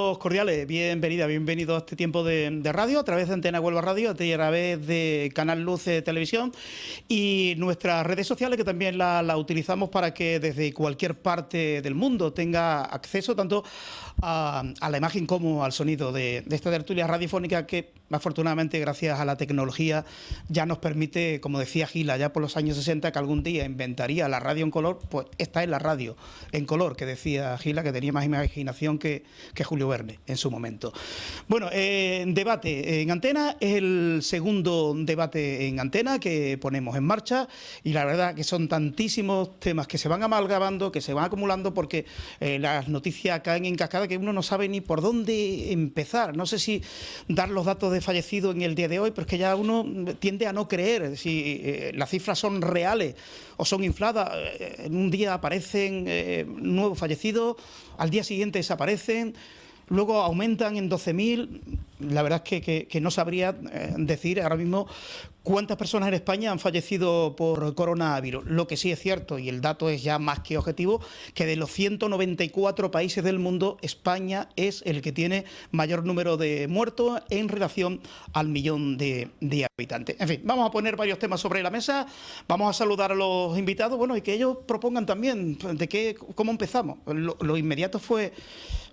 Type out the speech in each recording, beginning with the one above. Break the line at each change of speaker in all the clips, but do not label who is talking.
Saludos cordiales, bienvenido a este tiempo de radio a través de Antena Huelva Radio, a través de Canal Luz Televisión y nuestras redes sociales, que también la utilizamos para que desde cualquier parte del mundo tenga acceso tanto a la imagen como al sonido de esta tertulia radiofónica que afortunadamente gracias a la tecnología ya nos permite, como decía Gila ya por los años 60, que algún día inventaría la radio en color. Pues esta es la radio en color que decía Gila, que tenía más imaginación que Julio Verne en su momento. Bueno, debate en antena, es el segundo debate en antena que ponemos en marcha y la verdad que son tantísimos temas que se van amalgamando, que se van acumulando porque las noticias caen en cascada que uno no sabe ni por dónde empezar. No sé si dar los datos de fallecidos en el día de hoy, pero es que ya uno tiende a no creer si las cifras son reales o son infladas. En un día aparecen nuevos fallecidos, al día siguiente desaparecen, luego aumentan en 12.000. La verdad es que no sabría decir ahora mismo cuántas personas en España han fallecido por coronavirus. Lo que sí es cierto, y el dato es ya más que objetivo, que de los 194 países del mundo, España es el que tiene mayor número de muertos en relación al millón de habitantes. En fin, vamos a poner varios temas sobre la mesa, vamos a saludar a los invitados, bueno, y que ellos propongan también cómo empezamos. Lo inmediato fue...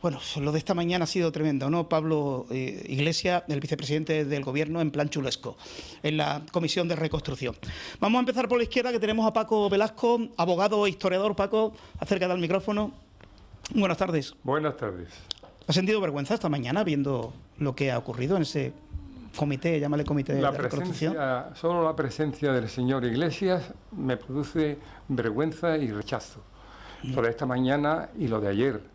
Bueno, lo de esta mañana ha sido tremendo, ¿no? Pablo Iglesias, el vicepresidente del Gobierno, en plan chulesco, en la Comisión de Reconstrucción. Vamos a empezar por la izquierda, que tenemos a Paco Velasco, abogado e historiador. Paco, acércate al micrófono. Buenas tardes.
Buenas tardes.
¿Has sentido vergüenza esta mañana viendo lo que ha ocurrido en ese comité, llámale comité de reconstrucción?
Solo la presencia del señor Iglesias me produce vergüenza y rechazo. Lo de esta mañana y lo de ayer,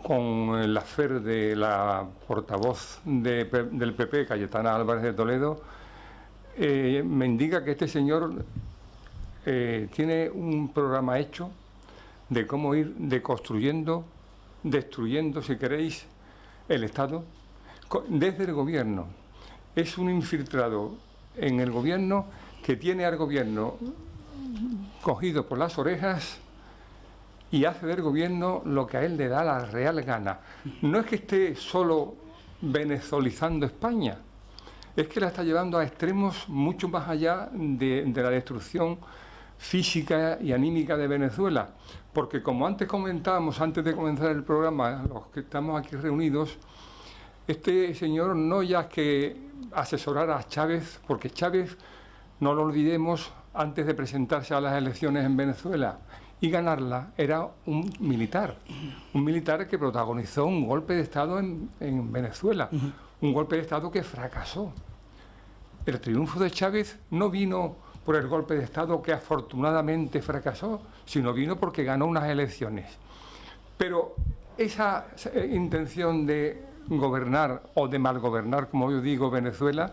con el afer de la portavoz del PP, Cayetana Álvarez de Toledo, me indica que este señor tiene un programa hecho de cómo ir deconstruyendo, destruyendo, si queréis, el Estado desde el Gobierno. Es un infiltrado en el Gobierno que tiene al Gobierno cogido por las orejas y hace del Gobierno lo que a él le da la real gana. No es que esté solo venezolizando España, es que la está llevando a extremos mucho más allá de la destrucción física y anímica de Venezuela. Porque como antes comentábamos, antes de comenzar el programa, los que estamos aquí reunidos, este señor no ya es que asesorara a Chávez, porque Chávez, no lo olvidemos, antes de presentarse a las elecciones en Venezuela y ganarla, era un militar que protagonizó un golpe de Estado en Venezuela, un golpe de Estado que fracasó. El triunfo de Chávez no vino por el golpe de Estado que afortunadamente fracasó, sino vino porque ganó unas elecciones. Pero esa intención de gobernar o de malgobernar, como yo digo, Venezuela,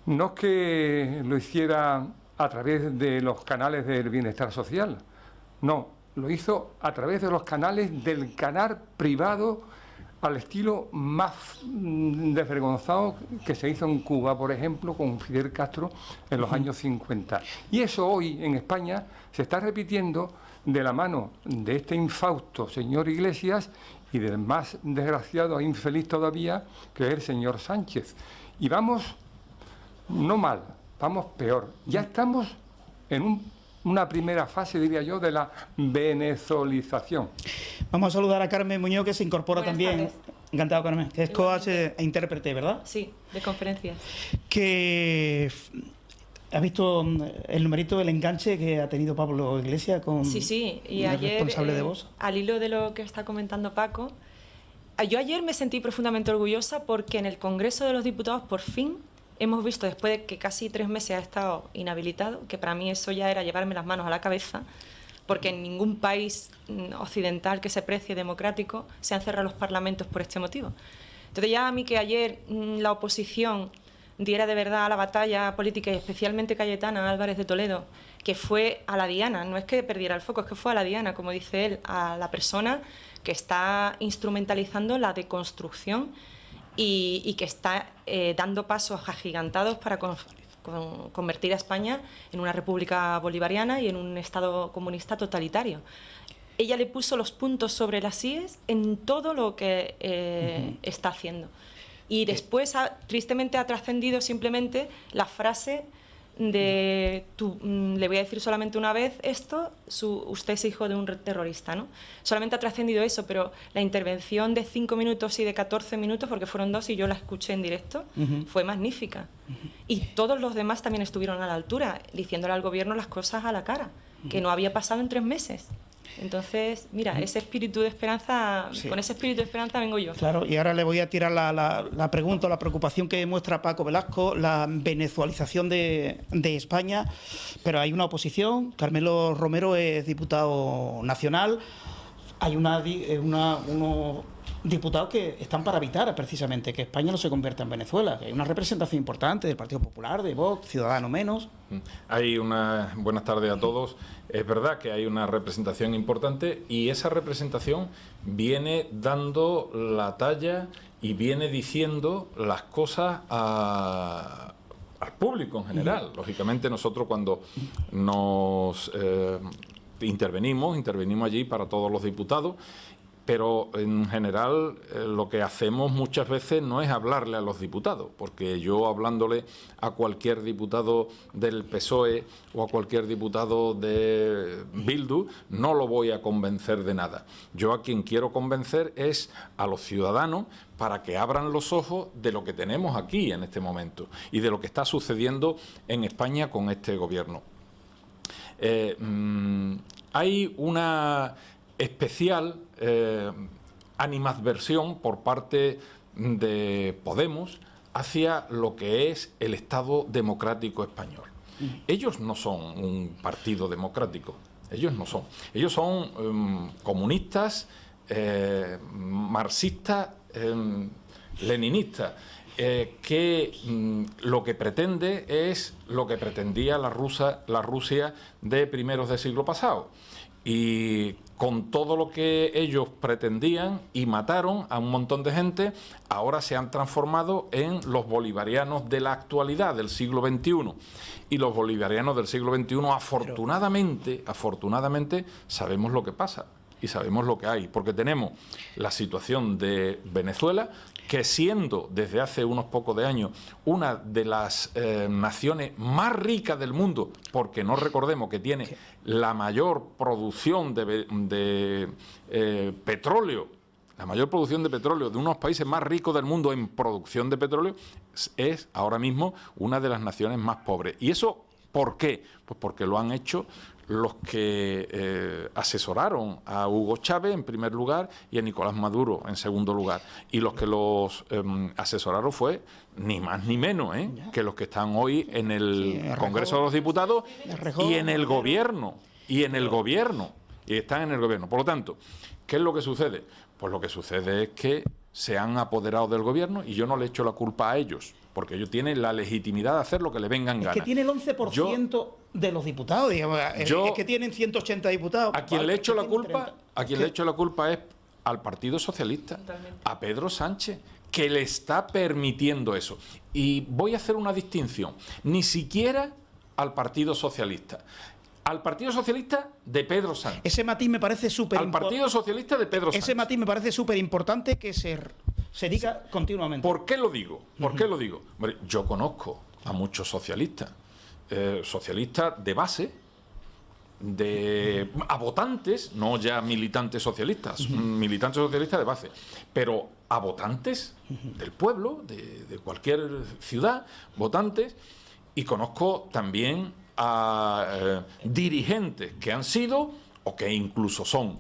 no es que lo hiciera a través de los canales del bienestar social, no, lo hizo a través de los canales del canal privado al estilo más desvergonzado que se hizo en Cuba, por ejemplo, con Fidel Castro en los años 50. Y eso hoy en España se está repitiendo de la mano de este infausto señor Iglesias y del más desgraciado e infeliz todavía, que es el señor Sánchez. Y vamos, no mal, vamos peor. Ya estamos en una primera fase, diría yo, de la venezolización.
Vamos a saludar a Carmen Muñoz, que se incorpora también. Encantado, Carmen. Que es coach e intérprete, ¿verdad?
Sí, de conferencias.
Que ¿has visto el numerito del enganche que ha tenido Pablo Iglesias con
Sí, y
el
ayer,
responsable de Vox?
Al hilo de lo que está comentando Paco, yo ayer me sentí profundamente orgullosa porque en el Congreso de los Diputados por fin hemos visto, después de que casi 3 meses ha estado inhabilitado, que para mí eso ya era llevarme las manos a la cabeza, porque en ningún país occidental que se precie democrático se han cerrado los parlamentos por este motivo. Entonces ya a mí que ayer la oposición diera de verdad a la batalla política, y especialmente Cayetana Álvarez de Toledo, que fue a la diana, no es que perdiera el foco, es que fue a la diana, como dice él, a la persona que está instrumentalizando la deconstrucción y que está dando pasos agigantados para convertir a España en una república bolivariana y en un Estado comunista totalitario. ella le puso los puntos sobre las íes en todo lo que está haciendo. Y después, tristemente, ha trascendido simplemente la frase de le voy a decir solamente una vez esto, usted es hijo de un terrorista, ¿no? Solamente ha trascendido eso, pero la intervención de 5 minutos y de 14 minutos, porque fueron 2 y yo la escuché en directo, fue magnífica. Y todos los demás también estuvieron a la altura, diciéndole al gobierno las cosas a la cara, que no había pasado en 3 meses. Entonces, mira, ese espíritu de esperanza, con ese espíritu de esperanza vengo yo.
Claro, y ahora le voy a tirar la pregunta, la preocupación que muestra Paco Velasco, la venezualización de España, pero hay una oposición. Carmelo Romero es diputado nacional, hay unos diputados que están para evitar precisamente que España no se convierta en Venezuela, que hay una representación importante del Partido Popular, de Vox, Ciudadanos Menos.
Buenas tardes a todos. Es verdad que hay una representación importante y esa representación viene dando la talla y viene diciendo las cosas al público en general. Lógicamente nosotros cuando nos intervenimos allí para todos los diputados, pero en general lo que hacemos muchas veces no es hablarle a los diputados, porque yo hablándole a cualquier diputado del PSOE o a cualquier diputado de Bildu no lo voy a convencer de nada. Yo a quien quiero convencer es a los ciudadanos para que abran los ojos de lo que tenemos aquí en este momento y de lo que está sucediendo en España con este gobierno. Hay una especial animadversión por parte de Podemos hacia lo que es el Estado democrático español. Ellos no son un partido democrático, ellos no son. Ellos son comunistas, marxistas, leninistas, que lo que pretende es lo que pretendía la Rusia de primeros del siglo pasado. Y con todo lo que ellos pretendían y mataron a un montón de gente, ahora se han transformado en los bolivarianos de la actualidad, del siglo XXI. Y los bolivarianos del siglo XXI, afortunadamente, sabemos lo que pasa y sabemos lo que hay, porque tenemos la situación de Venezuela, que siendo desde hace unos pocos de años una de las naciones más ricas del mundo, porque no recordemos que tiene la mayor producción de petróleo, la mayor producción de petróleo de unos países más ricos del mundo en producción de petróleo, es ahora mismo una de las naciones más pobres. ¿Y eso por qué? Pues porque lo han hecho los que asesoraron a Hugo Chávez en primer lugar y a Nicolás Maduro en segundo lugar. Y los que los asesoraron fue ni más ni menos que los que están hoy en el Congreso de los Diputados y en el Gobierno. Y están en el Gobierno. Por lo tanto, ¿qué es lo que sucede? Pues lo que sucede es que se han apoderado del Gobierno y yo no le echo la culpa a ellos, porque ellos tienen la legitimidad de hacer lo que le vengan ganas.
Es que tiene el 11% de los diputados, digamos, es que tienen 180 diputados.
A quien le echo la culpa es al Partido Socialista, a Pedro Sánchez, que le está permitiendo eso. Y voy a hacer una distinción, ni siquiera al Partido Socialista. Al Partido Socialista de Pedro Sánchez.
Ese matiz me parece súper
importante. Al Partido Socialista de Pedro Sánchez.
Ese matiz me parece súper importante que se diga continuamente.
¿Por qué lo digo? Hombre, yo conozco a muchos socialistas, socialistas de base, a votantes, no ya militantes socialistas, militantes socialistas de base, pero a votantes del pueblo, de cualquier ciudad, votantes, y conozco también a dirigentes que han sido o que incluso son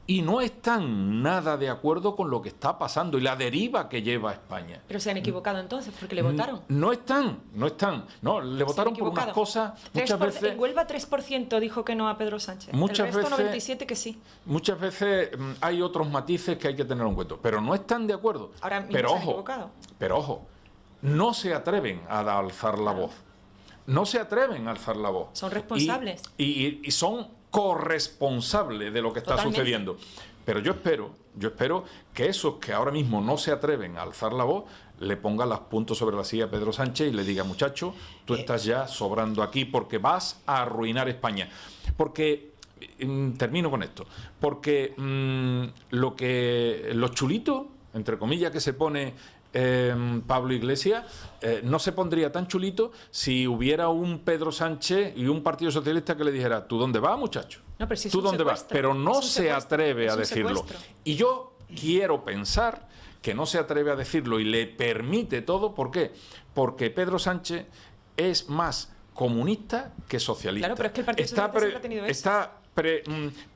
y no están nada de acuerdo con lo que está pasando y la deriva que lleva España.
Pero se han equivocado entonces, porque le votaron.
No, le votaron por unas cosas. Muchas veces
en Huelva 3% dijo que no a Pedro Sánchez. El resto 97% que sí.
Muchas veces hay otros matices que hay que tener en cuenta, pero no están de acuerdo.
Ahora mismo se han equivocado.
Pero ojo, no se atreven a alzar la voz. No se atreven a alzar la voz.
Son responsables.
Y son corresponsables de lo que está sucediendo. Pero yo espero que esos que ahora mismo no se atreven a alzar la voz le pongan los puntos sobre la silla a Pedro Sánchez y le diga, muchacho, tú estás ya sobrando aquí porque vas a arruinar España. Porque termino con esto, porque los chulitos, entre comillas, que se pone Pablo Iglesias, no se pondría tan chulito si hubiera un Pedro Sánchez y un Partido Socialista que le dijera: ¿tú dónde vas, muchacho?
No, pero si es
¿Tú
un
dónde vas?
secuestro.
Pero no
Es un
se
secuestro.
atreve
Es
a
un
decirlo.
secuestro.
Y yo quiero pensar que no se atreve a decirlo y le permite todo. ¿Por qué? Porque Pedro Sánchez es más comunista que socialista.
Claro, pero es que el Partido Socialista siempre ha tenido eso.
Está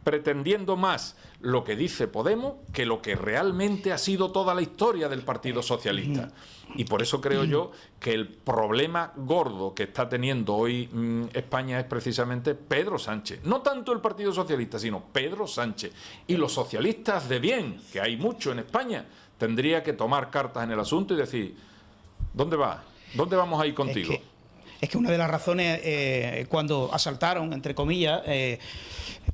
pretendiendo más lo que dice Podemos que lo que realmente ha sido toda la historia del Partido Socialista. Y por eso creo yo que el problema gordo que está teniendo hoy España es precisamente Pedro Sánchez. No tanto el Partido Socialista, sino Pedro Sánchez. Y los socialistas de bien, que hay mucho en España, tendría que tomar cartas en el asunto y decir: ¿dónde vas? ¿Dónde vamos a ir contigo?
Es que una de las razones, cuando asaltaron, entre comillas,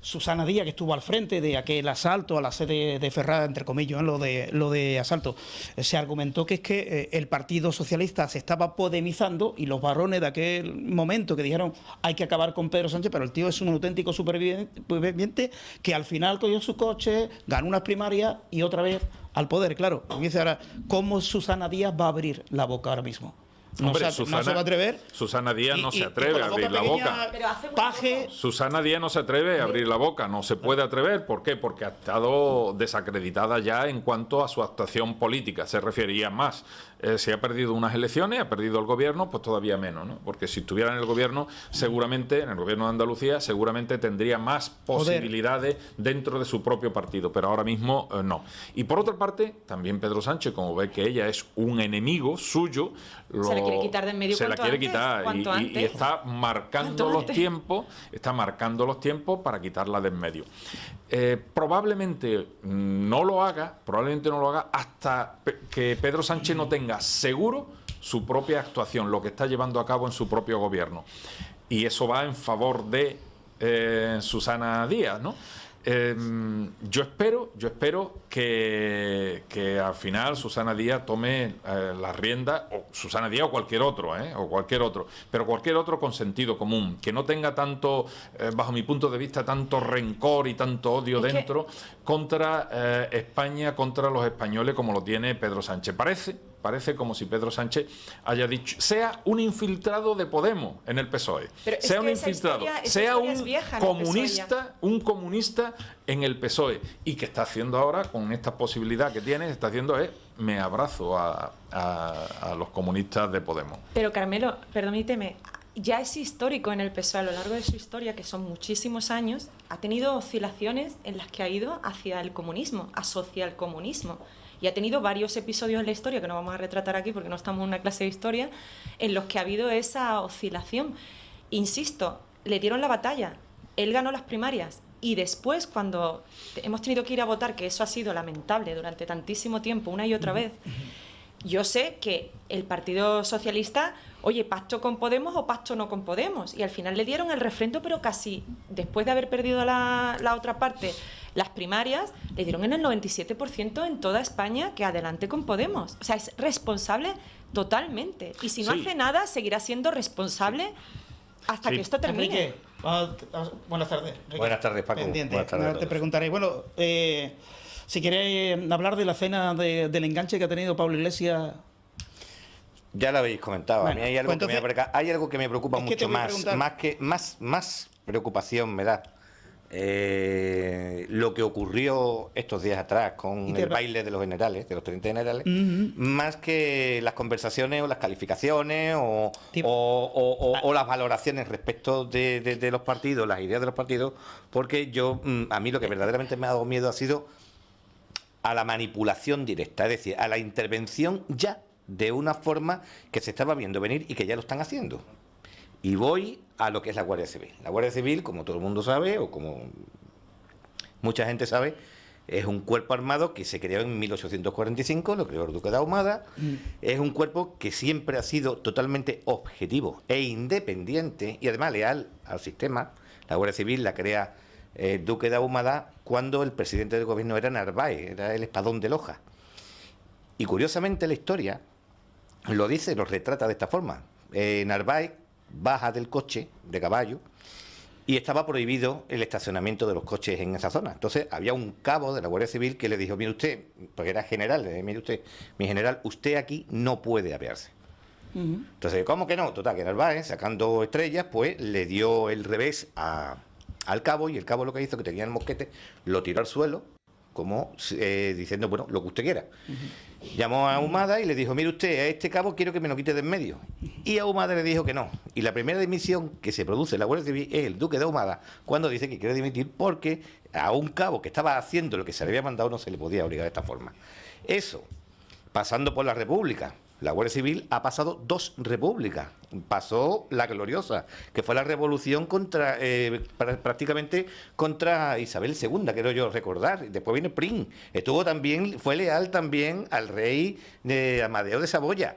Susana Díaz, que estuvo al frente de aquel asalto a la sede de Ferraz, entre comillas, lo de asalto, se argumentó que es que el Partido Socialista se estaba podemizando y los varones de aquel momento que dijeron: hay que acabar con Pedro Sánchez, pero el tío es un auténtico superviviente que al final cogió su coche, ganó unas primarias y otra vez al poder. Claro, y dice ahora: ¿cómo Susana Díaz va a abrir la boca ahora mismo?
Hombre,
no se va a atrever.
Susana Díaz no se atreve
con
a abrir la boca.
Pero hace muy
Paje.
poco.
Susana Díaz no se atreve a abrir la boca, no se puede atrever. ¿Por qué? Porque ha estado desacreditada ya en cuanto a su actuación política. Se refería más. Si ha perdido unas elecciones, ha perdido el gobierno, pues todavía menos, ¿no? Porque si estuviera en el gobierno, seguramente, en el gobierno de Andalucía, seguramente tendría más posibilidades dentro de su propio partido, pero ahora mismo no. Y por otra parte, también Pedro Sánchez, como ve que ella es un enemigo suyo,
Se la quiere quitar de en medio
se la
cuanto
quiere
antes,
quitar
cuanto
y
antes.
está marcando
Cuanto
los
antes.
tiempos, para quitarla de en medio. Probablemente no lo haga hasta que Pedro Sánchez no tenga seguro su propia actuación, lo que está llevando a cabo en su propio gobierno. Y eso va en favor de Susana Díaz, ¿no? Yo espero que al final Susana Díaz tome la rienda, o Susana Díaz o cualquier otro, pero cualquier otro con sentido común, que no tenga tanto, bajo mi punto de vista, tanto rencor y tanto odio dentro contra España, contra los españoles, como lo tiene Pedro Sánchez. Parece como si Pedro Sánchez haya dicho: sea un infiltrado de Podemos en el PSOE,
Pero es
sea
que
un
esa
infiltrado,
historia
sea
es
un
vieja en el
comunista, un comunista en el PSOE. Y que está haciendo ahora, con esta posibilidad que tiene, está haciendo me abrazo a los comunistas de Podemos.
Pero Carmelo, permíteme, ya es histórico en el PSOE a lo largo de su historia, que son muchísimos años, ha tenido oscilaciones en las que ha ido hacia el comunismo, hacia el comunismo. Y ha tenido varios episodios en la historia, que no vamos a retratar aquí porque no estamos en una clase de historia, en los que ha habido esa oscilación. Insisto, le dieron la batalla, él ganó las primarias, y después, cuando hemos tenido que ir a votar, que eso ha sido lamentable durante tantísimo tiempo, una y otra vez, yo sé que el Partido Socialista, oye, pacto con Podemos o pacto no con Podemos, y al final le dieron el refrendo, pero casi después de haber perdido la otra parte, las primarias, le dieron en el 97% en toda España que adelante con Podemos. O sea, es responsable totalmente, y si no
Sí.
hace nada, seguirá siendo responsable hasta
Sí.
que esto termine.
Enrique, buenas tardes. Enrique.
Buenas tardes, Paco.
Pendiente.
Buenas tardes a
Te
todos.
preguntaré, bueno, si queréis hablar de la cena del enganche que ha tenido Pablo Iglesias.
Ya lo habéis comentado.
Bueno,
a mí hay algo,
pues
hay algo que me preocupa
es que te
mucho
voy a preguntar.
más preocupación me da. Lo que ocurrió estos días atrás con el baile de los generales, de los 30 generales, más que las conversaciones o las calificaciones o las valoraciones respecto de los partidos, las ideas de los partidos, porque a mí lo que verdaderamente me ha dado miedo ha sido a la manipulación directa, es decir, a la intervención ya de una forma que se estaba viendo venir y que ya lo están haciendo. Y voy a lo que es la Guardia Civil. La Guardia Civil, como todo el mundo sabe, o como mucha gente sabe, es un cuerpo armado que se creó en 1845, lo creó el Duque de Ahumada. Es un cuerpo que siempre ha sido totalmente objetivo e independiente y además leal al sistema. La Guardia Civil la crea el Duque de Ahumada cuando el presidente del gobierno era Narváez, era el Espadón de Loja. Y curiosamente la historia lo dice, lo retrata de esta forma. Narváez baja del coche de caballo y estaba prohibido el estacionamiento de los coches en esa zona. Entonces había un cabo de la Guardia Civil que le dijo, mire usted, porque era general, le dijo, mire usted, mi general, usted aquí no puede apearse. Entonces, ¿cómo que no? Total, que Narváez, sacando estrellas, pues le dio el revés al cabo, y el cabo lo que hizo, que tenía el mosquete, lo tiró al suelo, como diciendo, bueno, lo que usted quiera. Llamó a Ahumada y le dijo, mire usted, a este cabo quiero que me lo quite de en medio. Y Ahumada le dijo que no. Y la primera dimisión que se produce en la Guardia Civil es el duque de Ahumada, cuando dice que quiere dimitir porque a un cabo que estaba haciendo lo que se le había mandado no se le podía obligar de esta forma. Eso, pasando por la República. La Guardia Civil ha pasado 2 repúblicas. Pasó la gloriosa, que fue la revolución prácticamente contra Isabel II, quiero yo recordar. Después viene Prim. Fue leal también al rey de Amadeo de Saboya.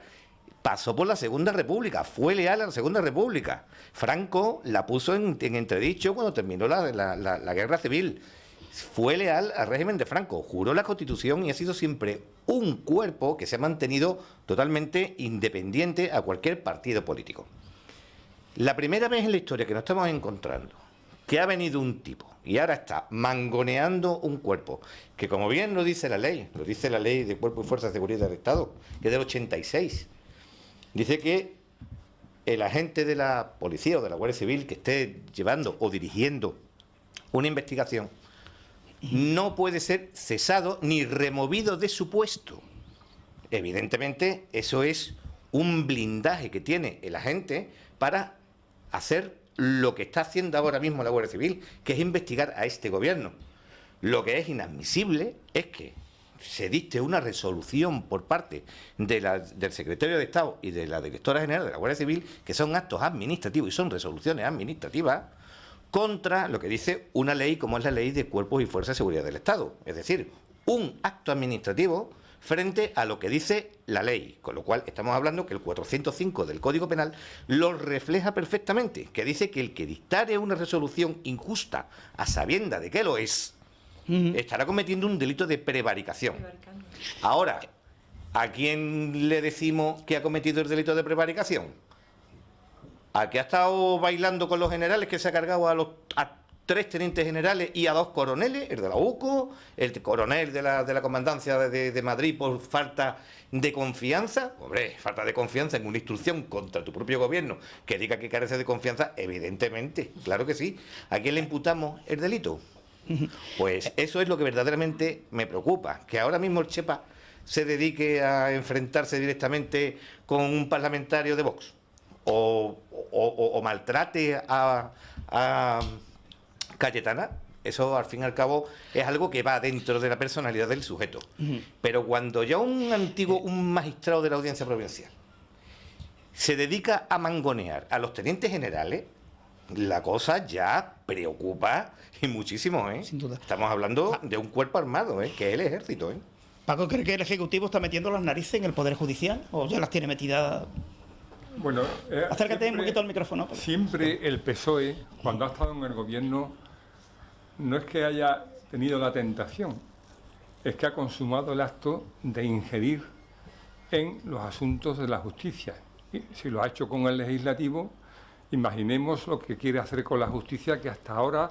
Pasó por la Segunda República, fue leal a la Segunda República. Franco la puso en entredicho cuando terminó la guerra civil. Fue leal al régimen de Franco, juró la Constitución y ha sido siempre un cuerpo que se ha mantenido totalmente independiente a cualquier partido político. La primera vez en la historia que nos estamos encontrando que ha venido un tipo y ahora está mangoneando un cuerpo, que como bien lo dice la ley de Cuerpo y Fuerza de Seguridad del Estado, que es del 86, dice que el agente de la policía o de la Guardia Civil que esté llevando o dirigiendo una investigación no puede ser cesado ni removido de su puesto. Evidentemente, eso es un blindaje que tiene el agente para hacer lo que está haciendo ahora mismo la Guardia Civil, que es investigar a este gobierno. Lo que es inadmisible es que se dicte una resolución por parte del secretario de Estado y de la directora general de la Guardia Civil, que son actos administrativos y son resoluciones administrativas, contra lo que dice una ley como es la Ley de Cuerpos y Fuerzas de Seguridad del Estado. Es decir, un acto administrativo frente a lo que dice la ley. Con lo cual estamos hablando que el 405 del Código Penal lo refleja perfectamente, que dice que el que dictare una resolución injusta a sabienda de que lo es, estará cometiendo un delito de prevaricación. Ahora, ¿a quién le decimos que ha cometido el delito de prevaricación? ¿A que ha estado bailando con los generales, que se ha cargado a 3 tenientes generales y a 2 coroneles, el de la UCO, el coronel de la comandancia de Madrid por falta de confianza? Hombre, falta de confianza en una instrucción contra tu propio gobierno que diga que carece de confianza, evidentemente, claro que sí. ¿A quién le imputamos el delito? Pues eso es lo que verdaderamente me preocupa, que ahora mismo el Chepa se dedique a enfrentarse directamente con un parlamentario de Vox. O maltrate a Cayetana, eso al fin y al cabo es algo que va dentro de la personalidad del sujeto. Pero cuando ya un magistrado de la Audiencia Provincial se dedica a mangonear a los tenientes generales, la cosa ya preocupa y muchísimo, ¿eh? Sin duda. Estamos hablando de un cuerpo armado, que es el ejército, ¿eh?
¿Paco cree que el Ejecutivo está metiendo las narices en el Poder Judicial o ya las tiene metidas?
Bueno,
acércate un poquito al micrófono.
Siempre el PSOE, cuando ha estado en el gobierno, no es que haya tenido la tentación, es que ha consumado el acto de ingerir en los asuntos de la justicia. Y si lo ha hecho con el legislativo, imaginemos lo que quiere hacer con la justicia, que hasta ahora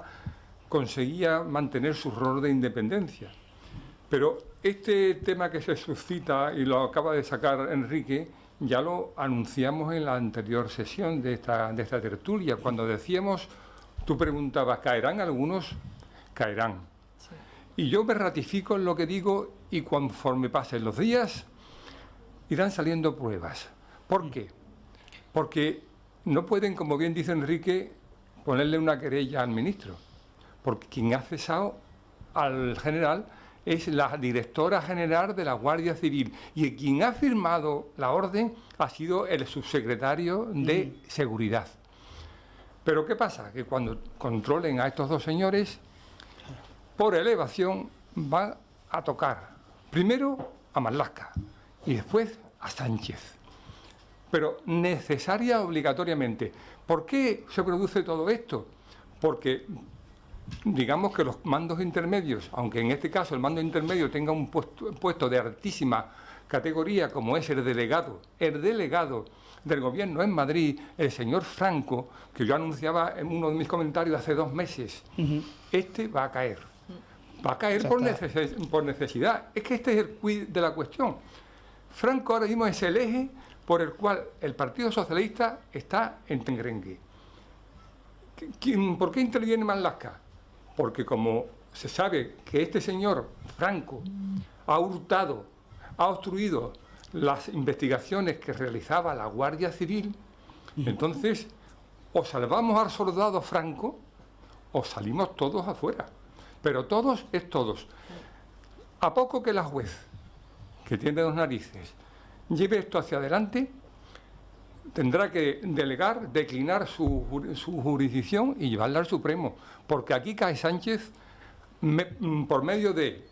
conseguía mantener su rol de independencia. Pero este tema que se suscita, y lo acaba de sacar Enrique, ya lo anunciamos en la anterior sesión de esta tertulia, cuando decíamos, tú preguntabas, ¿caerán algunos? Caerán. Sí. Y yo me ratifico en lo que digo, y conforme pasen los días, irán saliendo pruebas. ¿Por qué? Porque no pueden, como bien dice Enrique, ponerle una querella al ministro, porque quien ha cesado al general es la directora general de la Guardia Civil, y quien ha firmado la orden ha sido el subsecretario de Seguridad. Pero ¿qué pasa? Que cuando controlen a estos 2 señores, por elevación van a tocar primero a Marlaska y después a Sánchez. Pero necesaria obligatoriamente. ¿Por qué se produce todo esto? Porque digamos que los mandos intermedios, aunque en este caso el mando intermedio tenga un puesto de altísima categoría como es el delegado del gobierno en Madrid, el señor Franco, que yo anunciaba en uno de mis comentarios hace 2 meses, este va a caer. Va a caer por necesidad. Es que este es el quid de la cuestión. Franco ahora mismo es el eje por el cual el Partido Socialista está en tengrengue. ¿Por qué interviene Marlaska? Porque como se sabe que este señor Franco ha hurtado, ha obstruido las investigaciones que realizaba la Guardia Civil, entonces o salvamos al soldado Franco o salimos todos afuera. Pero todos es todos. A poco que la juez, que tiene 2 narices, lleve esto hacia adelante, tendrá que declinar su jurisdicción y llevarla al Supremo. Porque aquí cae Sánchez por medio de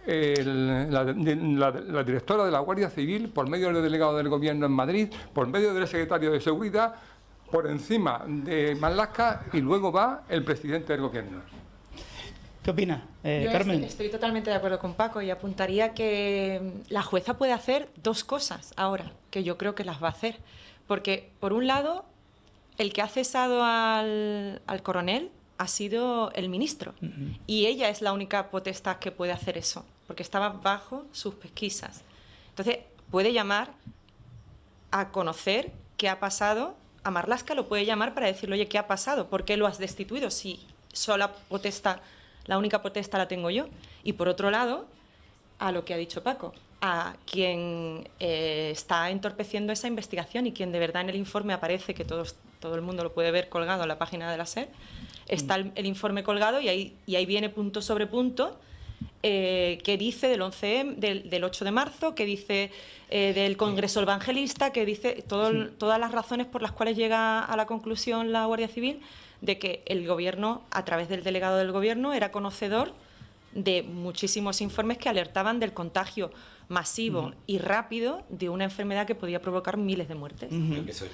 la directora de la Guardia Civil, por medio del delegado del Gobierno en Madrid, por medio del secretario de Seguridad, por encima de Marlaska, y luego va el presidente del Gobierno.
¿Qué opina,
Yo
Carmen?
estoy totalmente de acuerdo con Paco y apuntaría que la jueza puede hacer 2 cosas ahora, que yo creo que las va a hacer. Porque, por un lado, el que ha cesado al coronel ha sido el ministro. Y ella es la única potestad que puede hacer eso, porque estaba bajo sus pesquisas. Entonces, puede llamar a conocer qué ha pasado. A Marlaska lo puede llamar para decirle, oye, ¿qué ha pasado? ¿Por qué lo has destituido? Si la única potestad la tengo yo. Y por otro lado, a lo que ha dicho Paco, a quien está entorpeciendo esa investigación y quien de verdad en el informe aparece, que todo el mundo lo puede ver colgado en la página de la SER, está el informe colgado y ahí viene punto sobre punto que dice del 8 de marzo, que dice del Congreso Evangelista, que dice todas las razones por las cuales llega a la conclusión la Guardia Civil de que el gobierno, a través del delegado del gobierno, era conocedor de muchísimos informes que alertaban del contagio masivo y rápido de una enfermedad que podía provocar miles de muertes.
Eso es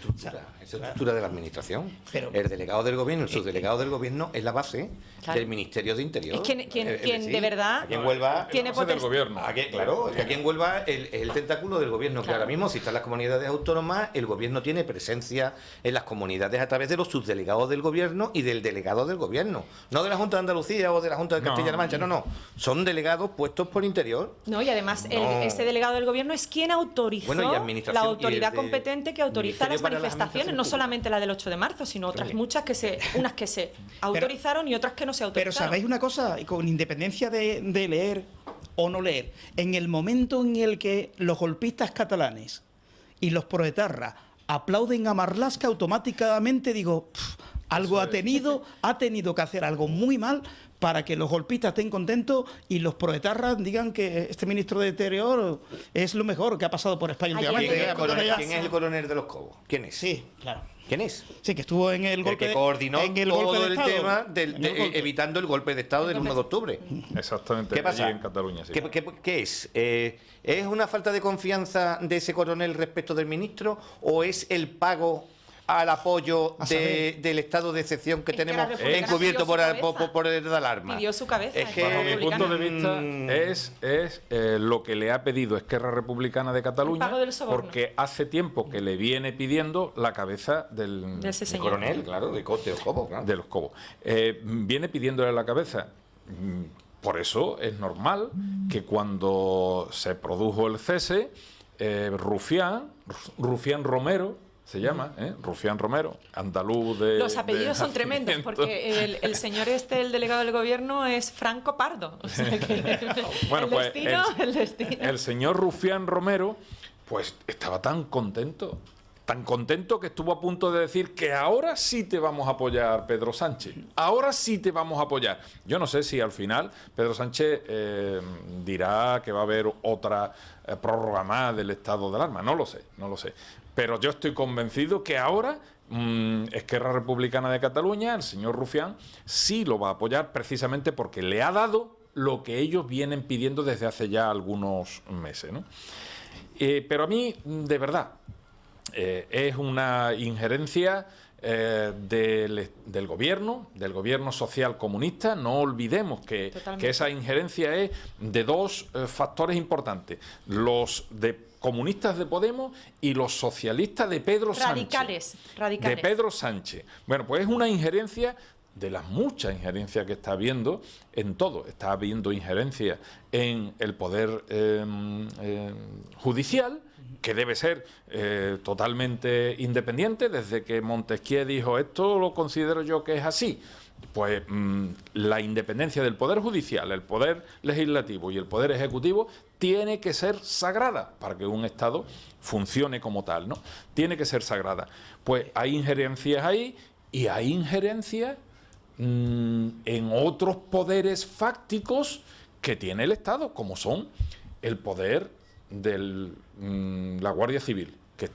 estructura de la administración.
Pero,
el delegado del gobierno, el subdelegado del gobierno es la base del Ministerio de Interior.
Es quien de verdad
aquí en Huelva
tiene
del gobierno.
Aquí en Huelva es el tentáculo del gobierno. Claro. Que ahora mismo, si están las comunidades autónomas, el gobierno tiene presencia en las comunidades a través de los subdelegados del gobierno y del delegado del gobierno. No de la Junta de Andalucía o de la Junta de Castilla-La Mancha, no. Son delegados puestos por Interior.
No, y además ese delegado del gobierno es quien autorizó, la autoridad competente que autoriza las manifestaciones, no solamente la del 8 de marzo, sino otras muchas unas que se autorizaron y otras que no se autorizaron.
Pero ¿sabéis una cosa? Con independencia de leer o no leer, en el momento en el que los golpistas catalanes y los proetarras aplauden a Marlaska, automáticamente digo, algo ha tenido que hacer algo muy mal para que los golpistas estén contentos y los proetarras digan que este ministro de Interior es lo mejor que ha pasado por España últimamente.
¿Quién es el coronel de los Cobos? ¿Quién es?
Sí, claro.
¿Quién es?
Sí, que estuvo en el golpe
que coordinó todo el tema
evitando
el golpe de Estado del 1 de octubre.
Exactamente.
¿Qué pasa?
Allí en Cataluña, sí.
¿Qué es? ¿Es una falta de confianza de ese coronel respecto del ministro o es el pago al apoyo del estado de excepción que tenemos encubierto por el de alarma?
Pidió su cabeza.
Es que,
bajo mi punto de vista es lo que le ha pedido Esquerra Republicana de Cataluña, porque hace tiempo que le viene pidiendo la cabeza del
coronel, claro, de los Cobos. Claro.
De los Cobos. Viene pidiéndole la cabeza. Por eso es normal que cuando se produjo el cese, Rufián Romero, se llama, Rufián Romero, andaluz de...
Los apellidos son tremendos, porque el señor el delegado del gobierno, es Franco Pardo. O sea que
bueno,
el destino.
El señor Rufián Romero, pues estaba tan contento que estuvo a punto de decir que ahora sí te vamos a apoyar, Pedro Sánchez. Ahora sí te vamos a apoyar. Yo no sé si al final Pedro Sánchez dirá que va a haber otra prórroga más del estado de alarma. No lo sé. Pero yo estoy convencido que ahora Esquerra Republicana de Cataluña, el señor Rufián, sí lo va a apoyar precisamente porque le ha dado lo que ellos vienen pidiendo desde hace ya algunos meses, ¿no? Pero a mí, de verdad, es una injerencia del gobierno social comunista. No olvidemos que esa injerencia es de dos factores importantes: los comunistas de Podemos y los socialistas de Pedro
radicales.
Sánchez. De Pedro Sánchez. Bueno, pues es una injerencia de las muchas injerencias que está habiendo en todo. Está habiendo injerencia en el poder judicial, que debe ser totalmente independiente. Desde que Montesquieu dijo esto lo considero yo que es así, pues la independencia del poder judicial, el poder legislativo y el poder ejecutivo tiene que ser sagrada para que un Estado funcione como tal, ¿no? Tiene que ser sagrada. Pues hay injerencias ahí y hay injerencias en otros poderes fácticos que tiene el Estado, como son el poder de la Guardia Civil, que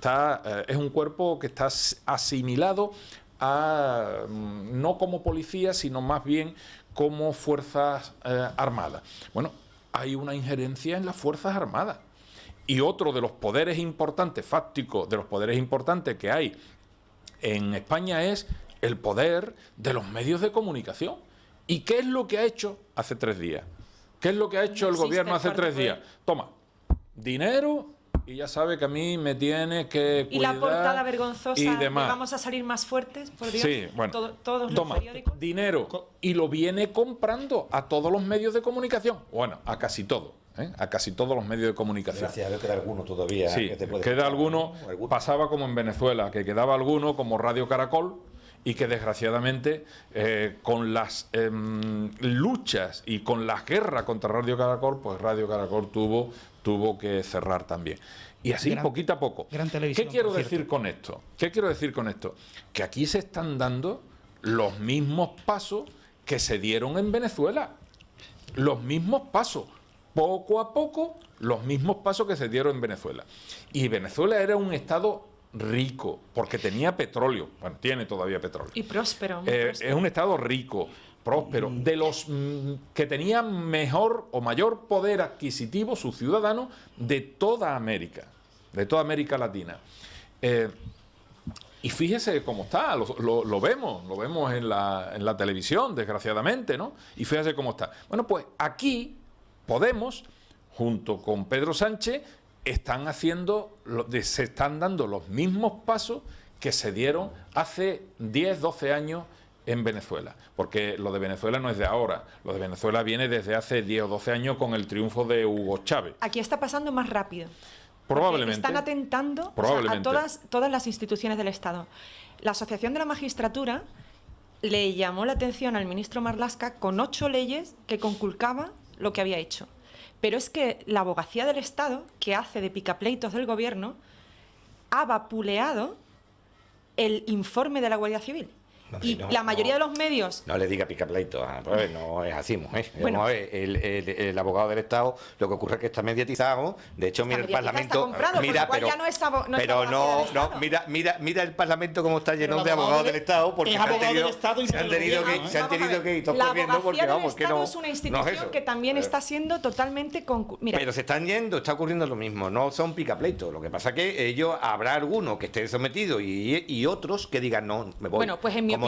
es un cuerpo que está asimilado a, no como policía, sino más bien como fuerzas armadas. Bueno, hay una injerencia en las fuerzas armadas. Y otro de los poderes importantes, fácticos, de los poderes importantes que hay en España es el poder de los medios de comunicación. ¿Y qué es lo que ha hecho hace 3 días? ¿Qué es lo que ha hecho el gobierno hace 3 días? Toma, dinero, y ya sabe que a mí me tiene que cuidar.
Y la portada vergonzosa
y
de
demás.
vamos a salir más fuertes, por Dios.
Sí, bueno.
Todos los
Toma,
periódicos.
dinero, y lo viene comprando a todos los medios de comunicación. Bueno, a casi todos. A casi todos los medios de comunicación.
Gracias a Dios queda alguno todavía.
Sí,
que te puede
queda alguno.
¿Alguno?
Pasaba como en Venezuela, que quedaba alguno como Radio Caracol, y que desgraciadamente con las luchas y con las guerras contra Radio Caracol, pues Radio Caracol tuvo que cerrar también. Y así, poquito a poco.
Gran televisión,
¿Qué quiero
por
decir
cierto.
con esto? ¿Qué quiero decir con esto? Que aquí se están dando los mismos pasos que se dieron en Venezuela. Los mismos pasos. Poco a poco, los mismos pasos que se dieron en Venezuela. Y Venezuela era un estado rico, porque tenía petróleo. Bueno, tiene todavía petróleo.
Y próspero. muy
Es
próspero.
un estado rico, próspero, de los que tenían mejor o mayor poder adquisitivo sus ciudadanos de toda América Latina. Y fíjese cómo está, lo vemos en la televisión, desgraciadamente, ¿no? Y fíjese cómo está. Bueno, pues aquí Podemos, junto con Pedro Sánchez, se están dando los mismos pasos que se dieron hace 10, 12 años en Venezuela. Porque lo de Venezuela no es de ahora, lo de Venezuela viene desde hace 10 o 12 años con el triunfo de Hugo Chávez.
Aquí está pasando más rápido.
Probablemente.
Están atentando, o sea, a todas las instituciones del Estado. La Asociación de la Magistratura le llamó la atención al ministro Marlaska con 8 leyes que conculcaban lo que había hecho. Pero es que la abogacía del Estado, que hace de picapleitos del gobierno, ha vapuleado el informe de la Guardia Civil. Y la mayoría de los medios...
No le diga picapleito, pues no es así, mujer.
Bueno.
Vamos a ver, el abogado del Estado, lo que ocurre es que está mediatizado. De hecho, mira el Parlamento... Mira, mira el Parlamento cómo está lleno de abogados del Estado, porque se han tenido que ir todos corriendo porque vamos, que no...
es una institución que también está siendo totalmente...
Pero se están yendo, está ocurriendo lo mismo, no son picapleitos. Lo que pasa es que ellos, habrá alguno que esté sometido y otros que digan, no, me voy.
Bueno, pues en mi opinión,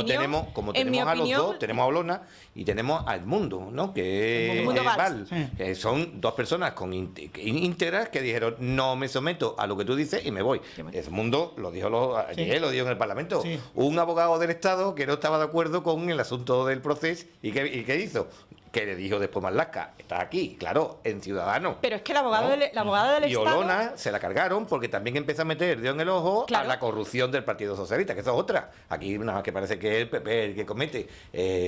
tenemos a los dos, tenemos a Olona y tenemos a Edmundo, ¿no? Que
Edmundo
es
Valls.
Valls. Son dos personas íntegras que dijeron, no me someto a lo que tú dices y me voy. Edmundo lo dijo ayer, lo dijo en el Parlamento.
Sí.
Un abogado del Estado que no estaba de acuerdo con el asunto del proceso y ¿qué hizo? Que le dijo después Marlaska, está aquí, claro, en Ciudadanos.
Pero es que la abogada del
y
Estado...
Olona se la cargaron porque también empezó a meter dedo en el ojo a la corrupción del Partido Socialista, que eso es otra. Aquí nada más que parece que es el PP el que comete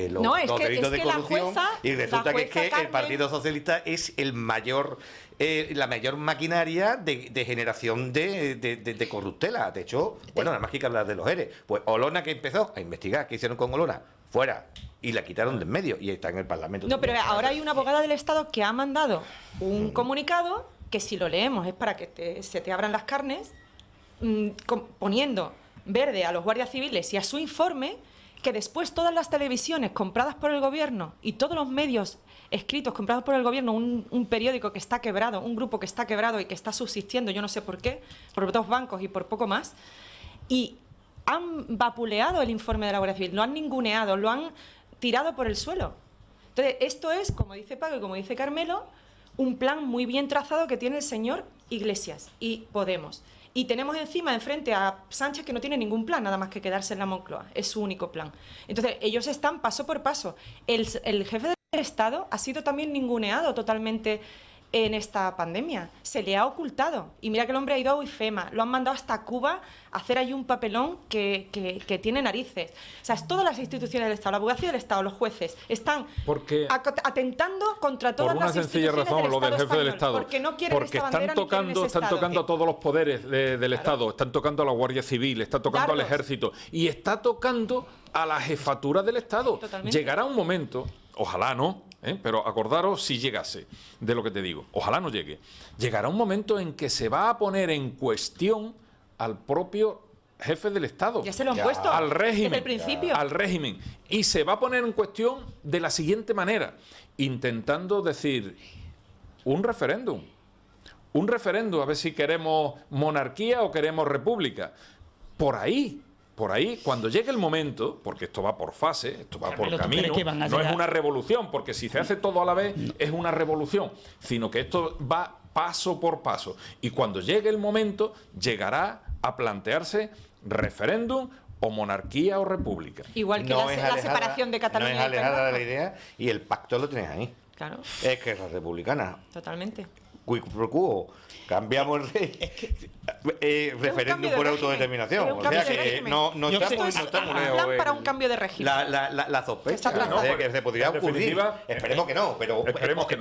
los delitos de corrupción y resulta que es que el Partido Socialista es el mayor... la mayor maquinaria de generación de corruptela. De hecho, bueno, nada más que hay que hablar de los ERE. Pues Olona, que empezó a investigar qué hicieron con Olona, fuera, y la quitaron de en medio y está en el Parlamento.
No, pero ahora hay una abogada del Estado que ha mandado un comunicado que, si lo leemos, es para que se te abran las carnes, poniendo verde a los guardias civiles y a su informe, que después todas las televisiones compradas por el gobierno y todos los medios escritos comprados por el gobierno, un periódico que está quebrado, un grupo que está quebrado y que está subsistiendo, yo no sé por qué, por 2 bancos y por poco más, y han vapuleado el informe de la Guardia Civil, lo han ninguneado, lo han tirado por el suelo. Entonces, esto es, como dice Paco y como dice Carmelo, un plan muy bien trazado que tiene el señor Iglesias y Podemos. Y tenemos encima, enfrente, a Sánchez, que no tiene ningún plan, nada más que quedarse en la Moncloa. Es su único plan. Entonces, ellos están paso por paso. El jefe del Estado ha sido también ninguneado totalmente en esta pandemia. Se le ha ocultado. Y mira que el hombre ha ido a IFEMA, lo han mandado hasta Cuba a hacer ahí un papelón que tiene narices. O sea, es todas las instituciones del Estado, la abogacía del Estado, los jueces, están atentando contra todas las instituciones del Estado.
Por una sencilla razón, lo del jefe del Estado.
Porque no quieren esta bandera,
están tocando a todos los poderes del Estado, están tocando a la Guardia Civil, están tocando al Ejército y está tocando a la jefatura del Estado.
Totalmente.
Llegará un momento, ojalá no, pero acordaros si llegase de lo que te digo, ojalá no llegue, llegará un momento en que se va a poner en cuestión al propio jefe del Estado.
Ya se lo han puesto
al régimen,
desde el principio.
al régimen. Y se va a poner en cuestión de la siguiente manera, intentando decir un referéndum, a ver si queremos monarquía o queremos república. Por ahí, cuando llegue el momento, porque esto va por fase, esto va por camino, no es una revolución, porque si se hace todo a la vez es una revolución, sino que esto va paso por paso. Y cuando llegue el momento, llegará a plantearse referéndum o monarquía o república.
Igual que la separación de Cataluña.
No es alejada de la idea y el pacto lo tienes ahí.
Claro.
Es que es la republicana.
Totalmente.
Quid pro quo. Cambiamos referéndum por autodeterminación. O sea que no estamos
plan para un cambio de régimen.
La sospecha que se podría ocurrir. Esperemos que no, pero
esperemos que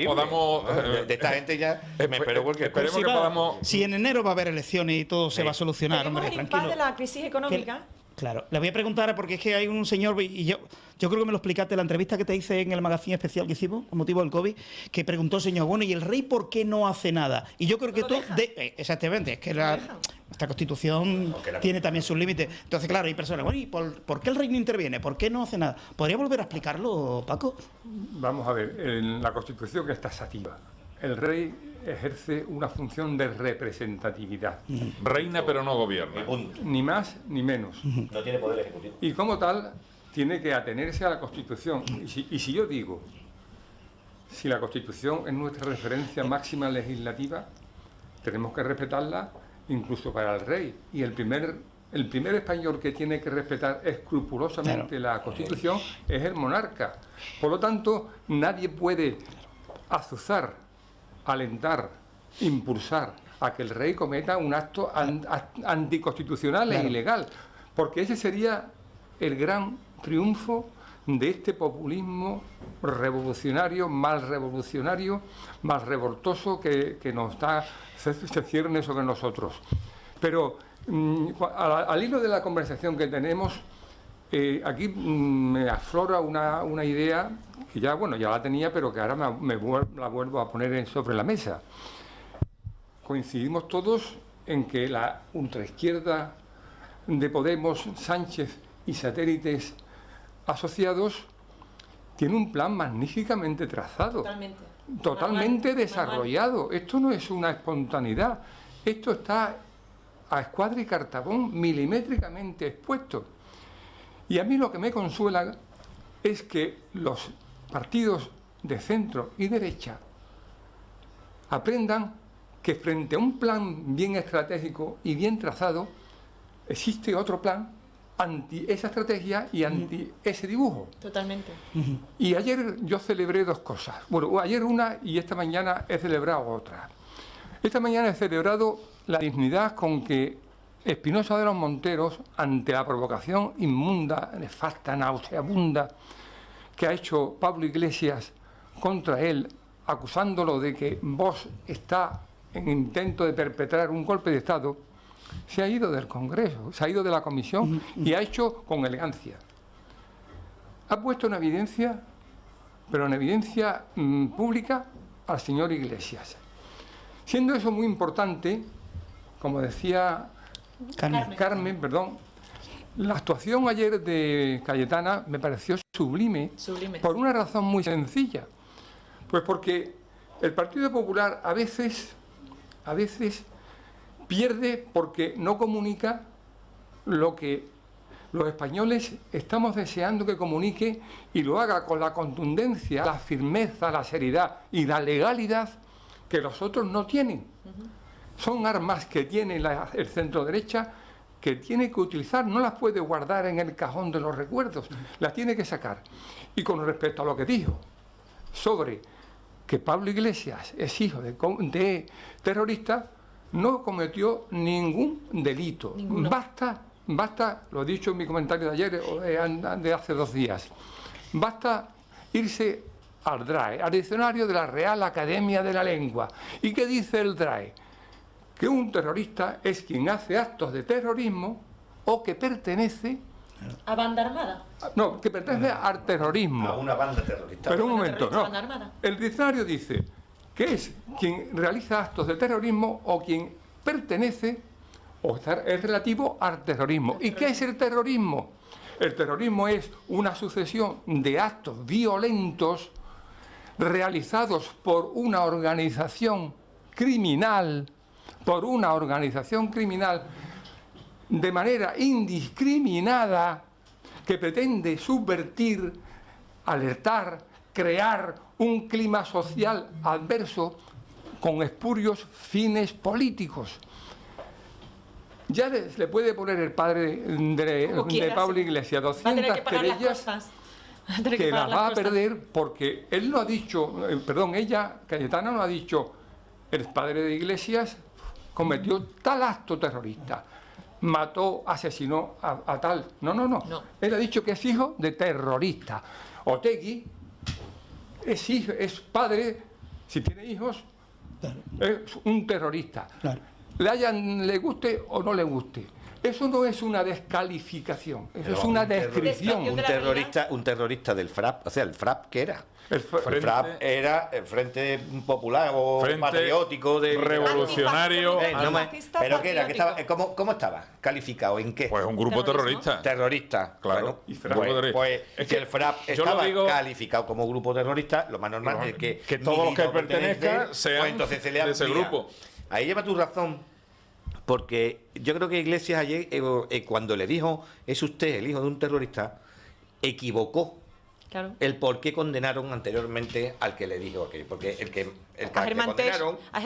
podamos
de esta gente ya me espero cualquier cosa.
Esperemos que podamos.
Si en enero va a haber elecciones y todo se va a solucionar, hombre,
el
tranquilo.
de la crisis económica.
Claro, le voy a preguntar porque es que hay un señor, y yo creo que me lo explicaste en la entrevista que te hice en el magazine especial que hicimos, con motivo del COVID, que preguntó el señor, bueno, ¿y el rey por qué no hace nada? Y yo creo que tú, exactamente, es que esta Constitución tiene también sus límites. Entonces, claro, hay personas, bueno, ¿y por qué el rey no interviene? ¿Por qué no hace nada? ¿Podría volver a explicarlo, Paco?
Vamos a ver, en la Constitución que es taxativa, el rey ejerce una función de representatividad.
Reina pero no gobierna.
Ni más ni menos.
No tiene poder ejecutivo.
Y como tal, tiene que atenerse a la Constitución. Y si yo digo, si la Constitución es nuestra referencia máxima legislativa, tenemos que respetarla incluso para el rey. Y el primer español que tiene que respetar escrupulosamente la Constitución es el monarca. Por lo tanto, nadie puede azuzar, alentar, impulsar a que el rey cometa un acto anticonstitucional e ilegal, porque ese sería el gran triunfo de este populismo revolucionario, más revoltoso que se cierne sobre nosotros. Pero al hilo de la conversación que tenemos, aquí me aflora una idea que ya la tenía, pero que ahora la vuelvo a poner sobre la mesa. Coincidimos todos en que la ultraizquierda de Podemos, Sánchez y satélites asociados tiene un plan magníficamente trazado, totalmente desarrollado. Esto no es una espontaneidad, esto está a escuadra y cartabón milimétricamente expuesto. Y a mí lo que me consuela es que los partidos de centro y derecha aprendan que frente a un plan bien estratégico y bien trazado, existe otro plan anti esa estrategia y anti ese dibujo.
Totalmente.
Y ayer yo celebré dos cosas. Bueno, ayer una y esta mañana he celebrado otra. Esta mañana he celebrado la dignidad con que Espinosa de los Monteros, ante la provocación inmunda, nefasta, nauseabunda que ha hecho Pablo Iglesias contra él, acusándolo de que Vox está en intento de perpetrar un golpe de Estado, se ha ido del Congreso, se ha ido de la Comisión y ha hecho con elegancia. Ha puesto en evidencia, pero en evidencia pública, al señor Iglesias. Siendo eso muy importante, como decía Carmen, la actuación ayer de Cayetana me pareció sublime. Por una razón muy sencilla. Pues porque el Partido Popular a veces pierde porque no comunica lo que los españoles estamos deseando que comunique y lo haga con la contundencia, la firmeza, la seriedad y la legalidad que los otros no tienen. Son armas que tiene el centro derecha que tiene que utilizar, no las puede guardar en el cajón de los recuerdos, las tiene que sacar. Y con respecto a lo que dijo sobre que Pablo Iglesias es hijo de terrorista, no cometió ningún delito.
Ninguno.
Basta, lo he dicho en mi comentario de ayer o de hace 2 días, basta irse al DRAE, al diccionario de la Real Academia de la Lengua. ¿Y qué dice el DRAE? Que un terrorista es quien hace actos de terrorismo o que pertenece...
¿A banda armada?
No, que pertenece al terrorismo.
A una banda terrorista.
Pero un momento, no.
Banda armada.
El diccionario dice que es quien realiza actos de terrorismo o quien pertenece o es relativo al terrorismo. ¿Y qué es el terrorismo? El terrorismo es una sucesión de actos violentos realizados por una organización criminal, de manera indiscriminada, que pretende subvertir, alertar, crear un clima social adverso con espurios fines políticos. Ya le puede poner el padre de Pablo Iglesias 200 querellas que las va a perder porque él no ha dicho, ella, Cayetana, no ha dicho el padre de Iglesias cometió tal acto terrorista, mató, asesinó a tal. No. Él ha dicho que es hijo de terrorista. Otegi es padre, si tiene hijos,
Claro.
es un terrorista.
Claro.
Le guste o no le guste. Eso no es una descalificación, eso
Pero
es una
un
descripción.
Un terrorista del FRAP, o sea, el FRAP, ¿qué era?
El
El FRAP era el Frente Popular o
Frente
Patriótico de
Revolucionario.
Antifascista
¿Pero qué era?
patriótico.
¿Cómo estaba? ¿Calificado? ¿En qué?
Pues un grupo
Terrorismo.
terrorista.
Terrorista.
Claro.
Bueno,
Y FRAP terrorista.
pues
Es
si
que
el FRAP
yo lo
estaba
digo-
calificado como grupo terrorista, lo más normal es que
todos los que
ni pertenecen,
pertenezcan sean
pues entonces se le
de ese
amplía.
grupo.
Ahí lleva tu razón, porque yo creo que Iglesias ayer, cuando le dijo, es usted el hijo de un terrorista, equivocó
Claro.
el por qué condenaron anteriormente al que le dijo aquello. Porque el que
A Germán Teix fue
a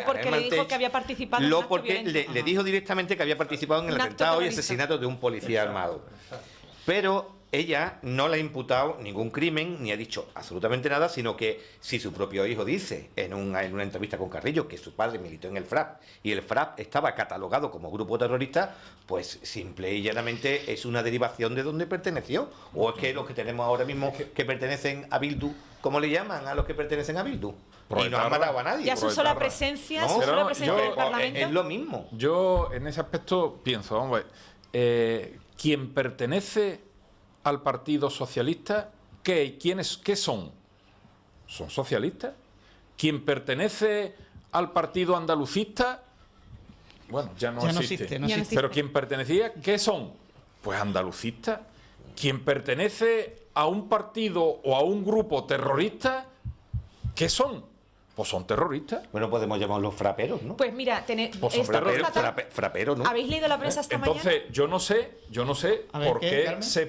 porque
Germán
le dijo
Teix,
que había participado en un acto
porque
violento.
le dijo directamente que había participado en el
Un acto
atentado y
terrorista.
asesinato de un policía armado. Pero ella no le ha imputado ningún crimen ni ha dicho absolutamente nada, sino que si su propio hijo dice en una entrevista con Carrillo que su padre militó en el FRAP y el FRAP estaba catalogado como grupo terrorista, pues simple y llanamente es una derivación de donde perteneció. O es que los que tenemos ahora mismo que pertenecen a Bildu, ¿cómo le llaman a los que pertenecen a Bildu? Y no han matado a nadie.
Ya su sola
Proetarra.
presencia,
No,
su
pero
sola
no,
presencia
yo-
en el Parlamento.
Es lo mismo.
Yo en ese aspecto pienso, vamos a ver, quien pertenece al Partido Socialista, ¿qué son? ¿Son socialistas? Quien pertenece al Partido Andalucista, bueno, ya no existe.
Ya no existe.
Pero quien pertenecía, ¿qué son? Pues andalucistas. Quien pertenece a un partido o a un grupo terrorista, ¿qué son? Pues son terroristas.
Bueno, podemos llamarlos fraperos, ¿no?
Pues mira,
Pues son
Fraperos, ¿no?
¿habéis leído la prensa esta
Entonces,
mañana?
yo no sé
A ver,
por
¿qué,
qué
Carmen?
se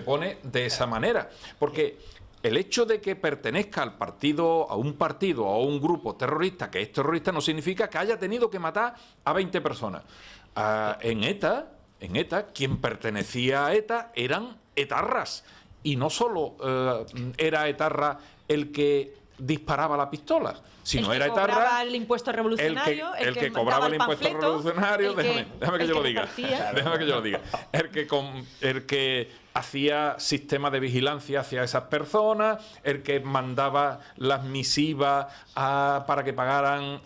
pone de esa manera. Porque el hecho de que pertenezca a un partido o a un grupo terrorista que es terrorista no significa que haya tenido que matar a 20 personas. En ETA, quien pertenecía a ETA eran etarras. Y no solo era etarra el que disparaba la pistola, sino
El que
era etarra
cobraba el impuesto revolucionario,
el que cobraba el impuesto
panfleto,
revolucionario, déjame que yo lo diga.
repartía.
Déjame que yo lo diga. El que hacía sistema de vigilancia hacia esas personas, el que mandaba las misivas para que pagaran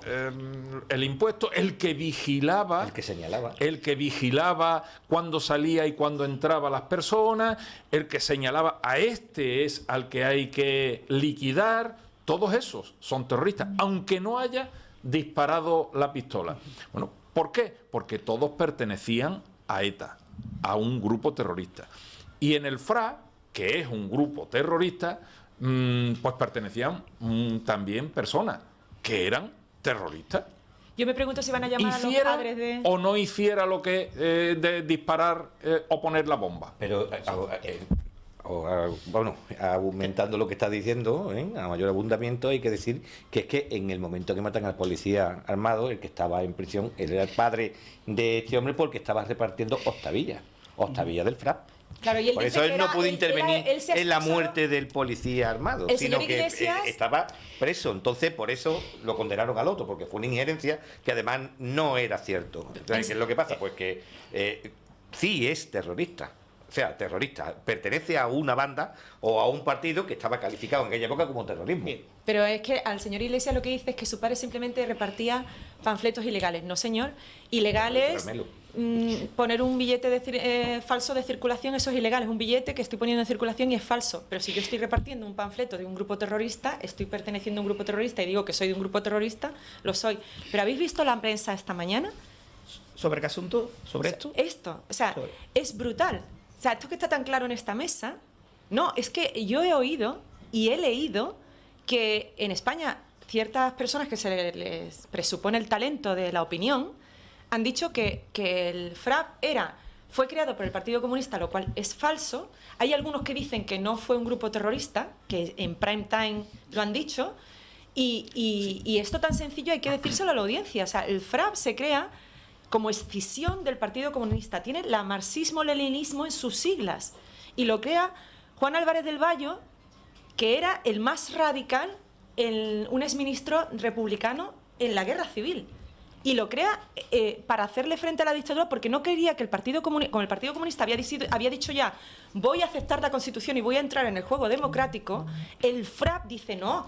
el impuesto, el que vigilaba,
El que señalaba.
cuándo salía y cuándo entraba las personas, el que señalaba a este es al que hay que liquidar. Todos esos son terroristas, aunque no haya disparado la pistola. Bueno, ¿por qué? Porque todos pertenecían a ETA, a un grupo terrorista. Y en el FRA, que es un grupo terrorista, pues pertenecían también personas que eran terroristas.
Yo me pregunto si van a llamar a los
hiciera
padres de...
o no hiciera lo que de disparar o poner la bomba.
Pero, bueno, aumentando lo que está diciendo, a mayor abundamiento, hay que decir que es que en el momento que matan al policía armado, el que estaba en prisión, él era el padre de este hombre porque estaba repartiendo octavillas del FRAP.
Claro, y él
por
dice
eso él
que
no
era-
pudo
él
intervenir
se
en la
excusó-
muerte del policía armado,
El
sino
señor
que
Iglesias-
estaba preso. Entonces, por eso lo condenaron al otro, porque fue una injerencia que además no era cierto. Entonces, ¿qué es lo que pasa? Pues que sí es terrorista. O sea, terrorista. Pertenece a una banda o a un partido que estaba calificado en aquella época como terrorismo.
Pero es que al señor Iglesias lo que dice es que su padre simplemente repartía panfletos ilegales. No, señor. Ilegales, poner un billete falso de circulación, eso es ilegal. Es un billete que estoy poniendo en circulación y es falso. Pero si yo estoy repartiendo un panfleto de un grupo terrorista, estoy perteneciendo a un grupo terrorista y digo que soy de un grupo terrorista, lo soy. Pero ¿habéis visto la prensa esta mañana?
¿Sobre qué asunto? ¿Sobre esto?
Esto, o sea, es brutal. O sea, esto que está tan claro en esta mesa, no, es que yo he oído y he leído que en España ciertas personas que se les presupone el talento de la opinión han dicho que el FRAP fue creado por el Partido Comunista, lo cual es falso. Hay algunos que dicen que no fue un grupo terrorista, que en prime time lo han dicho, y esto tan sencillo hay que decírselo a la audiencia. O sea, el FRAP se crea como escisión del Partido Comunista. Tiene la marxismo-leninismo en sus siglas. Y lo crea Juan Álvarez del Valle, que era el más radical, un exministro republicano en la Guerra Civil. Y lo crea para hacerle frente a la dictadura porque no quería que el Partido Comunista, como el Partido Comunista había dicho ya, voy a aceptar la Constitución y voy a entrar en el juego democrático, el FRAP dice no,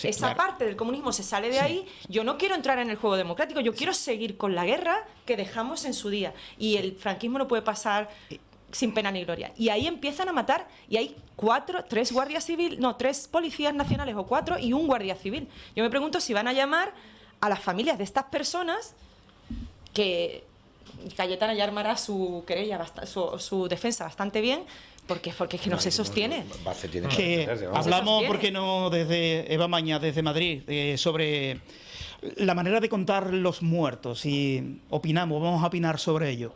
esa parte del comunismo se sale de ahí, yo no quiero entrar en el juego democrático, yo quiero seguir con la guerra que dejamos en su día. Y el franquismo no puede pasar sin pena ni gloria. Y ahí empiezan a matar y hay tres policías nacionales o 4 y un guardia civil. Yo me pregunto si van a llamar a las familias de estas personas, que Cayetana ya armará su querella, su defensa bastante bien, porque es que no se sostiene.
Que hablamos, ¿por qué no?, desde Eva Maña, desde Madrid, sobre la manera de contar los muertos, y vamos a opinar sobre ello.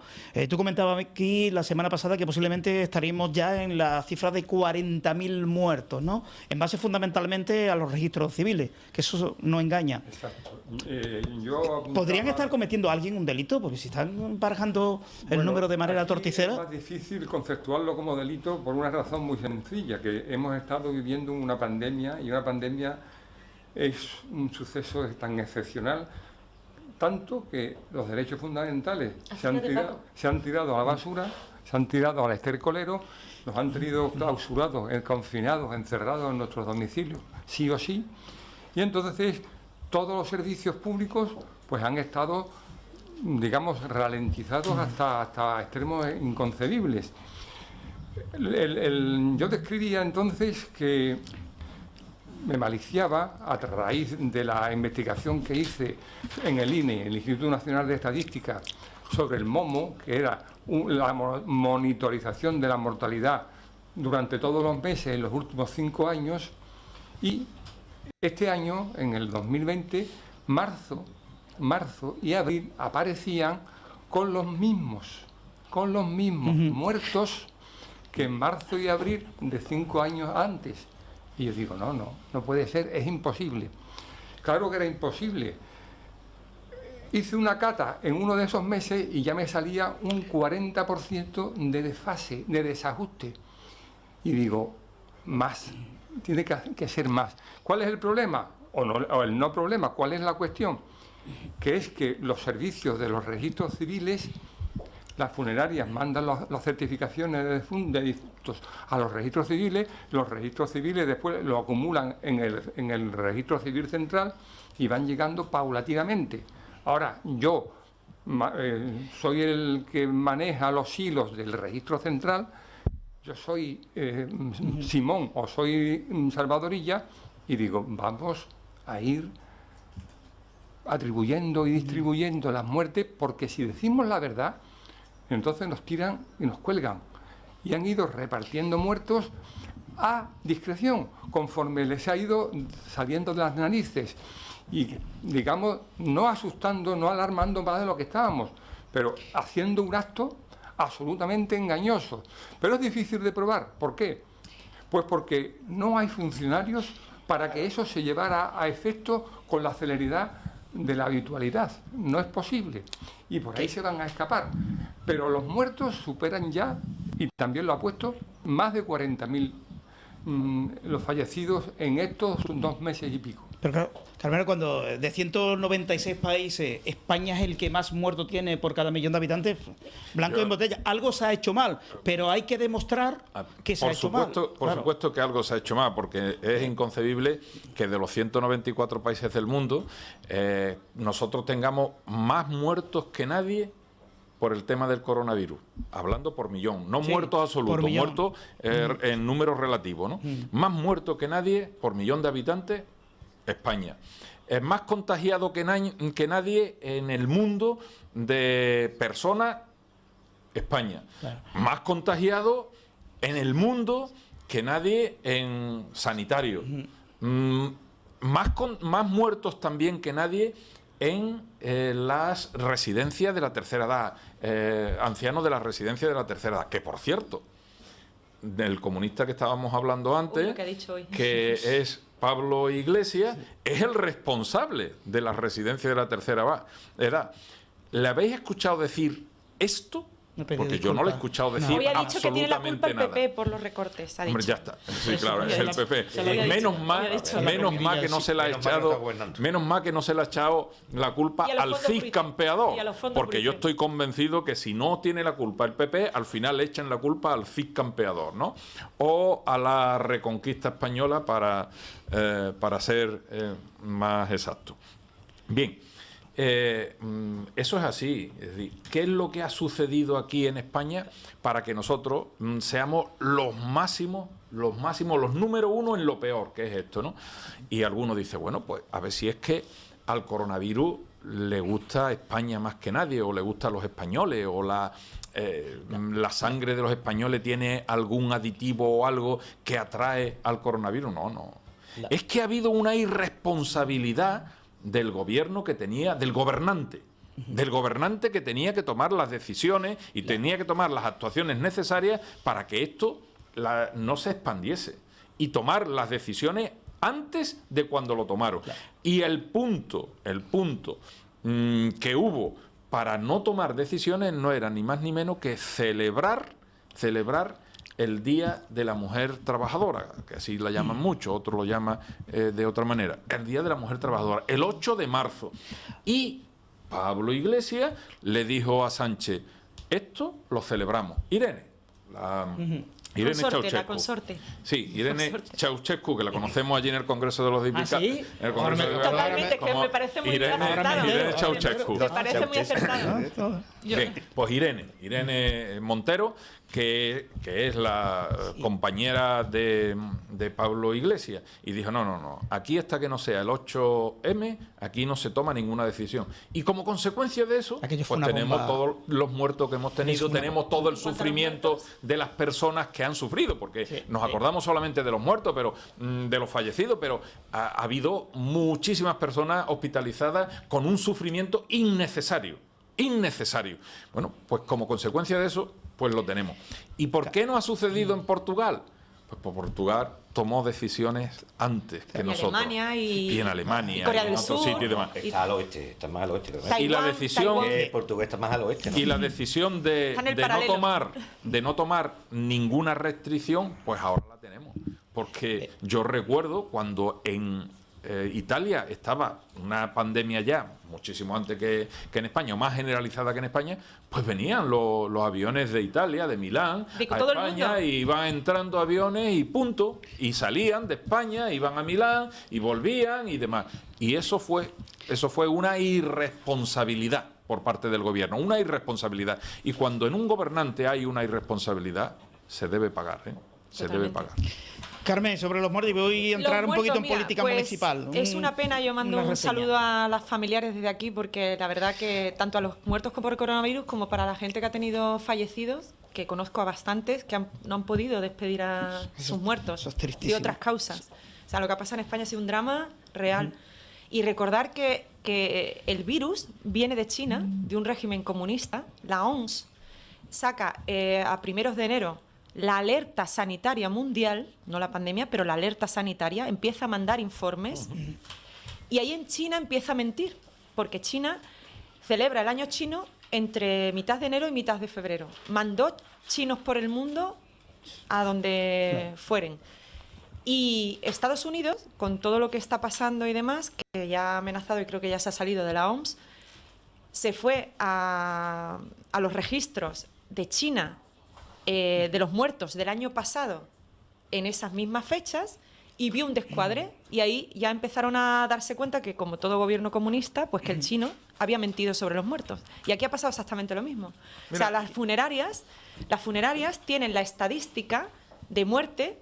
Tú comentabas aquí la semana pasada que posiblemente estaríamos ya en la cifra de 40.000 muertos, ¿no? En base fundamentalmente a los registros civiles, que eso no engaña.
Exacto.
¿Podrían estar cometiendo alguien un delito? Porque si están barajando el número de manera torticera.
Es más difícil conceptuarlo como delito por una razón muy sencilla, que hemos estado viviendo una pandemia, y una pandemia es un suceso tan excepcional, tanto que los derechos fundamentales se han tirado a la basura, se han tirado al estercolero, nos han tenido clausurados, confinados, encerrados en nuestros domicilios, sí o sí, y entonces todos los servicios públicos pues han estado, digamos, ralentizados hasta extremos inconcebibles. Yo describía entonces que me maliciaba, a raíz de la investigación que hice en el INE, el Instituto Nacional de Estadística, sobre el MOMO, que era la monitorización de la mortalidad durante todos los meses en los últimos 5 años, y este año, en el 2020, marzo y abril aparecían con los mismos muertos que en marzo y abril de 5 años antes. Y yo digo, no puede ser, es imposible. Claro que era imposible. Hice una cata en uno de esos meses y ya me salía un 40% de desfase, de desajuste. Y digo, más, tiene que ser más. ¿Cuál es el problema? O el no problema, ¿cuál es la cuestión? Que es que los servicios de los registros civiles, las funerarias mandan las certificaciones de difuntos a los registros civiles después lo acumulan en el registro civil central y van llegando paulatinamente. Ahora, yo soy el que maneja los hilos del registro central, yo soy Simón o soy Salvadorilla, y digo, vamos a ir atribuyendo y distribuyendo las muertes, porque si decimos la verdad, entonces nos tiran y nos cuelgan. Y han ido repartiendo muertos a discreción, conforme les ha ido saliendo de las narices. Y, digamos, no asustando, no alarmando más de lo que estábamos, pero haciendo un acto absolutamente engañoso. Pero es difícil de probar. ¿Por qué? Pues porque no hay funcionarios para que eso se llevara a efecto con la celeridad de la habitualidad. No es posible. Y por ahí se van a escapar. Pero los muertos superan ya, y también lo ha puesto, más de 40.000 los fallecidos en estos 2 meses y pico.
Pero claro, Carmelo, cuando de 196 países, España es el que más muertos tiene por cada millón de habitantes, blanco en botella, algo se ha hecho mal, pero hay que demostrar que se ha hecho mal.
Por supuesto que algo se ha hecho mal, porque es inconcebible que de los 194 países del mundo nosotros tengamos más muertos que nadie por el tema del coronavirus, hablando por millón, no muertos absolutos, muertos en números relativos, ¿no? Más muertos que nadie por millón de habitantes, España. Es más contagiado que nadie en el mundo de personas, España. Claro. Más contagiado en el mundo que nadie en sanitario. Más muertos también que nadie en las residencias de la tercera edad, ancianos de las residencias de la tercera edad, que por cierto, del comunista que estábamos hablando antes, que es Pablo Iglesias, es el responsable de las residencias de la tercera edad. ¿Le habéis escuchado decir esto? Porque yo no lo he escuchado decir
Hoy ha dicho que tiene la culpa el PP
nada.
por los recortes. Ha dicho.
Hombre, ya está. Sí, claro, es el PP. Menos mal que no se le ha echado la culpa al CIS campeador. Porque yo estoy convencido que si no tiene la culpa el PP, al final le echan la culpa al CIS campeador, ¿no? O a la Reconquista española para ser más exacto. Bien. Eso es así. Es decir, ¿qué es lo que ha sucedido aquí en España para que nosotros seamos los máximos, los número uno en lo peor, que es esto, ¿no? Y alguno dice, bueno, pues a ver si es que al coronavirus le gusta España más que nadie, o le gusta a los españoles, o la sangre de los españoles tiene algún aditivo o algo que atrae al coronavirus. No. Es que ha habido una irresponsabilidad del gobierno que tenía, del gobernante que tenía que tomar las decisiones y tenía que tomar las actuaciones necesarias para que esto no se expandiese, y tomar las decisiones antes de cuando lo tomaron. Y el punto que hubo para no tomar decisiones no era ni más ni menos que celebrar el Día de la Mujer Trabajadora, que así la llaman mucho, otro lo llama de otra manera, el Día de la Mujer Trabajadora, el 8 de marzo. Y Pablo Iglesias le dijo a Sánchez, esto lo celebramos. Irene Ceausescu.
La consorte.
Sí, Irene Ceausescu, que la conocemos allí en el Congreso de los Diputados.
¿Ah, sí?
Totalmente, que me parece muy acertado.
Irene Ceausescu.
Me parece muy acertado.
Bien, pues Irene Montero, que es la compañera de Pablo Iglesias, y dijo, no, aquí hasta que no sea el 8M, aquí no se toma ninguna decisión. Y como consecuencia de eso, pues tenemos todos los muertos que hemos tenido, tenemos todo el sufrimiento de las personas que han sufrido, porque nos acordamos solamente de los muertos, pero de los fallecidos, pero ha habido muchísimas personas hospitalizadas con un sufrimiento innecesario. Bueno, pues como consecuencia de eso, pues lo tenemos. ¿Y por qué no ha sucedido en Portugal? Pues Portugal tomó decisiones antes que nosotros.
Alemania
y en Alemania,
Corea
y en
del
otros
Sur,
sitios y demás.
Está al oeste, está más al oeste.
Y la decisión
Portugal está más al oeste, ¿no?
Y la decisión de no tomar ninguna restricción, pues ahora la tenemos. Porque yo recuerdo cuando en Italia estaba una pandemia ya muchísimo antes que en España, o más generalizada que en España, pues venían los aviones de Italia, de Milán, a España, y iban entrando aviones y punto, y salían de España, iban a Milán y volvían y demás. Y eso fue una irresponsabilidad por parte del gobierno, una irresponsabilidad. Y cuando en un gobernante hay una irresponsabilidad, se debe pagar, se debe pagar.
Carmen, sobre los muertos, y voy a entrar un poquito en política municipal.
Es una pena, yo mando un saludo a las familiares desde aquí, porque la verdad que tanto a los muertos por coronavirus como para la gente que ha tenido fallecidos, que conozco a bastantes que no han podido despedir a sus muertos
eso es
de
tristísimo.
otras causas. O sea, lo que ha pasado en España ha sido un drama real. Y recordar que el virus viene de China, de un régimen comunista. La OMS saca a primeros de enero la alerta sanitaria mundial, no la pandemia, pero la alerta sanitaria, empieza a mandar informes y ahí en China empieza a mentir, porque China celebra el año chino entre mitad de enero y mitad de febrero. Mandó chinos por el mundo a donde fueren. Y Estados Unidos, con todo lo que está pasando y demás, que ya ha amenazado y creo que ya se ha salido de la OMS, se fue a los registros de China de los muertos del año pasado en esas mismas fechas y vio un descuadre y ahí ya empezaron a darse cuenta que, como todo gobierno comunista, pues que el chino había mentido sobre los muertos. Y aquí ha pasado exactamente lo mismo. O sea, las funerarias tienen la estadística de muerte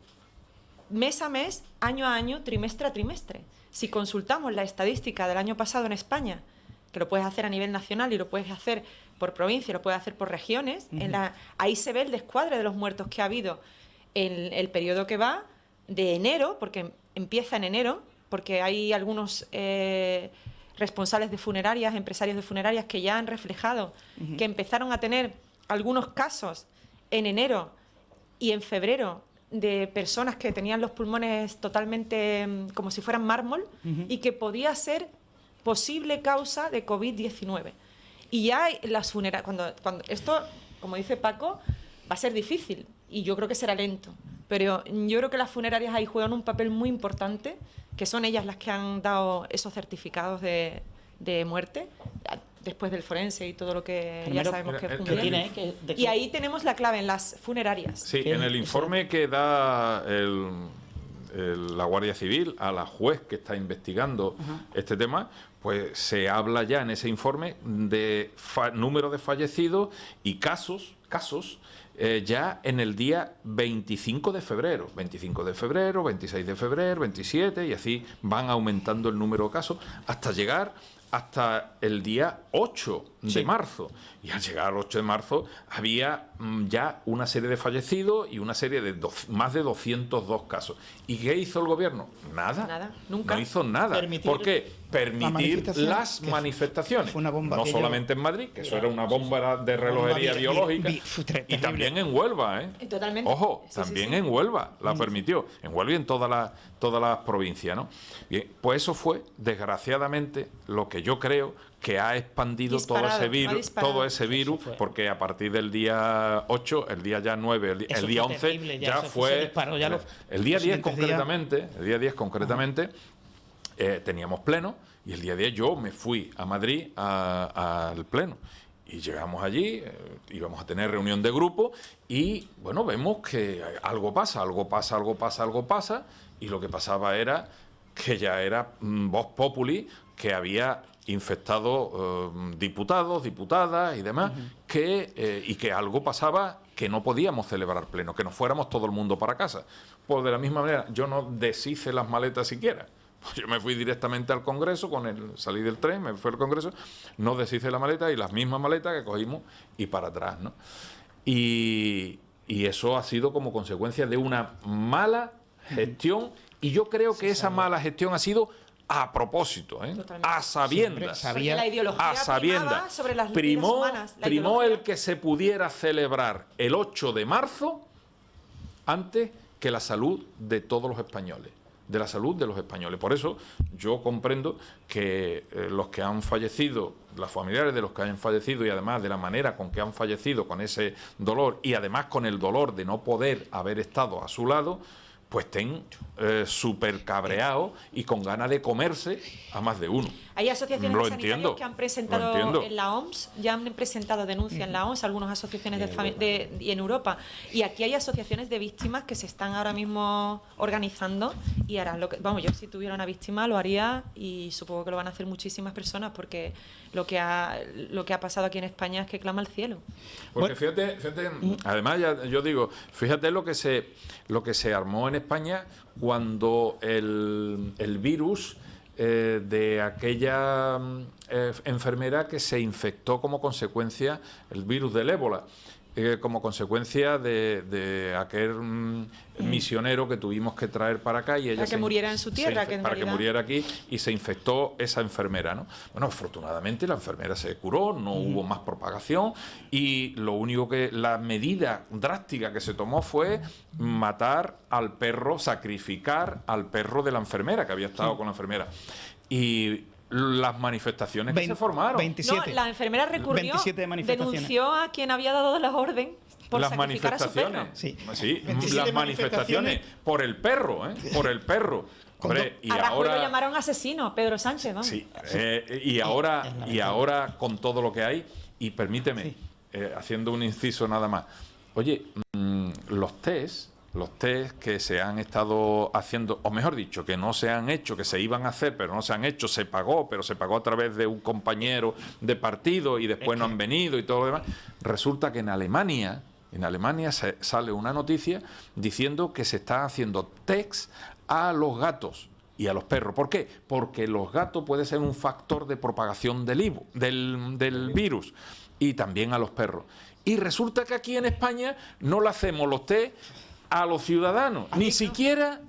mes a mes, año a año, trimestre a trimestre. Si consultamos la estadística del año pasado en España, que lo puedes hacer a nivel nacional y lo puedes hacer por provincia, lo puedes hacer por regiones, ahí se ve el descuadre de los muertos que ha habido en el periodo que va de enero, porque empieza en enero, porque hay algunos responsables de funerarias, empresarios de funerarias que ya han reflejado que empezaron a tener algunos casos en enero y en febrero de personas que tenían los pulmones totalmente como si fueran mármol y que podía ser posible causa de COVID-19. Y ya las funerarias, cuando esto, como dice Paco, va a ser difícil y yo creo que será lento. Pero yo creo que las funerarias ahí juegan un papel muy importante, que son ellas las que han dado esos certificados de muerte, después del forense y todo lo que ya sabemos que es un día. Y ahí tenemos la clave en las funerarias.
Sí, en el informe que da la Guardia Civil a la juez que está investigando este tema, pues se habla ya en ese informe de número de fallecidos y casos ya en el día 25 de febrero, 26 de febrero, 27, y así van aumentando el número de casos hasta llegar hasta el día 8 de marzo. Y al llegar al 8 de marzo había ya una serie de fallecidos y una serie de más de 202 casos. ¿Y qué hizo el gobierno? Nada.
Nunca.
No hizo nada. ¿Por qué? Permitir las manifestaciones.
Fue una bomba
no solamente en Madrid, que eso era una bomba de relojería biológica, y también en Huelva,
Totalmente.
Ojo, también en Huelva la permitió. En Huelva y en todas las provincias, ¿no? Bien, pues eso fue, desgraciadamente, lo que yo creo que ha expandido todo ese virus, porque a partir del día 8, el día ya 9, el día 11, ya fue... El día 10 concretamente, teníamos pleno, y el día 10 yo me fui a Madrid al pleno. Y llegamos allí, íbamos a tener reunión de grupo, y bueno, vemos que algo pasa, y lo que pasaba era que ya era Vox Populi, que había infectado diputados, diputadas y demás, y que algo pasaba, que no podíamos celebrar pleno, que nos fuéramos todo el mundo para casa. Pues de la misma manera, yo no deshice las maletas siquiera. Pues yo me fui directamente al Congreso, salí del tren, me fui al Congreso, no deshice la maleta y las mismas maletas que cogimos y para atrás, ¿no? Y eso ha sido como consecuencia de una mala gestión, y yo creo que esa mala gestión ha sido a propósito, a sabiendas.
La ideología primaba sobre las vidas humanas.
Primó el que se pudiera celebrar el 8 de marzo antes que la salud de todos los españoles. De la salud de los españoles. Por eso yo comprendo que los que han fallecido, los familiares de los que han fallecido, y además de la manera con que han fallecido, con ese dolor, y además con el dolor de no poder haber estado a su lado, pues estén súper cabreados y con ganas de comerse a más de uno.
Hay asociaciones sanitarias que han presentado en la OMS, ya han presentado denuncia en la OMS, algunas asociaciones y en Europa. Y aquí hay asociaciones de víctimas que se están ahora mismo organizando y harán lo que... Vamos, yo si tuviera una víctima lo haría, y supongo que lo van a hacer muchísimas personas, porque lo que ha pasado aquí en España es que clama al cielo.
Porque fíjate, además yo digo, fíjate lo que se armó en España cuando el virus de aquella enfermera que se infectó como consecuencia, el virus del ébola, como consecuencia de aquel misionero que tuvimos que traer para acá y ella
para que muriera en su tierra,
para que muriera aquí, y se infectó esa enfermera, ¿no? Bueno, afortunadamente la enfermera se curó, no hubo más propagación, y lo único que la medida drástica que se tomó fue matar al perro, sacrificar al perro de la enfermera que había estado con la enfermera. Y las manifestaciones que se formaron.
27.
No, la enfermera recurrió,
27 manifestaciones.
denunció a quien había dado la orden por
Las
sacrificar a su perro.
manifestaciones,
Sí.
sí,
27
las manifestaciones por el perro, por el perro. Hombre, y
A Rajoy lo
ahora,
llamaron asesino, a Pedro Sánchez, vamos.
sí, y ahora con todo lo que hay, y permíteme, haciendo un inciso nada más, oye, los test que se han estado haciendo, o mejor dicho, que no se han hecho, que se iban a hacer, pero no se han hecho, se pagó, pero se pagó a través de un compañero de partido y después no han venido y todo lo demás. Resulta que en Alemania sale una noticia diciendo que se está haciendo test a los gatos y a los perros. ¿Por qué? Porque los gatos pueden ser un factor de propagación del virus, y también a los perros. Y resulta que aquí en España no le hacemos los test a los ciudadanos, ni siquiera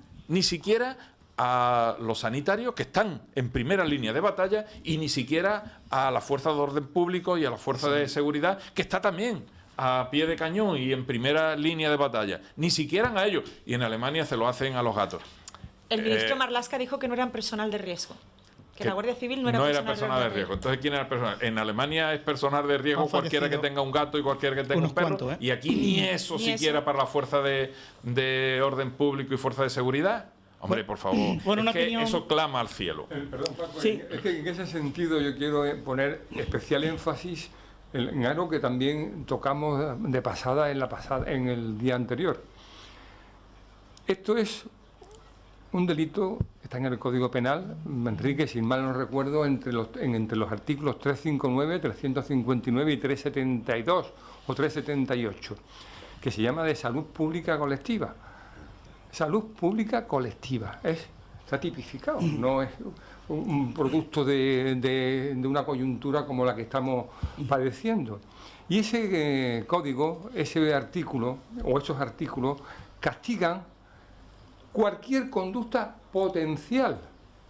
a los sanitarios, que están en primera línea de batalla, y ni siquiera a la fuerza de orden público y a la fuerza de seguridad, que está también a pie de cañón y en primera línea de batalla. Ni siquiera a ellos. Y en Alemania se lo hacen a los gatos.
El ministro Marlaska dijo que no eran personal de riesgo. Que la Guardia Civil no era
personal de riesgo. Entonces, ¿quién era el personal? En Alemania es personal de riesgo cualquiera que tenga un gato y cualquiera que tenga un perro.
Cuantos,
Y aquí ni eso siquiera para la fuerza de orden público y fuerza de seguridad. Hombre, por favor.
Bueno,
es que eso clama al cielo.
Perdón, Paco,
Sí.
es que en ese sentido yo quiero poner especial énfasis en algo que también tocamos de pasada en el día anterior. Esto es un delito, está en el Código Penal, Enrique, si mal no recuerdo, entre los artículos 359, 359 y 372 o 378, que se llama de salud pública colectiva. Salud pública colectiva, está tipificado, no es un producto de una coyuntura como la que estamos padeciendo. Y ese código, ese artículo o esos artículos castigan cualquier conducta potencial,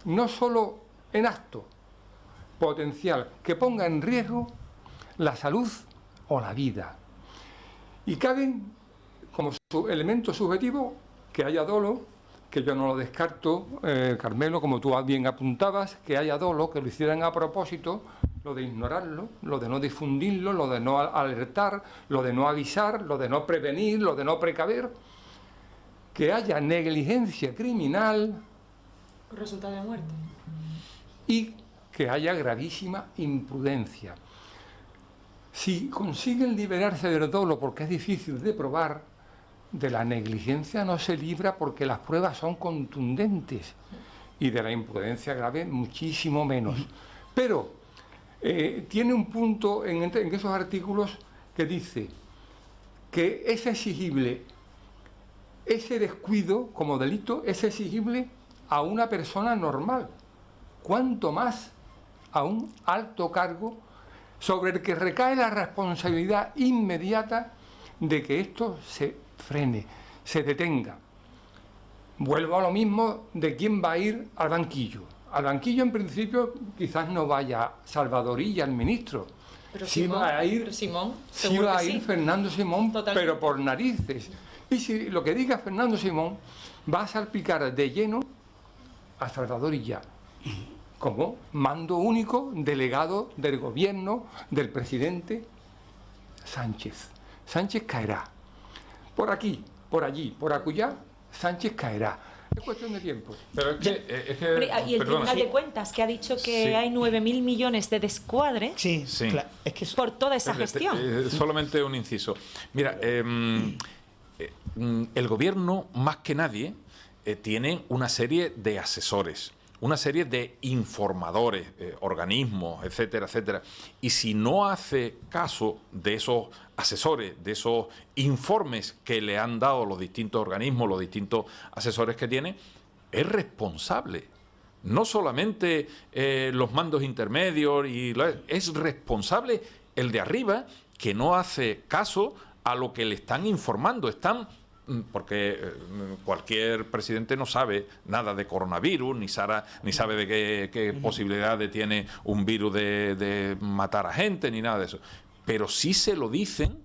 no solo en acto, potencial, que ponga en riesgo la salud o la vida. Y caben como elemento subjetivo que haya dolo, que yo no lo descarto, Carmelo, como tú bien apuntabas, que haya dolo, que lo hicieran a propósito, lo de ignorarlo, lo de no difundirlo, lo de no alertar, lo de no avisar, lo de no prevenir, lo de no precaver, que haya negligencia criminal
Resultado de muerte.
y que haya gravísima imprudencia. Si consiguen liberarse del dolo porque es difícil de probar, de la negligencia no se libra porque las pruebas son contundentes, y de la imprudencia grave muchísimo menos. Pero tiene un punto en esos artículos que dice que es exigible ese descuido como delito, es exigible a una persona normal, cuanto más a un alto cargo sobre el que recae la responsabilidad inmediata de que esto se frene, se detenga. Vuelvo a lo mismo de quién va a ir al banquillo. Al banquillo, en principio, quizás no vaya Salvador Illa, el ministro.
Pero
sí
Simón,
va a ir,
pero Simón,
sí
seguro
va
que
a ir
sí.
Fernando Simón,
Totalmente.
pero por narices. Y si lo que diga Fernando Simón va a salpicar de lleno a Salvador Illa, como mando único, delegado del gobierno, del presidente Sánchez. Sánchez caerá. Por aquí, por allí, por acullá, Sánchez caerá. Es cuestión de tiempo.
Pero es que
Hombre, y el
perdona,
Tribunal
sí.
de Cuentas, que ha dicho que
Sí.
hay 9.000 millones de descuadre
Sí,
Sí.
claro, es que
por toda esa gestión.
Solamente un inciso. Mira, el gobierno, más que nadie, tiene una serie de asesores, una serie de informadores, organismos, etcétera, etcétera. Y si no hace caso de esos asesores, de esos informes que le han dado los distintos organismos, los distintos asesores que tiene, es responsable. No solamente los mandos intermedios, es responsable el de arriba, que no hace caso a lo que le están informando. Porque cualquier presidente no sabe nada de coronavirus, ni sabe de qué posibilidades tiene un virus de matar a gente, ni nada de eso. Pero si se lo dicen,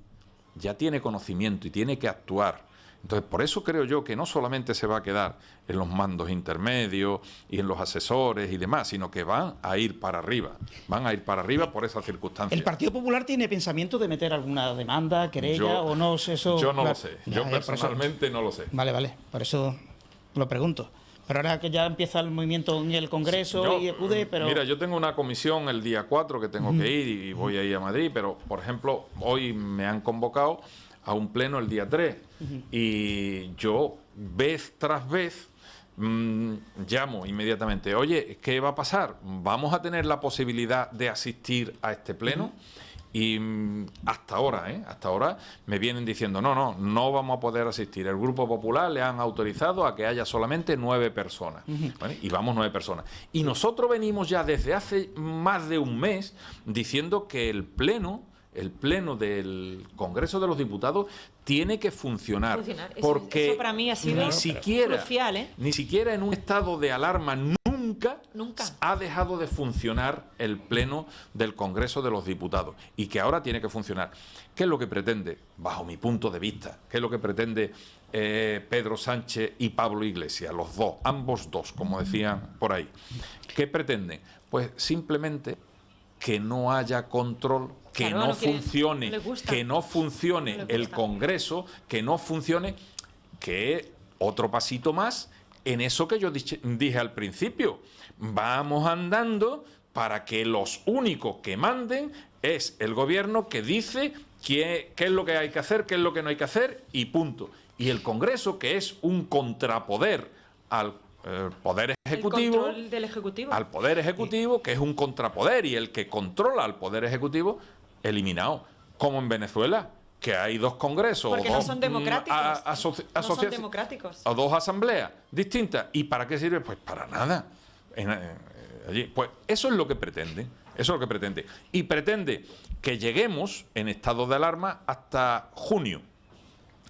ya tiene conocimiento y tiene que actuar. Entonces, por eso creo yo que no solamente se va a quedar en los mandos intermedios y en los asesores y demás, sino que van a ir para arriba. Van a ir para arriba por esas circunstancias.
¿El Partido Popular tiene pensamiento de meter alguna demanda, querella o no? Eso,
yo no lo sé. Yo personalmente no lo sé.
Vale. Por eso lo pregunto. Pero ahora que ya empieza el movimiento en el Congreso y acude, pero...
Mira, yo tengo una comisión el día 4 que tengo que ir y voy a ir a Madrid, pero, por ejemplo, hoy me han convocado a un pleno el día 3 y yo vez tras vez llamo inmediatamente, oye, ¿qué va a pasar? ¿Vamos a tener la posibilidad de asistir a este pleno? Y hasta ahora me vienen diciendo, no vamos a poder asistir. El Grupo Popular le han autorizado a que haya solamente 9 personas. ¿Vale? Y vamos 9 personas. Y nosotros venimos ya desde hace más de un mes diciendo que el pleno del Congreso de los Diputados tiene que funcionar. Porque
eso para mí ha sido crucial, ¿eh?
Ni siquiera en un estado de alarma nunca ha dejado de funcionar el pleno del Congreso de los Diputados, y que ahora tiene que funcionar. ¿Qué es lo que pretende, bajo mi punto de vista? ¿Qué es lo que pretende Pedro Sánchez y Pablo Iglesias? Los dos, ambos dos, como decían por ahí. ¿Qué pretenden? Pues simplemente que no haya control, que no funcione el Congreso, que no funcione, que otro pasito más en eso que yo dije al principio. Vamos andando para que los únicos que manden es el gobierno, que dice qué es lo que hay que hacer, qué es lo que no hay que hacer, y punto. Y el Congreso, que es un contrapoder al Poder Ejecutivo,
el control del Ejecutivo,
al Poder Ejecutivo, que es un contrapoder, y el que controla al Poder Ejecutivo, eliminado. Como en Venezuela, que hay 2 congresos,
porque no son democráticos,
no son
democráticos,
o 2 asambleas distintas. ¿Y para qué sirve? Pues para nada. Allí, pues eso es lo que pretende. Eso es lo que pretende. Y pretende que lleguemos en estado de alarma hasta junio.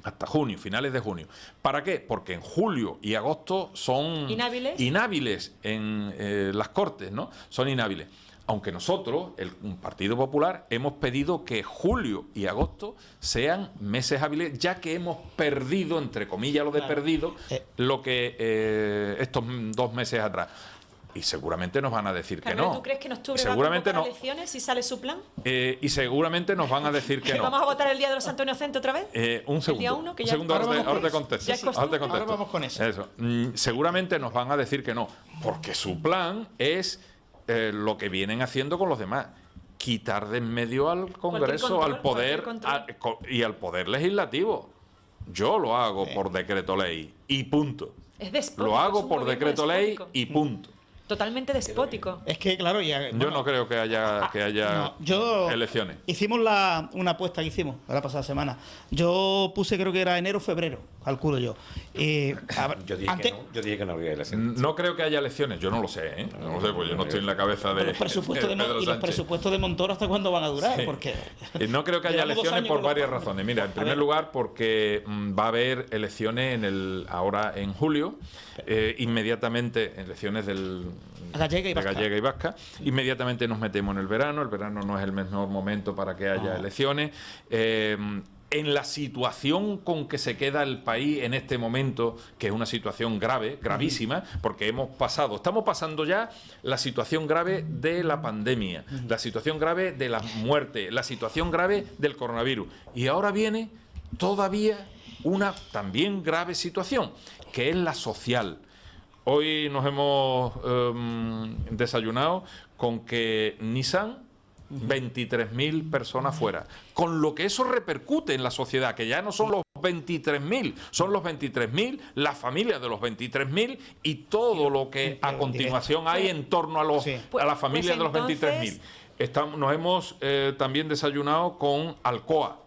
Hasta junio, finales de junio. ¿Para qué? Porque en julio y agosto son inhábiles en las Cortes, ¿no? Son inhábiles. Aunque nosotros, el Partido Popular, hemos pedido que julio y agosto sean meses hábiles, ya que hemos perdido, entre comillas lo de perdido, lo que estos 2 meses atrás. Y seguramente nos van a decir que no.
¿Tú crees que en octubre van a elecciones si sale su plan?
Y seguramente nos van a decir que no.
¿Vamos a votar el día de los Santo Inocentes otra vez?
Un segundo.
El día 1, que ya
ahora te contesto.
Ahora vamos con eso.
Seguramente nos van a decir que no, porque su plan es lo que vienen haciendo con los demás. Quitar de en medio al Congreso, al poder y al poder legislativo. Yo lo hago por decreto ley y punto.
Es despótico,
lo hago por decreto ley y punto.
Totalmente despótico.
Es que, claro,
yo no creo que haya elecciones.
Hicimos una apuesta que hicimos la pasada semana. Yo puse, creo que era enero o febrero, calculo yo.
Yo dije que no había elecciones.
No creo que haya elecciones, yo no lo sé, ¿eh? No lo sé, pues yo no estoy en la cabeza de
los presupuestos de Montoro, ¿hasta cuándo van a durar?
Sí.
Porque
no creo que haya elecciones por varias razones. Mira, en primer lugar, porque va a haber elecciones ahora en julio, inmediatamente elecciones de Gallega y Vasca. Inmediatamente nos metemos en el verano no es el mejor momento para que haya elecciones. En la situación con que se queda el país en este momento, que es una situación grave, gravísima, porque estamos pasando ya la situación grave de la pandemia, la situación grave de la muerte, la situación grave del coronavirus. Y ahora viene todavía una también grave situación, que es la social. Hoy nos hemos desayunado con que Nissan, 23.000 personas fuera, con lo que eso repercute en la sociedad, que ya no son los 23.000, son los 23.000, las familias de los 23.000 y todo lo que a continuación hay en torno a las familias de los 23.000. Nos hemos también desayunado con Alcoa,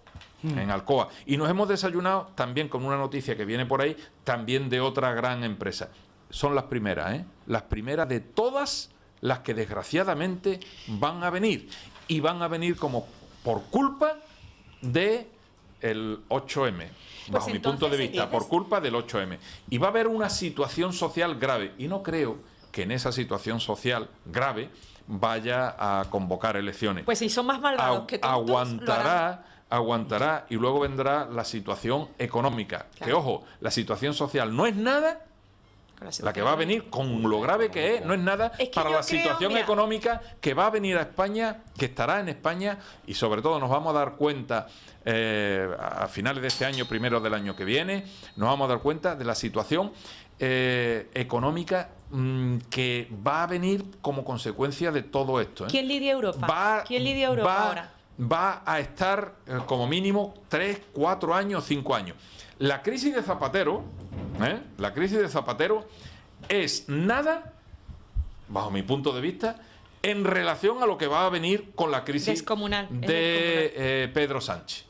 en Alcoa, y nos hemos desayunado también con una noticia que viene por ahí, también de otra gran empresa. Son las primeras, las primeras de todas las que desgraciadamente van a venir, y van a venir como por culpa de el 8M, bajo mi punto de vista, por
entonces,
culpa del 8M. Y va a haber una situación social grave. Y no creo que en esa situación social grave vaya a convocar elecciones.
Pues si son más malvados que tontos, lo harán.
Aguantará y luego vendrá la situación económica.
Claro.
Que ojo, la situación social no es nada. La que va a venir, con lo grave que es, no es nada
Es que
para
yo
la
creo,
situación
mira,
económica que va a venir a España, que estará en España, y sobre todo nos vamos a dar cuenta a finales de este año, primero del año que viene, nos vamos a dar cuenta de la situación económica que va a venir como consecuencia de todo esto.
¿Quién lidia Europa? ¿Quién lidia Europa ahora?
Va a estar como mínimo 3, 4 años, 5 años. La crisis de Zapatero, es nada, bajo mi punto de vista, en relación a lo que va a venir con la crisis
Descomunal,
de Pedro Sánchez.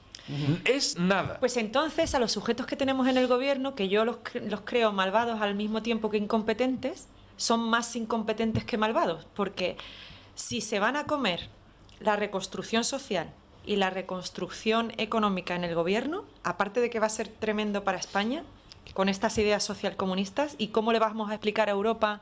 Es nada.
Pues entonces a los sujetos que tenemos en el gobierno, que yo los creo malvados al mismo tiempo que incompetentes, son más incompetentes que malvados, porque si se van a comer la reconstrucción social y la reconstrucción económica en el gobierno, aparte de que va a ser tremendo para España, con estas ideas socialcomunistas, y cómo le vamos a explicar a Europa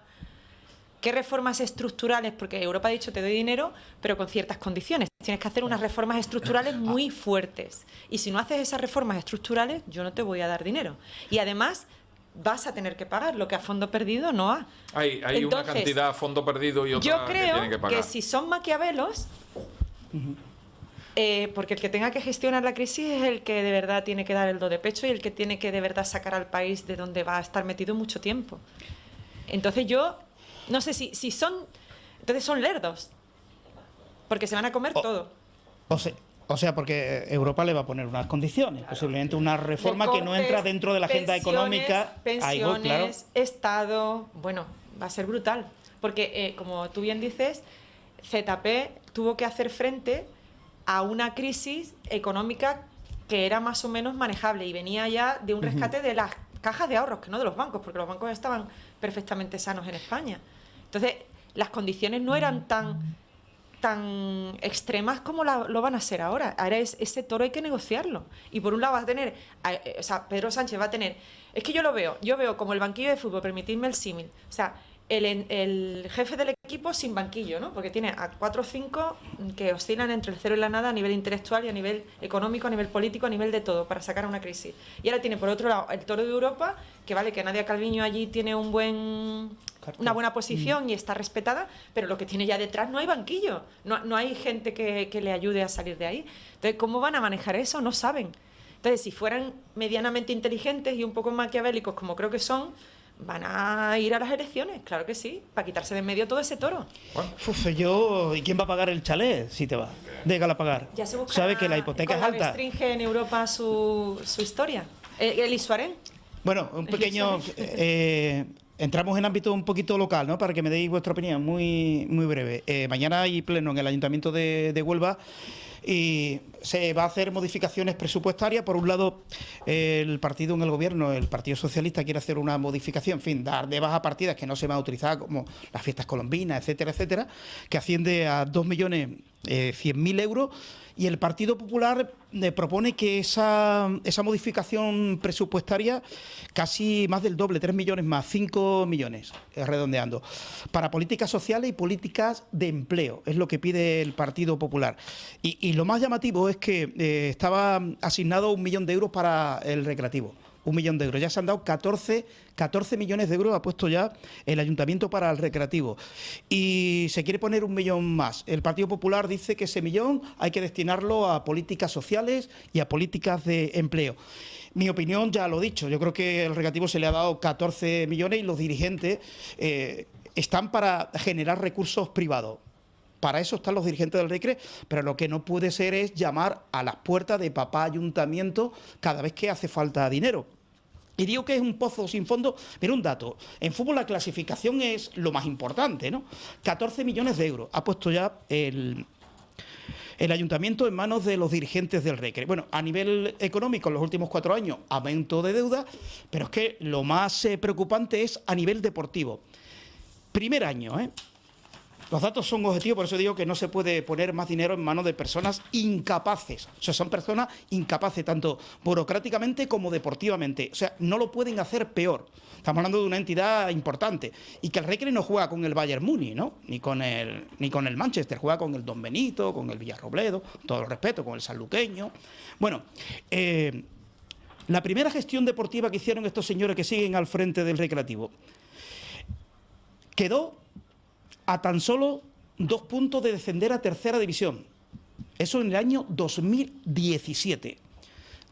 qué reformas estructurales, porque Europa ha dicho te doy dinero, pero con ciertas condiciones. Tienes que hacer unas reformas estructurales muy fuertes. Y si no haces esas reformas estructurales, yo no te voy a dar dinero. Y además vas a tener que pagar lo que a fondo perdido no ha.
Hay
Entonces,
una cantidad a fondo perdido y otra
yo
que tienen que
creo
pagar.
que si son maquiavelos, porque el que tenga que gestionar la crisis es el que de verdad tiene que dar el do de pecho y el que tiene que de verdad sacar al país de donde va a estar metido mucho tiempo. Entonces yo no sé si son... Entonces son lerdos, porque se van a comer todo.
O sea, porque Europa le va a poner unas condiciones, posiblemente una reforma
De
que no entra
cortes,
dentro de la agenda económica.
Pensiones,
claro.
Estado... Bueno, va a ser brutal, porque como tú bien dices, ZP tuvo que hacer frente a una crisis económica que era más o menos manejable y venía ya de un rescate de las cajas de ahorros, que no de los bancos, porque los bancos estaban perfectamente sanos en España. Entonces, las condiciones no eran tan extremas como lo van a ser ahora. Ahora ese toro hay que negociarlo. Y por un lado vas a tener, o sea, Pedro Sánchez va a tener, es que yo veo como el banquillo de fútbol, permitidme el símil, o sea, el jefe del equipo sin banquillo, ¿no? Porque tiene a 4 o 5 que oscilan entre el cero y la nada a nivel intelectual y a nivel económico, a nivel político, a nivel de todo, para sacar una crisis. Y ahora tiene por otro lado el toro de Europa, que vale que Nadia Calviño allí tiene una buena posición y está respetada, pero lo que tiene ya detrás no hay banquillo, no hay gente que le ayude a salir de ahí. Entonces, ¿cómo van a manejar eso? No saben. Entonces, si fueran medianamente inteligentes y un poco maquiavélicos, como creo que son, van a ir a las elecciones, claro que sí, para quitarse de en medio todo ese toro.
¿Y quién va a pagar el chalet si te va? Déjala pagar.
Ya se busca.
Sabe que la hipoteca es alta.
Restringe en Europa su historia. El Isuarén.
Bueno, un pequeño... entramos en ámbito un poquito local, ¿no? Para que me deis vuestra opinión, muy breve. Mañana hay pleno en el Ayuntamiento de Huelva y se va a hacer modificaciones presupuestarias. Por un lado, el partido en el gobierno, el Partido Socialista, quiere hacer una modificación, en fin, dar de baja partidas que no se van a utilizar, como las fiestas colombinas, etcétera, etcétera, que asciende a 2.100.000 euros. Y el Partido Popular propone que esa modificación presupuestaria, casi más del doble, 3 millones más, 5 millones, redondeando, para políticas sociales y políticas de empleo, es lo que pide el Partido Popular. Y lo más llamativo es que estaba asignado 1 millón de euros para el recreativo. 1 millón de euros. Ya se han dado 14 millones de euros, ha puesto ya el Ayuntamiento para el recreativo. Y se quiere poner 1 millón más. El Partido Popular dice que ese millón hay que destinarlo a políticas sociales y a políticas de empleo. Mi opinión, ya lo he dicho, yo creo que al recreativo se le ha dado 14 millones y los dirigentes están para generar recursos privados. Para eso están los dirigentes del Recre, pero lo que no puede ser es llamar a las puertas de papá ayuntamiento cada vez que hace falta dinero. Y digo que es un pozo sin fondo. Mira un dato, en fútbol la clasificación es lo más importante, ¿no? 14 millones de euros ha puesto ya el ayuntamiento en manos de los dirigentes del Recre. Bueno, a nivel económico, en los últimos 4 años, aumento de deuda, pero es que lo más preocupante es a nivel deportivo. Primer año, Los datos son objetivos, por eso digo que no se puede poner más dinero en manos de personas incapaces. O sea, son personas incapaces, tanto burocráticamente como deportivamente. O sea, no lo pueden hacer peor. Estamos hablando de una entidad importante. Y que el Recre no juega con el Bayern Múnich, ¿no? Ni con el Manchester, juega con el Don Benito, con el Villarrobledo, con todo el respeto, con el sanluqueño. Bueno, la primera gestión deportiva que hicieron estos señores que siguen al frente del Recreativo quedó a tan solo 2 puntos de descender a tercera división. Eso en el año 2017.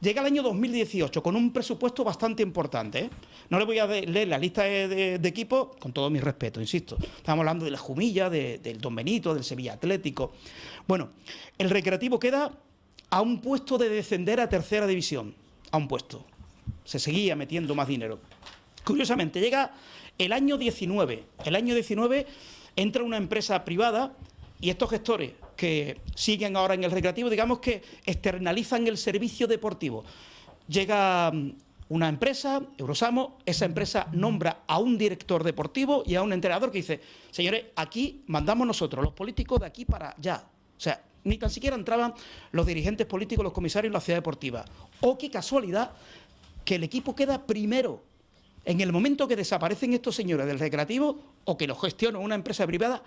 Llega el año 2018 con un presupuesto bastante importante, ¿eh? No le voy a leer la lista de equipos, con todo mi respeto, insisto. Estamos hablando de la Jumilla, del Don Benito, del Sevilla Atlético. Bueno, el Recreativo queda a un puesto de descender a tercera división. A un puesto. Se seguía metiendo más dinero. Curiosamente, llega el año 19. El año 19 entra una empresa privada y estos gestores que siguen ahora en el Recreativo, digamos que externalizan el servicio deportivo. Llega una empresa, Eurosamo, esa empresa nombra a un director deportivo y a un entrenador que dice, señores, aquí mandamos nosotros, los políticos de aquí para allá. O sea, ni tan siquiera entraban los dirigentes políticos, los comisarios en la ciudad deportiva. ¡Oh, qué casualidad! Que el equipo queda primero. En el momento que desaparecen estos señores del Recreativo o que los gestiona una empresa privada,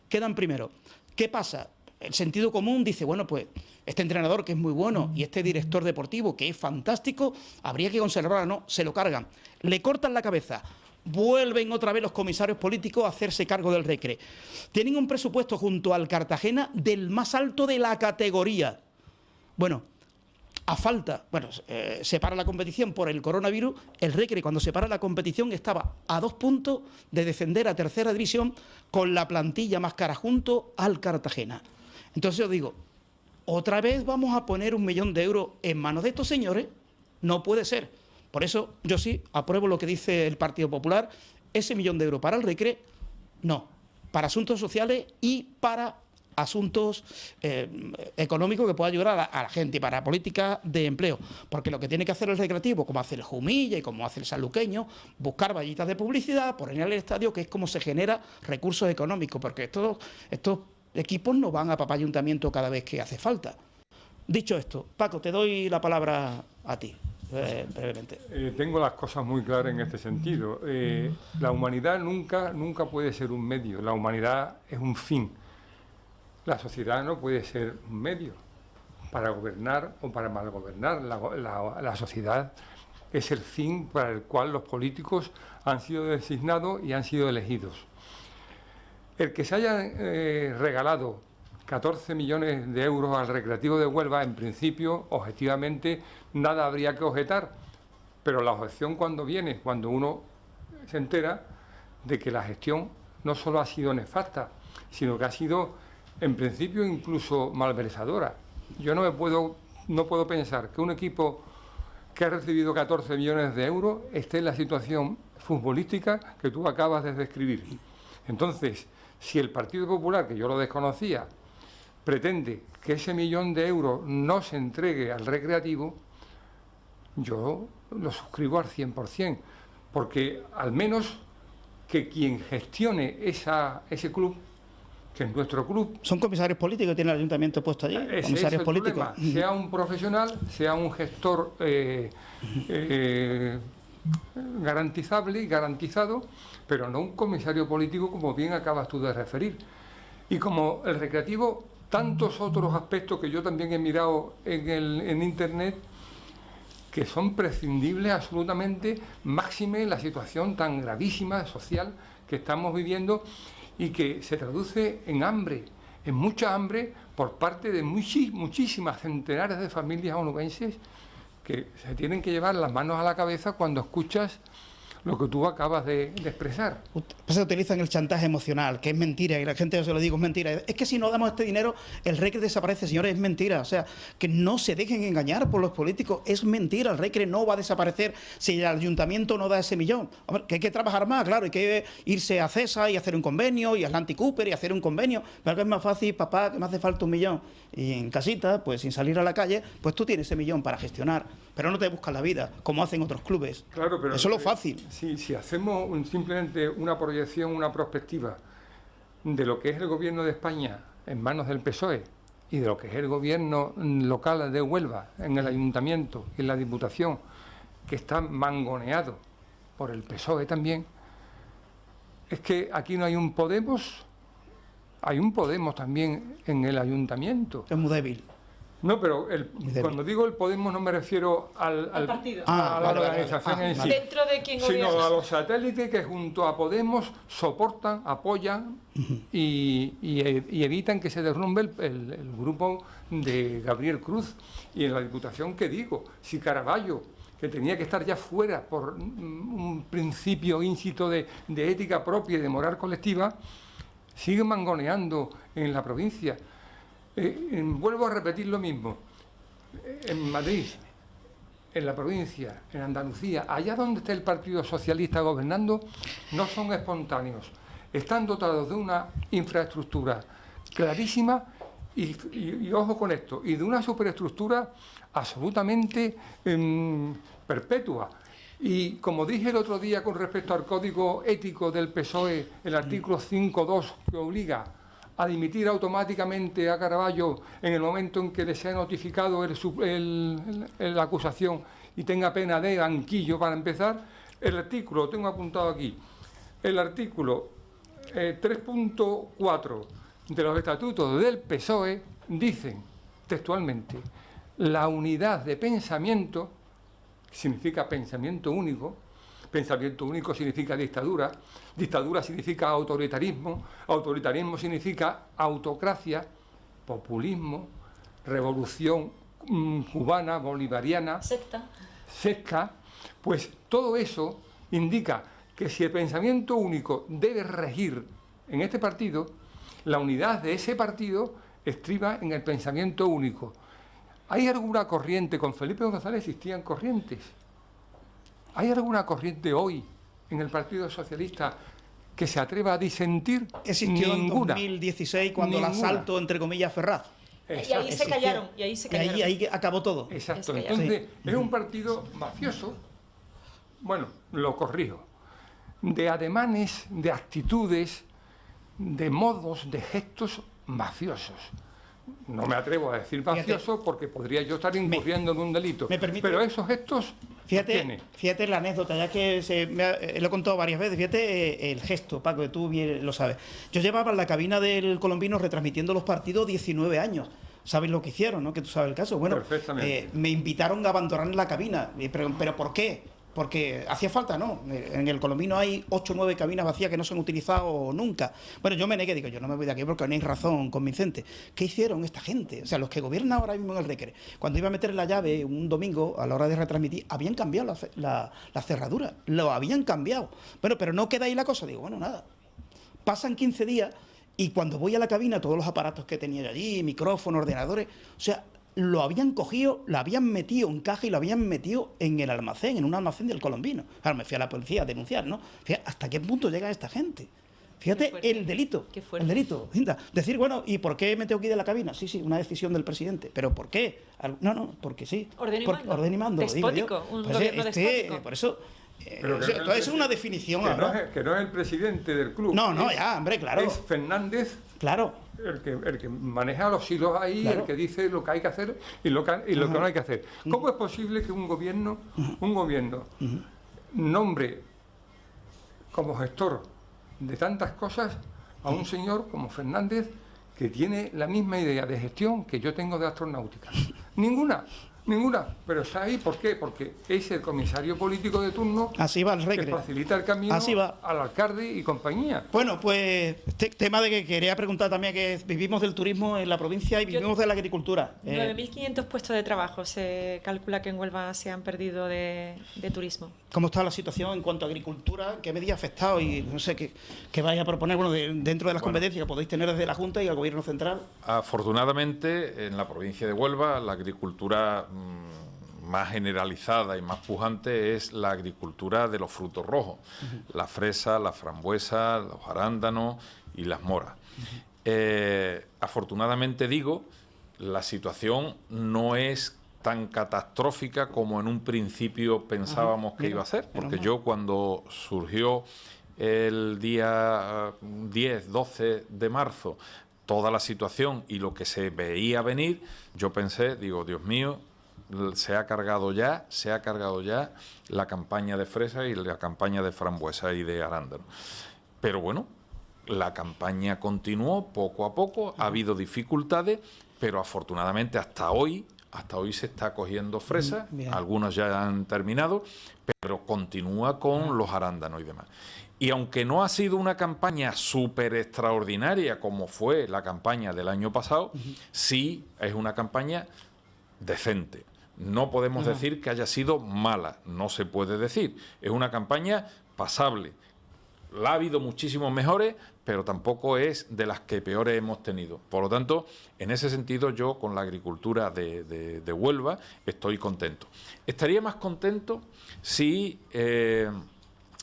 quedan primero. ¿Qué pasa? El sentido común dice, bueno, pues este entrenador que es muy bueno y este director deportivo que es fantástico, habría que conservarlo, no, se lo cargan. Le cortan la cabeza. Vuelven otra vez los comisarios políticos a hacerse cargo del Recre. Tienen un presupuesto junto al Cartagena del más alto de la categoría. Bueno, se para la competición por el coronavirus. El Recre, cuando se para la competición, estaba a 2 puntos de descender a tercera división con la plantilla más cara junto al Cartagena. Entonces os digo, ¿otra vez vamos a poner 1 millón de euros en manos de estos señores? No puede ser. Por eso yo sí apruebo lo que dice el Partido Popular. Ese 1 millón de euros para el Recre, no. Para asuntos sociales y para asuntos económicos que pueda ayudar a la gente y para políticas de empleo. Porque lo que tiene que hacer el Recreativo, como hace el Jumilla y como hace el sanluqueño, buscar vallitas de publicidad, poner en el estadio, que es como se genera recursos económicos, porque estos equipos no van a papá ayuntamiento cada vez que hace falta. Dicho esto, Paco, te doy la palabra a ti. Brevemente.
Tengo las cosas muy claras en este sentido. La humanidad nunca puede ser un medio. La humanidad es un fin. La sociedad no puede ser un medio para gobernar o para malgobernar. La sociedad es el fin para el cual los políticos han sido designados y han sido elegidos. El que se hayan regalado 14 millones de euros al Recreativo de Huelva, en principio, objetivamente, nada habría que objetar. Pero la objeción cuando viene, cuando uno se entera de que la gestión no solo ha sido nefasta, sino que ha sido, en principio, incluso malversadora. Yo no puedo pensar que un equipo que ha recibido 14 millones de euros esté en la situación futbolística que tú acabas de describir. Entonces, si el Partido Popular, que yo lo desconocía, pretende que ese 1 millón de euros no se entregue al Recreativo, yo lo suscribo al 100%, porque al menos que quien gestione ese club, que es nuestro club...
Son comisarios políticos que tiene el ayuntamiento puesto allí, comisarios políticos.
Sea un profesional, sea un gestor garantizable y garantizado, pero no un comisario político como bien acabas tú de referir. Y como el Recreativo, tantos otros aspectos que yo también he mirado en Internet, que son prescindibles absolutamente, máxime la situación tan gravísima social que estamos viviendo y que se traduce en hambre, en mucha hambre por parte de muchísimas centenares de familias onubenses que se tienen que llevar las manos a la cabeza cuando escuchas lo que tú acabas de expresar.
Se utilizan el chantaje emocional, que es mentira, y la gente, yo se lo digo, es mentira. Es que si no damos este dinero, el Recre desaparece, señores, es mentira. O sea, que no se dejen engañar por los políticos, es mentira. El Recre no va a desaparecer si el ayuntamiento no da ese 1 millón. Hombre, que hay que trabajar más, claro, hay que irse a CESA y hacer un convenio, y a Atlantic Cooper y hacer un convenio. Pero que es más fácil, papá, que me hace falta 1 millón. Y en casita, pues sin salir a la calle, pues tú tienes ese 1 millón para gestionar. Pero no te buscas la vida, como hacen otros clubes.
Claro, pero
eso es lo fácil.
Si hacemos simplemente una proyección, una perspectiva de lo que es el gobierno de España en manos del PSOE y de lo que es el gobierno local de Huelva, en el ayuntamiento y en la diputación, que está mangoneado por el PSOE también, es que aquí no hay un Podemos, hay un Podemos también en el ayuntamiento.
Es muy débil.
No, pero cuando digo el Podemos no me refiero al
partido.
a la organización en sí,
Dentro de quien
sino
gobierna.
a los satélites que junto a Podemos soportan, apoyan y evitan que se derrumbe el grupo de Gabriel Cruz. Y en la Diputación, ¿qué digo? Si Caraballo, que tenía que estar ya fuera por un principio íncito de ética propia y de moral colectiva, sigue mangoneando en la provincia. Vuelvo a repetir lo mismo. En Madrid, en la provincia, en Andalucía, allá donde está el Partido Socialista gobernando, no son espontáneos. Están dotados de una infraestructura clarísima y ojo con esto, y de una superestructura absolutamente perpetua. Y como dije el otro día con respecto al código ético del PSOE, el artículo 5.2 que obliga a dimitir automáticamente a Caraballo en el momento en que le sea notificado la acusación y tenga pena de banquillo para empezar, el artículo, lo tengo apuntado aquí, el artículo 3.4 de los estatutos del PSOE dicen textualmente: la unidad de pensamiento, significa pensamiento único significa dictadura, dictadura significa autoritarismo, autoritarismo significa autocracia, populismo, revolución cubana, bolivariana, secta, pues todo eso indica que si el pensamiento único debe regir en este partido, la unidad de ese partido estriba en el pensamiento único. ¿Hay alguna corriente? Con Felipe González existían corrientes. ¿Hay alguna corriente hoy en el Partido Socialista que se atreva a disentir?
Existió
ninguna.
En 2016 cuando el asalto, entre comillas, Ferraz.
Y ahí se callaron. Y
ahí acabó todo.
Exacto. Entonces, es un partido mafioso, bueno, lo corrijo, de ademanes, de actitudes, de modos, de gestos mafiosos. No me atrevo a decir mafioso porque podría yo estar incurriendo en un delito. Pero esos gestos
Fíjate la anécdota, ya que lo he contado varias veces, fíjate el gesto, Paco, que tú bien lo sabes. Yo llevaba en la cabina del Colombino retransmitiendo los partidos 19 años. ¿Sabes lo que hicieron, no? Que tú sabes el caso. Bueno, me invitaron a abandonar la cabina. ¿Pero por qué? Porque hacía falta, ¿no? En el Colombino hay 8 o 9 cabinas vacías que no se han utilizado nunca. Bueno, yo me negué, digo, yo no me voy de aquí porque no hay razón convincente. ¿Qué hicieron esta gente? O sea, los que gobiernan ahora mismo en el Recre, cuando iba a meter la llave un domingo a la hora de retransmitir, habían cambiado la cerradura, lo habían cambiado. Bueno, pero no queda ahí la cosa. Digo, bueno, nada. Pasan 15 días y cuando voy a la cabina, todos los aparatos que tenía yo allí, micrófonos, ordenadores, o sea, lo habían cogido, lo habían metido en caja y lo habían metido en el almacén, en un almacén del Colombino. Ahora me fui a la policía a denunciar, ¿no? Fíjate hasta qué punto llega esta gente. Fíjate el delito.
Qué fuerte.
El delito. Decir, bueno, ¿y por qué me tengo que ir de la cabina? Sí, una decisión del presidente. ¿Pero por qué? No, porque sí.
Orden y mando.
Orden y mando.
Despótico, un gobierno despótico.
Por eso...
Pero
eso es una definición.
Que no es el presidente del club.
No, ya, hombre, claro.
Es Fernández.
Claro.
El que maneja los hilos ahí, claro. El que dice lo que hay que hacer y lo que no hay que hacer. ¿Cómo es posible que un gobierno nombre como gestor de tantas cosas a un señor como Fernández que tiene la misma idea de gestión que yo tengo de astronáutica? Ninguna, pero está ahí. ¿Por qué? Porque es el comisario político de turno.
Así va el Recre.
Que facilita el camino al alcalde y compañía.
Bueno, pues tema de que quería preguntar también, que vivimos del turismo en la provincia y vivimos de la agricultura.
9.500 puestos de trabajo se calcula que en Huelva se han perdido de turismo.
¿Cómo está la situación en cuanto a agricultura? ¿Qué medida ha afectado? Y no sé, ¿qué vais a proponer dentro de las competencias que podéis tener desde la Junta y el Gobierno Central?
Afortunadamente, en la provincia de Huelva, la agricultura más generalizada y más pujante es la agricultura de los frutos rojos, la fresa, la frambuesa, los arándanos y las moras. Afortunadamente, digo, la situación no es tan catastrófica como en un principio pensábamos que iba a ser, porque yo cuando surgió el día 10, 12 de marzo toda la situación y lo que se veía venir, yo pensé, digo, Dios mío, se ha cargado ya la campaña de fresa y la campaña de frambuesa y de arándano. Pero bueno, la campaña continuó poco a poco, ha habido dificultades, pero afortunadamente hasta hoy se está cogiendo fresa, algunos ya han terminado, pero continúa con los arándanos y demás. Y aunque no ha sido una campaña súper extraordinaria como fue la campaña del año pasado, sí es una campaña decente. No podemos decir que haya sido mala, no se puede decir. Es una campaña pasable. La ha habido muchísimos mejores, pero tampoco es de las que peores hemos tenido. Por lo tanto, en ese sentido, yo con la agricultura de Huelva estoy contento. Estaría más contento si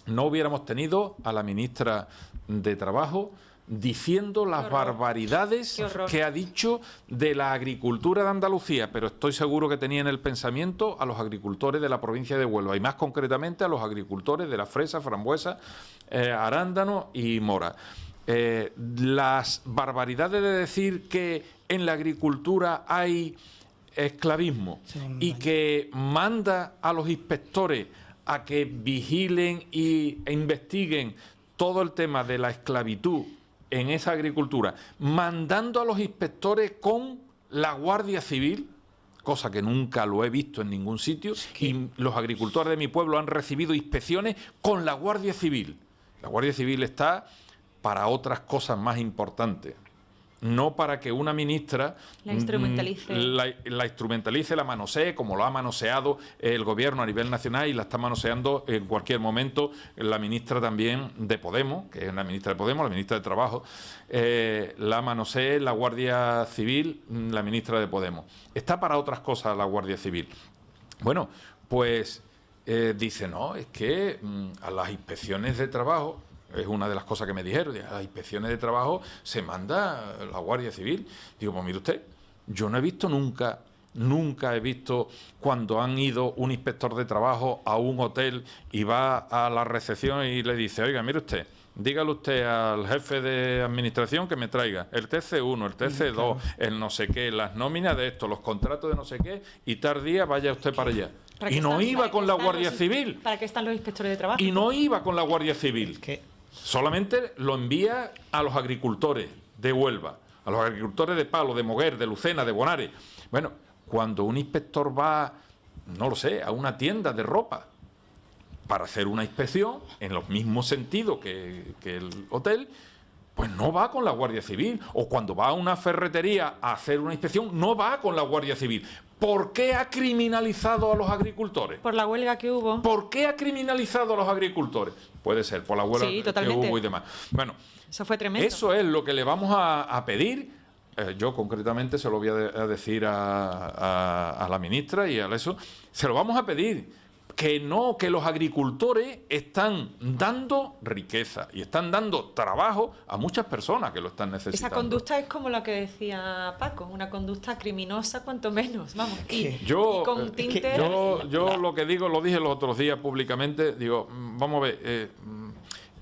no hubiéramos tenido a la ministra de Trabajo diciendo las barbaridades que ha dicho de la agricultura de Andalucía, pero estoy seguro que tenía en el pensamiento a los agricultores de la provincia de Huelva y más concretamente a los agricultores de la fresa, frambuesa, arándano y mora. Las barbaridades de decir que en la agricultura hay esclavismo y que manda a los inspectores a que vigilen e investiguen todo el tema de la esclavitud en esa agricultura, mandando a los inspectores con la Guardia Civil, cosa que nunca lo he visto en ningún sitio, y los agricultores de mi pueblo han recibido inspecciones con la Guardia Civil. La Guardia Civil está para otras cosas más importantes, no para que una ministra
la instrumentalice,
la instrumentalice, la manosee, como lo ha manoseado el gobierno a nivel nacional y la está manoseando en cualquier momento la ministra también de Podemos, que es la ministra de Podemos, la ministra de Trabajo, la manosee la Guardia Civil, la ministra de Podemos. Está para otras cosas la Guardia Civil. Bueno, pues dice, no, es que a las inspecciones de trabajo, es una de las cosas que me dijeron, a las inspecciones de trabajo se manda la Guardia Civil. Digo, pues mire usted, yo no he visto nunca he visto cuando han ido un inspector de trabajo a un hotel y va a la recepción y le dice, oiga, mire usted, dígale usted al jefe de administración que me traiga el TC1, el TC2, el no sé qué, las nóminas de esto, los contratos de no sé qué, y tal día vaya usted para allá. Y no iba con la Guardia Civil.
¿Para qué están los inspectores de trabajo?
Y no iba con la Guardia Civil. Solamente lo envía a los agricultores de Huelva, a los agricultores de Palo, de Moguer, de Lucena, de Bonares. Bueno, cuando un inspector va, no lo sé, a una tienda de ropa para hacer una inspección, en los mismos sentidos que el hotel, pues no va con la Guardia Civil. O cuando va a una ferretería a hacer una inspección, no va con la Guardia Civil. ¿Por qué ha criminalizado a los agricultores?
Por la huelga que hubo.
¿Por qué ha criminalizado a los agricultores? Puede ser, por la huelga que hubo y demás. Bueno,
eso fue tremendo.
Eso es lo que le vamos a pedir. Yo concretamente se lo voy a decir a la ministra y a eso. Se lo vamos a pedir. Que no, que los agricultores están dando riqueza y están dando trabajo a muchas personas que lo están necesitando.
Esa conducta es como lo que decía Paco, una conducta criminosa cuanto menos, vamos.
Yo
con tinte...
yo lo que digo, lo dije los otros días públicamente, digo, vamos a ver,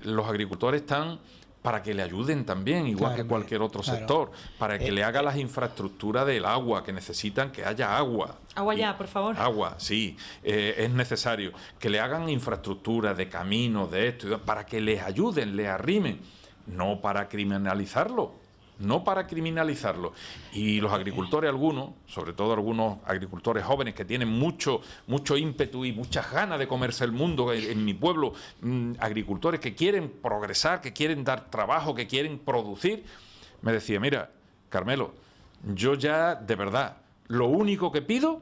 los agricultores están para que le ayuden también, igual que cualquier otro sector, para que le haga las infraestructuras del agua, que necesitan que haya agua.
Agua ya, por favor.
Agua, sí, es necesario. Que le hagan infraestructuras de caminos, de esto, para que les ayuden, les arrimen, no para criminalizarlo. No para criminalizarlo. Y los agricultores, algunos, sobre todo algunos agricultores jóvenes que tienen mucho ímpetu y muchas ganas de comerse el mundo en mi pueblo, agricultores que quieren progresar, que quieren dar trabajo, que quieren producir, me decía, mira, Carmelo, yo ya, de verdad, lo único que pido,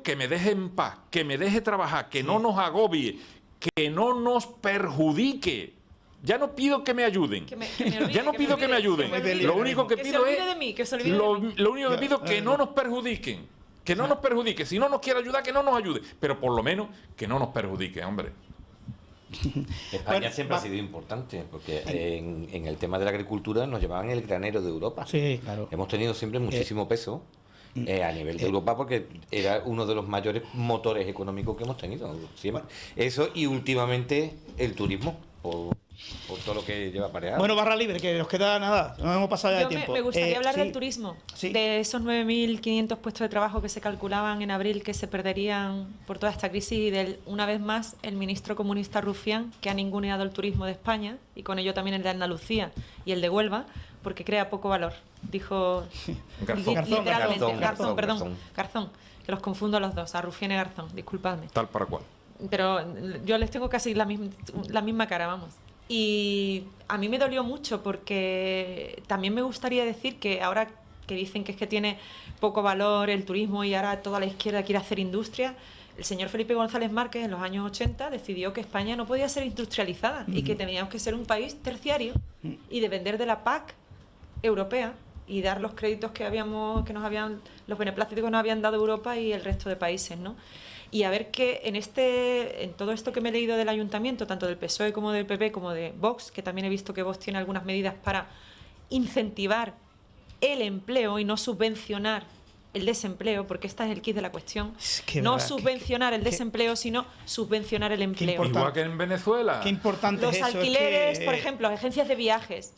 que me deje en paz, que me deje trabajar, que no nos agobie, que no nos perjudique. Ya no pido que me ayuden. Ya no pido que me ayuden. Lo único que pido es... Lo único que pido es que no nos perjudiquen. Que no nos perjudique. Si no nos quiere ayudar, que no nos ayude. Pero por lo menos que no nos perjudique, hombre.
España siempre ha sido importante, porque en el tema de la agricultura nos llamaban el granero de Europa.
Sí, claro.
Hemos tenido siempre muchísimo peso a nivel de Europa, porque era uno de los mayores motores económicos que hemos tenido. Siempre. Eso y últimamente el turismo. por todo lo que lleva aparejado.
Bueno, barra libre, que nos queda nada, nos hemos pasado ya de tiempo.
Me gustaría hablar
sí,
del turismo,
sí.
de esos 9.500 puestos de trabajo que se calculaban en abril que se perderían por toda esta crisis y del, una vez más, el ministro comunista Rufián, que ha ninguneado el turismo de España y con ello también el de Andalucía y el de Huelva, porque crea poco valor. Dijo literalmente, Garzón, que los confundo a los dos, a Rufián y Garzón, disculpadme.
Tal para cual.
Pero yo les tengo casi la misma cara, vamos. Y a mí me dolió mucho porque también me gustaría decir que ahora que dicen que es que tiene poco valor el turismo y ahora toda la izquierda quiere hacer industria, el señor Felipe González Márquez en los años 80 decidió que España no podía ser industrializada y que teníamos que ser un país terciario y depender de la PAC europea y dar los créditos que nos habían, los beneplácitos que nos habían dado Europa y el resto de países, ¿no? Y a ver que en todo esto que me he leído del ayuntamiento, tanto del PSOE como del PP como de Vox, que también he visto que Vox tiene algunas medidas para incentivar el empleo y no subvencionar el desempleo, porque esta es el quid de la cuestión. No subvencionar el desempleo, sino subvencionar el empleo.
Igual que en Venezuela.
Qué importante
los
es eso.
alquileres, por ejemplo, agencias de viajes.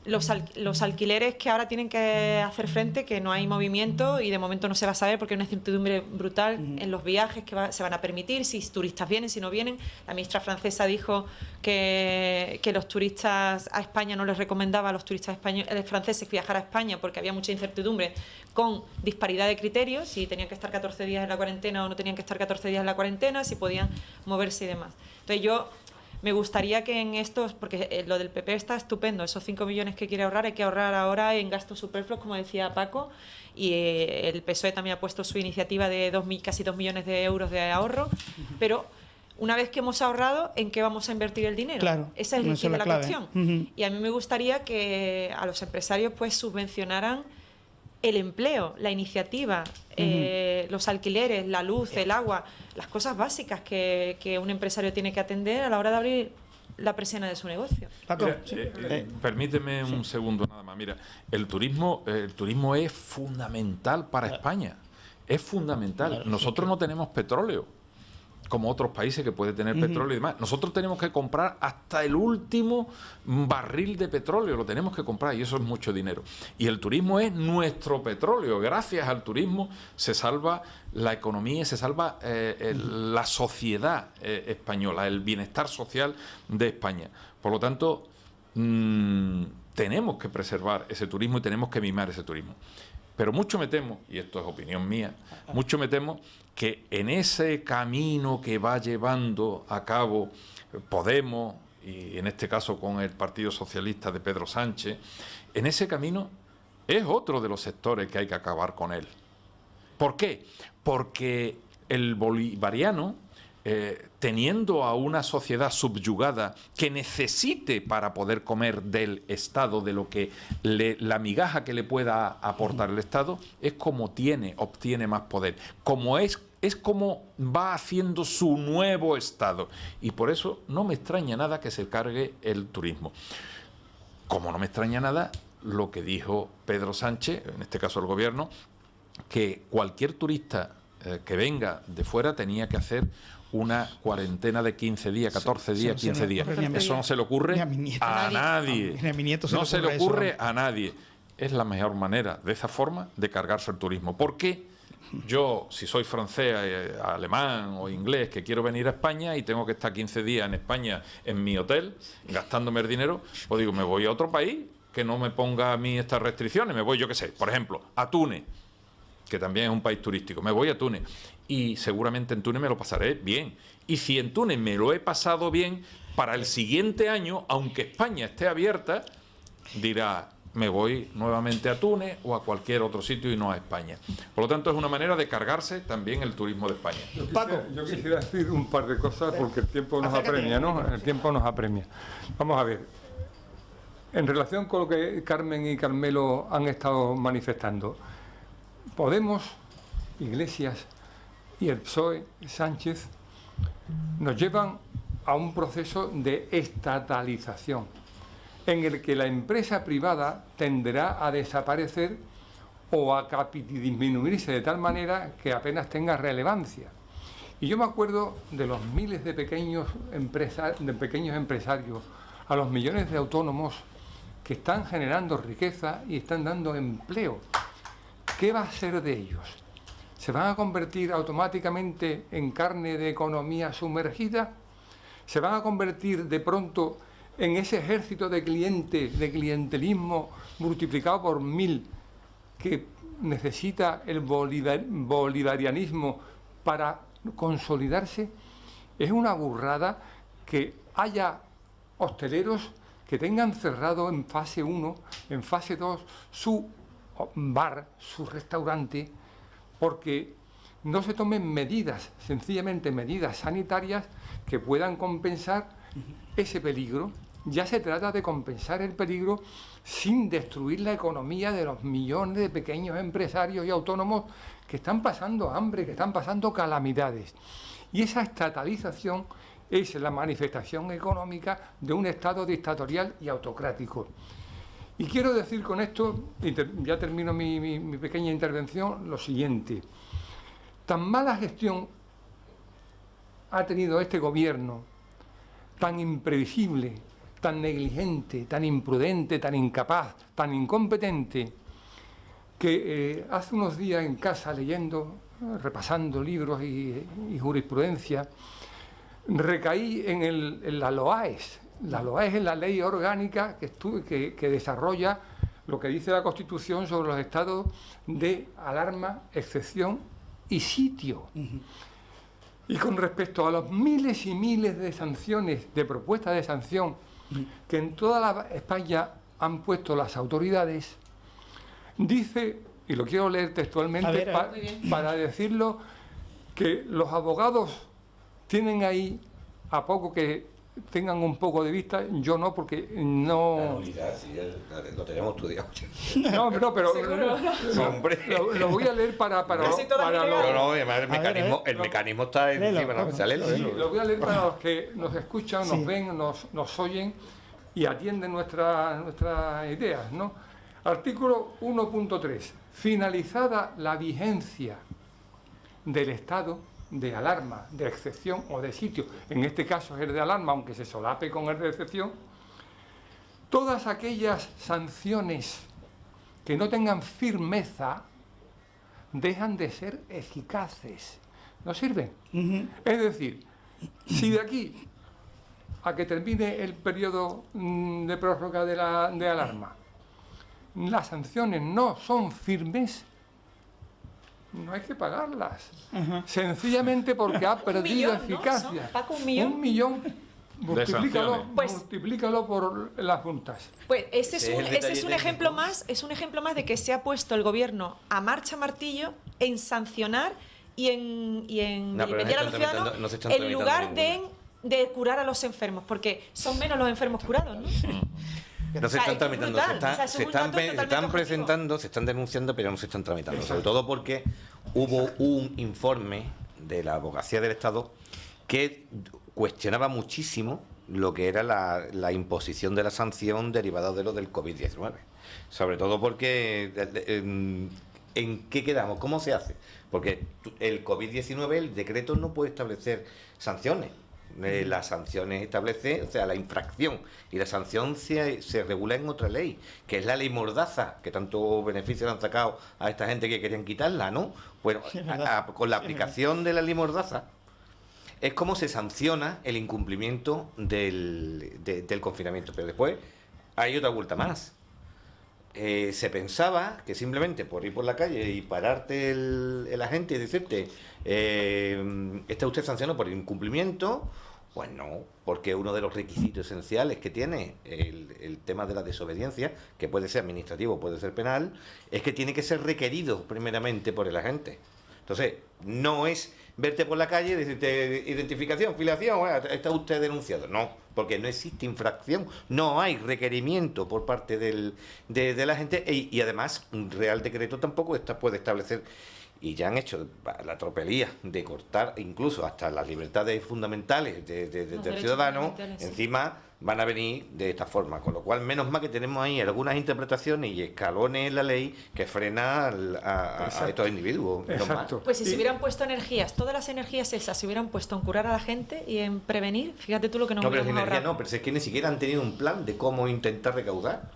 Los alquileres que ahora tienen que hacer frente, que no hay movimiento y de momento no se va a saber porque hay una incertidumbre brutal en los viajes que se van a permitir, si turistas vienen, si no vienen. La ministra francesa dijo que los turistas a España no les recomendaba a los turistas franceses viajar a España porque había mucha incertidumbre con disparidad de criterios, si tenían que estar 14 días en la cuarentena o no tenían que estar 14 días en la cuarentena, si podían moverse y demás. Entonces yo me gustaría que en estos, porque lo del PP está estupendo, esos 5 millones que quiere ahorrar, hay que ahorrar ahora en gastos superfluos, como decía Paco, y el PSOE también ha puesto su iniciativa de casi 2 millones de euros de ahorro, pero una vez que hemos ahorrado, ¿en qué vamos a invertir el dinero?
Claro,
esa es
esa es
la
clave.
cuestión. Y a mí me gustaría que a los empresarios pues subvencionaran el empleo, la iniciativa, los alquileres, la luz, el agua, las cosas básicas que un empresario tiene que atender a la hora de abrir la persiana de su negocio.
Paco,
Mira, permíteme un segundo nada más. Mira, el turismo es fundamental para España. Es fundamental.
Claro,
Nosotros no tenemos petróleo, como otros países que pueden tener petróleo y demás. Nosotros tenemos que comprar hasta el último barril de petróleo, lo tenemos que comprar y eso es mucho dinero. Y el turismo es nuestro petróleo. Gracias al turismo se salva la economía, se salva la sociedad española, el bienestar social de España. Por lo tanto, tenemos que preservar ese turismo y tenemos que mimar ese turismo. Pero mucho me temo, y esto es opinión mía, mucho me temo que en ese camino que va llevando a cabo Podemos, y en este caso con el Partido Socialista de Pedro Sánchez, en ese camino es otro de los sectores que hay que acabar con él. ¿Por qué? Porque el bolivariano, teniendo a una sociedad subyugada que necesite para poder comer del Estado, de lo que la migaja que le pueda aportar el Estado, es como obtiene más poder. Es como va haciendo su nuevo Estado. Y por eso no me extraña nada que se cargue el turismo. Como no me extraña nada lo que dijo Pedro Sánchez, en este caso el gobierno, que cualquier turista que venga de fuera tenía que hacer una cuarentena de 15 días, 14 días, 15 días. Eso no se le ocurre a nadie. No se le ocurre a nadie. Es la mejor manera, de esa forma, de cargarse el turismo. ¿Por qué? Yo, si soy francés, alemán o inglés, que quiero venir a España y tengo que estar 15 días en España en mi hotel, gastándome el dinero, pues digo, me voy a otro país que no me ponga a mí estas restricciones. Me voy, yo qué sé, por ejemplo, a Túnez, que también es un país turístico. Me voy a Túnez y seguramente en Túnez me lo pasaré bien. Y si en Túnez me lo he pasado bien, para el siguiente año, aunque España esté abierta, dirá, me voy nuevamente a Túnez o a cualquier otro sitio y no a España. Por lo tanto, es una manera de cargarse también el turismo de España.
Yo quisiera decir un par de cosas porque el tiempo nos apremia, ¿no? El tiempo nos apremia. Vamos a ver. En relación con lo que Carmen y Carmelo han estado manifestando, Podemos, Iglesias y el PSOE, Sánchez, nos llevan a un proceso de estatalización en el que la empresa privada tenderá a desaparecer o a disminuirse de tal manera que apenas tenga relevancia. Y yo me acuerdo de los miles de pequeños empresarios, a los millones de autónomos que están generando riqueza y están dando empleo. ¿Qué va a ser de ellos? ¿Se van a convertir automáticamente en carne de economía sumergida? ¿Se van a convertir de pronto en ese ejército de clientelismo multiplicado por 1000 que necesita el bolivarianismo para consolidarse? Es una burrada que haya hosteleros que tengan cerrado en fase 1, en fase 2, su bar, su restaurante, porque no se tomen medidas, sencillamente medidas sanitarias que puedan compensar ese peligro. Ya se trata de compensar el peligro sin destruir la economía de los millones de pequeños empresarios y autónomos que están pasando hambre, que están pasando calamidades. Y esa estatalización es la manifestación económica de un Estado dictatorial y autocrático. Y quiero decir con esto, y ya termino mi pequeña intervención, lo siguiente. Tan mala gestión ha tenido este gobierno, tan imprevisible, tan negligente, tan imprudente, tan incapaz, tan incompetente, que hace unos días en casa leyendo, repasando libros y jurisprudencia, recaí en la LOAES. La LOAES es la ley orgánica que desarrolla lo que dice la Constitución sobre los estados de alarma, excepción y sitio. Y con respecto a los miles y miles de sanciones, de propuestas de sanción, que en toda la España han puesto las autoridades, dice, y lo quiero leer textualmente para decirlo, que los abogados tienen ahí, a poco que tengan un poco de vista, yo no, porque no...
La nulidad, sí, lo tenemos estudiado.
No, pero
hombre.
Lo voy a leer para
No, el mecanismo está encima, ¿no?
Lo voy a leer para los que nos escuchan, nos ven, nos oyen y atienden nuestras ideas, ¿no? Artículo 1.3. Finalizada la vigencia del estado de alarma, de excepción o de sitio, en este caso es el de alarma, aunque se solape con el de excepción, todas aquellas sanciones que no tengan firmeza dejan de ser eficaces, no sirven. Es decir, si de aquí a que termine el periodo de prórroga de alarma las sanciones no son firmes, no hay que pagarlas. Sencillamente porque ha perdido eficacia.
¿No? Paco, 1 millón.
1 millón, multiplícalo por las juntas.
Pues ese es un ejemplo más, de que se ha puesto el gobierno a marcha martillo en sancionar y en vilipendiar a los ciudadanos en lugar de curar a los enfermos, porque son menos los enfermos curados, ¿no?
No se están tramitando, se están presentando, se están denunciando, pero no se están tramitando. Sobre todo porque hubo un informe de la Abogacía del Estado que cuestionaba muchísimo lo que era la imposición de la sanción derivada de lo del COVID-19. Sobre todo porque ¿en qué quedamos? ¿Cómo se hace? Porque el COVID-19, el decreto no puede establecer sanciones. Las sanciones establece, o sea, la infracción y la sanción se regula en otra ley, que es la ley Mordaza, que tanto beneficio le han sacado a esta gente que querían quitarla, ¿no? Bueno, con la aplicación de la ley Mordaza es como se sanciona el incumplimiento del confinamiento. Pero después hay otra vuelta más. Se pensaba que simplemente por ir por la calle y pararte el agente y decirte está usted sancionado por incumplimiento, pues no, porque uno de los requisitos esenciales que tiene el tema de la desobediencia, que puede ser administrativo, puede ser penal, es que tiene que ser requerido primeramente por el agente. Entonces, no es verte por la calle y decirte identificación, filiación, bueno, está usted denunciado. No, porque no existe infracción, no hay requerimiento por parte de la gente y además un real decreto tampoco puede establecer y ya han hecho la tropelía de cortar incluso hasta las libertades fundamentales del ciudadano, encima van a venir de esta forma, con lo cual menos mal que tenemos ahí algunas interpretaciones y escalones en la ley que frena a estos individuos.
Exacto.
Pues si se hubieran puesto energías, todas las energías esas se hubieran puesto en curar a la gente y en prevenir, fíjate tú lo que nos hubiéramos ahorrado.
No, pero es que ni siquiera han tenido un plan de cómo intentar recaudar.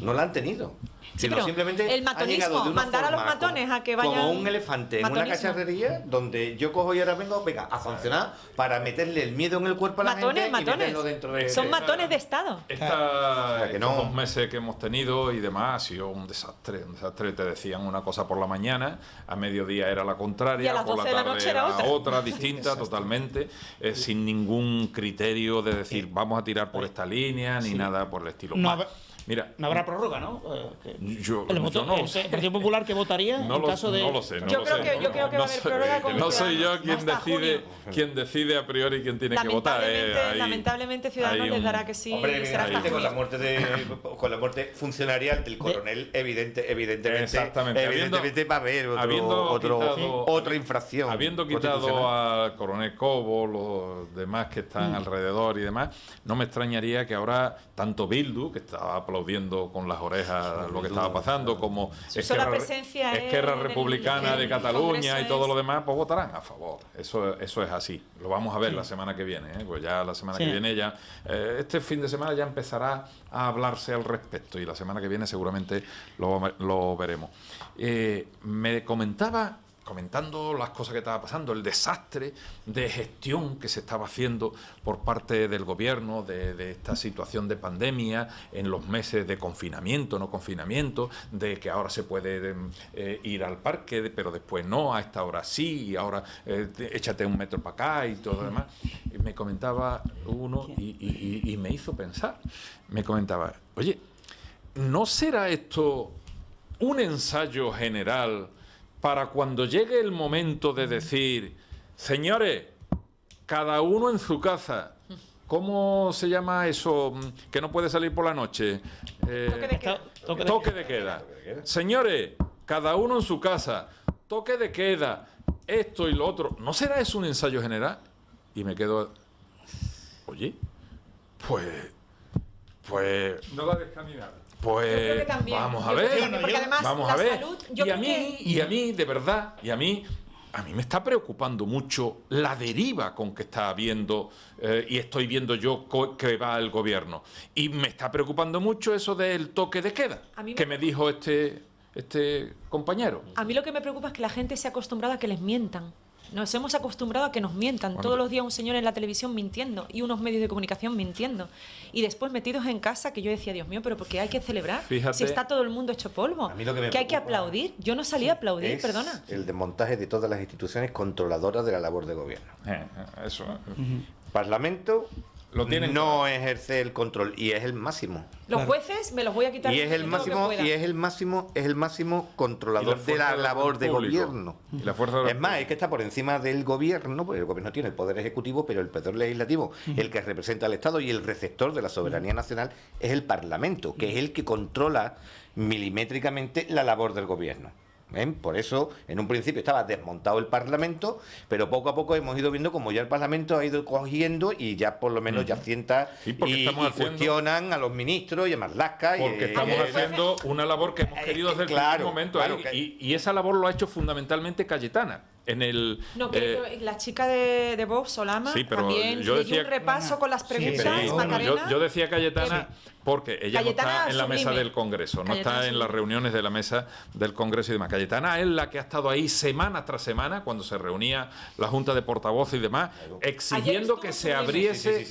No lo han tenido.
Sí,
Sino
pero
simplemente
el matonismo, mandar a los matones a que vayan...
como un elefante en una cacharrería donde yo cojo y ahora vengo a sancionar para meterle el miedo en el cuerpo a la gente y meterlo dentro de...
Son matones de Estado.
Estos 2 meses que hemos tenido y demás ha sido un desastre. Te decían una cosa por la mañana, a mediodía era la contraria,
y a las
por
12
la
de la
tarde
noche era
otra distinta totalmente, sin ningún criterio de decir vamos a tirar por esta línea ni nada por el estilo. Mira,
no habrá prórroga, ¿no?
Yo
el
no
¿El Partido Popular que votaría en caso de...?
No lo sé.
Yo creo que va a haber prórroga con
no soy yo
Ciudadanos.
quien decide a priori quién tiene que votar.
Lamentablemente Ciudadanos les dará que sí.
Hombre,
será hasta
con la
junio.
muerte funcionarial del coronel, evidentemente va a haber otra infracción.
Habiendo quitado al coronel Cobo, los demás que están alrededor y demás, no me extrañaría que ahora tanto Bildu, que estaba aplaudiendo con las orejas lo que estaba pasando, como Esquerra Republicana de Cataluña y todo lo demás, pues votarán a favor. Eso es así. Lo vamos a ver la semana que viene. Pues ya la semana que viene este fin de semana ya empezará a hablarse al respecto y la semana que viene seguramente lo veremos. Me comentando las cosas que estaba pasando, el desastre de gestión que se estaba haciendo por parte del gobierno de esta situación de pandemia en los meses de confinamiento, no confinamiento, de que ahora se puede ir al parque, pero después no, a esta hora sí, y ahora échate 1 metro para acá y todo lo demás. Y me comentaba uno y me hizo pensar, me comentaba, oye, ¿no será esto un ensayo general para cuando llegue el momento de decir, señores, cada uno en su casa? ¿Cómo se llama eso que no puede salir por la noche? Toque de queda. Señores, cada uno en su casa, toque de queda, esto y lo otro. ¿No será eso un ensayo general? Y me quedo, oye, pues no va a descaminar. Pues vamos a ver, vamos a ver. Y a mí, de verdad, a mí me está preocupando mucho la deriva con que está habiendo y estoy viendo yo que va el gobierno. Y me está preocupando mucho eso del toque de queda que me dijo este compañero.
A mí lo que me preocupa es que la gente se ha acostumbrado a que les mientan. Nos hemos acostumbrado a que nos mientan. Todos los días un señor en la televisión mintiendo y unos medios de comunicación mintiendo. Y después metidos en casa que yo decía, Dios mío, pero ¿por qué hay que celebrar?
Fíjate,
si está todo el mundo hecho polvo. Que hay que aplaudir. Yo no salí a aplaudir, perdona.
El desmontaje de todas las instituciones controladoras de la labor de gobierno.
Eso.
Parlamento
lo tienen
no ejerce el control y es el máximo.
Los jueces me los voy a quitar.
Y es el máximo controlador de la labor de gobierno.
Y la fuerza
es más, es que está por encima del gobierno, porque el gobierno tiene el poder ejecutivo, pero el poder legislativo, el que representa al Estado y el receptor de la soberanía nacional es el Parlamento, que es el que controla milimétricamente la labor del gobierno. Por eso, en un principio estaba desmontado el Parlamento, pero poco a poco hemos ido viendo como ya el Parlamento ha ido cogiendo y ya por lo menos ya sienta y cuestionan a los ministros y a Marlaska.
Porque estamos haciendo una labor que hemos querido hacer desde el primer momento. Y esa labor lo ha hecho fundamentalmente Cayetana.
La chica de Vox, Solama, también le dio un repaso con las preguntas.
Yo decía Cayetana porque ella no está en la mesa del Congreso, no está en las reuniones de la mesa del Congreso y demás. Cayetana es la que ha estado ahí semana tras semana cuando se reunía la Junta de Portavoces y demás, exigiendo que se abriese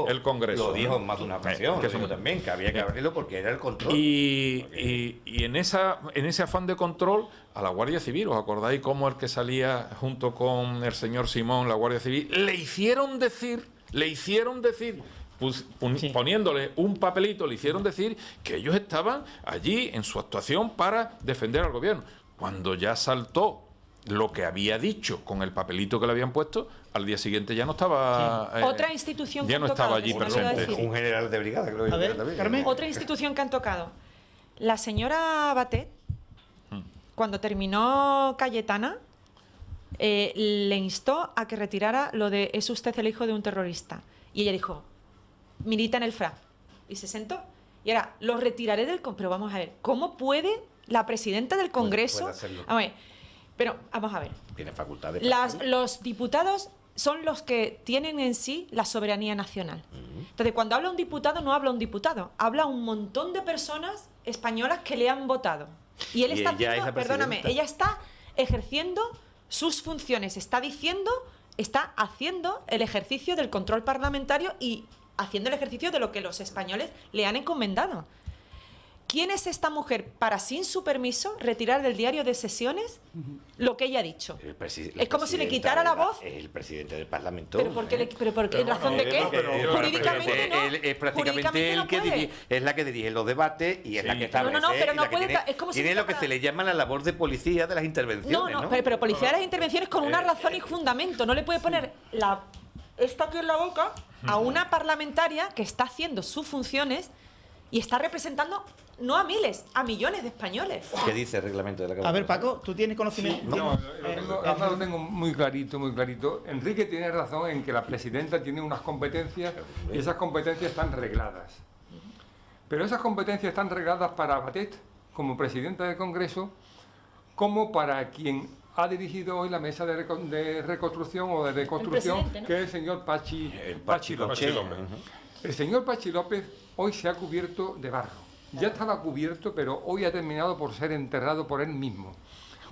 el Congreso.
Lo dijo en más de una ocasión, también, que había que abrirlo porque era el control.
Y en ese afán de control a la Guardia Civil, ¿os acordáis cómo el que salía junto con el señor Simón, la Guardia Civil, le hicieron decir, poniéndole un papelito, le hicieron decir que ellos estaban allí en su actuación para defender al gobierno? Cuando ya saltó lo que había dicho con el papelito que le habían puesto, al día siguiente ya no estaba...
Otra institución
ya no estaba allí presente.
Un general de brigada, creo yo.
Carmen. Otra institución que han tocado. La señora Batet cuando terminó Cayetana, le instó a que retirara lo de «es usted el hijo de un terrorista». Y ella dijo, milita en el FRA. Y se sentó. Y ahora, lo retiraré del Congreso. Pero vamos a ver, ¿cómo puede la presidenta del Congreso?
Puede hacerlo.
A ver, pero vamos a ver.
Tiene facultad de
Los diputados son los que tienen en sí la soberanía nacional. Entonces, cuando habla un diputado, no habla un diputado, habla un montón de personas españolas que le han votado. Y él
Y
está
ella
haciendo,
es la
perdóname,
presidenta.
ella está ejerciendo sus funciones, está haciendo el ejercicio del control parlamentario y haciendo el ejercicio de lo que los españoles le han encomendado. ¿Quién es esta mujer para, sin su permiso, retirar del diario de sesiones lo que ella ha dicho? Es como si le quitara la voz.
El presidente del Parlamento.
¿Pero por qué? ¿En razón de qué? Jurídicamente no.
Es prácticamente
Jurídicamente no
el que
puede.
dirige, es la que dirige los debates y es la que establece.
No, pero
y
no
la que
puede.
tiene,
Es como si
tiene lo que
fuera-
se le llama la labor de policía de las intervenciones.
No, pero policía de las intervenciones con una razón y fundamento. No le puede poner esto aquí en la boca a una parlamentaria que está haciendo sus funciones y está representando no a miles, a millones de españoles.
¿Qué dice el reglamento de la Cámara?
A ver, Paco, ¿tú tienes conocimiento?
No, además lo tengo muy clarito, muy clarito. Enrique tiene razón en que la presidenta tiene unas competencias y esas competencias están regladas. Pero esas competencias están regladas para Batet, como presidenta del Congreso, como para quien ha dirigido hoy la mesa de reconstrucción o de reconstrucción,
presidente, ¿no?
que es el señor Pachi López. El señor Pachi López hoy se ha cubierto de barro. Ya estaba cubierto, pero hoy ha terminado por ser enterrado por él mismo.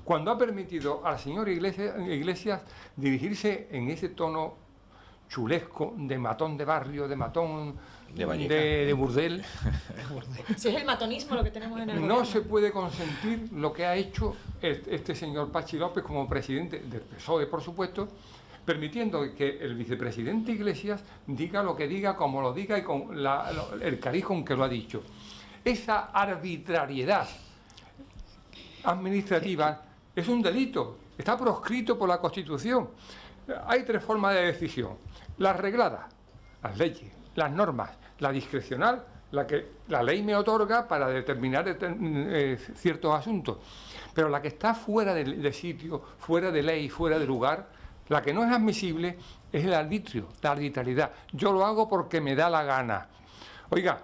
Cuando ha permitido al señor Iglesias dirigirse en ese tono chulesco, de matón de barrio, de matón de burdel,
Si es el matonismo lo que tenemos en el
no
gobierno.
se puede consentir lo que ha hecho este señor Pachi López como presidente del PSOE, por supuesto, permitiendo que el vicepresidente Iglesias diga lo que diga, como lo diga y con el cariz con que lo ha dicho. Esa arbitrariedad administrativa es un delito, está proscrito por la Constitución. Hay tres formas de decisión: las regladas, las leyes, las normas, la discrecional, la que la ley me otorga para determinar ciertos asuntos, pero la que está fuera de sitio, fuera de ley, fuera de lugar, la que no es admisible es el arbitrio, la arbitrariedad. Yo lo hago porque me da la gana. Oiga,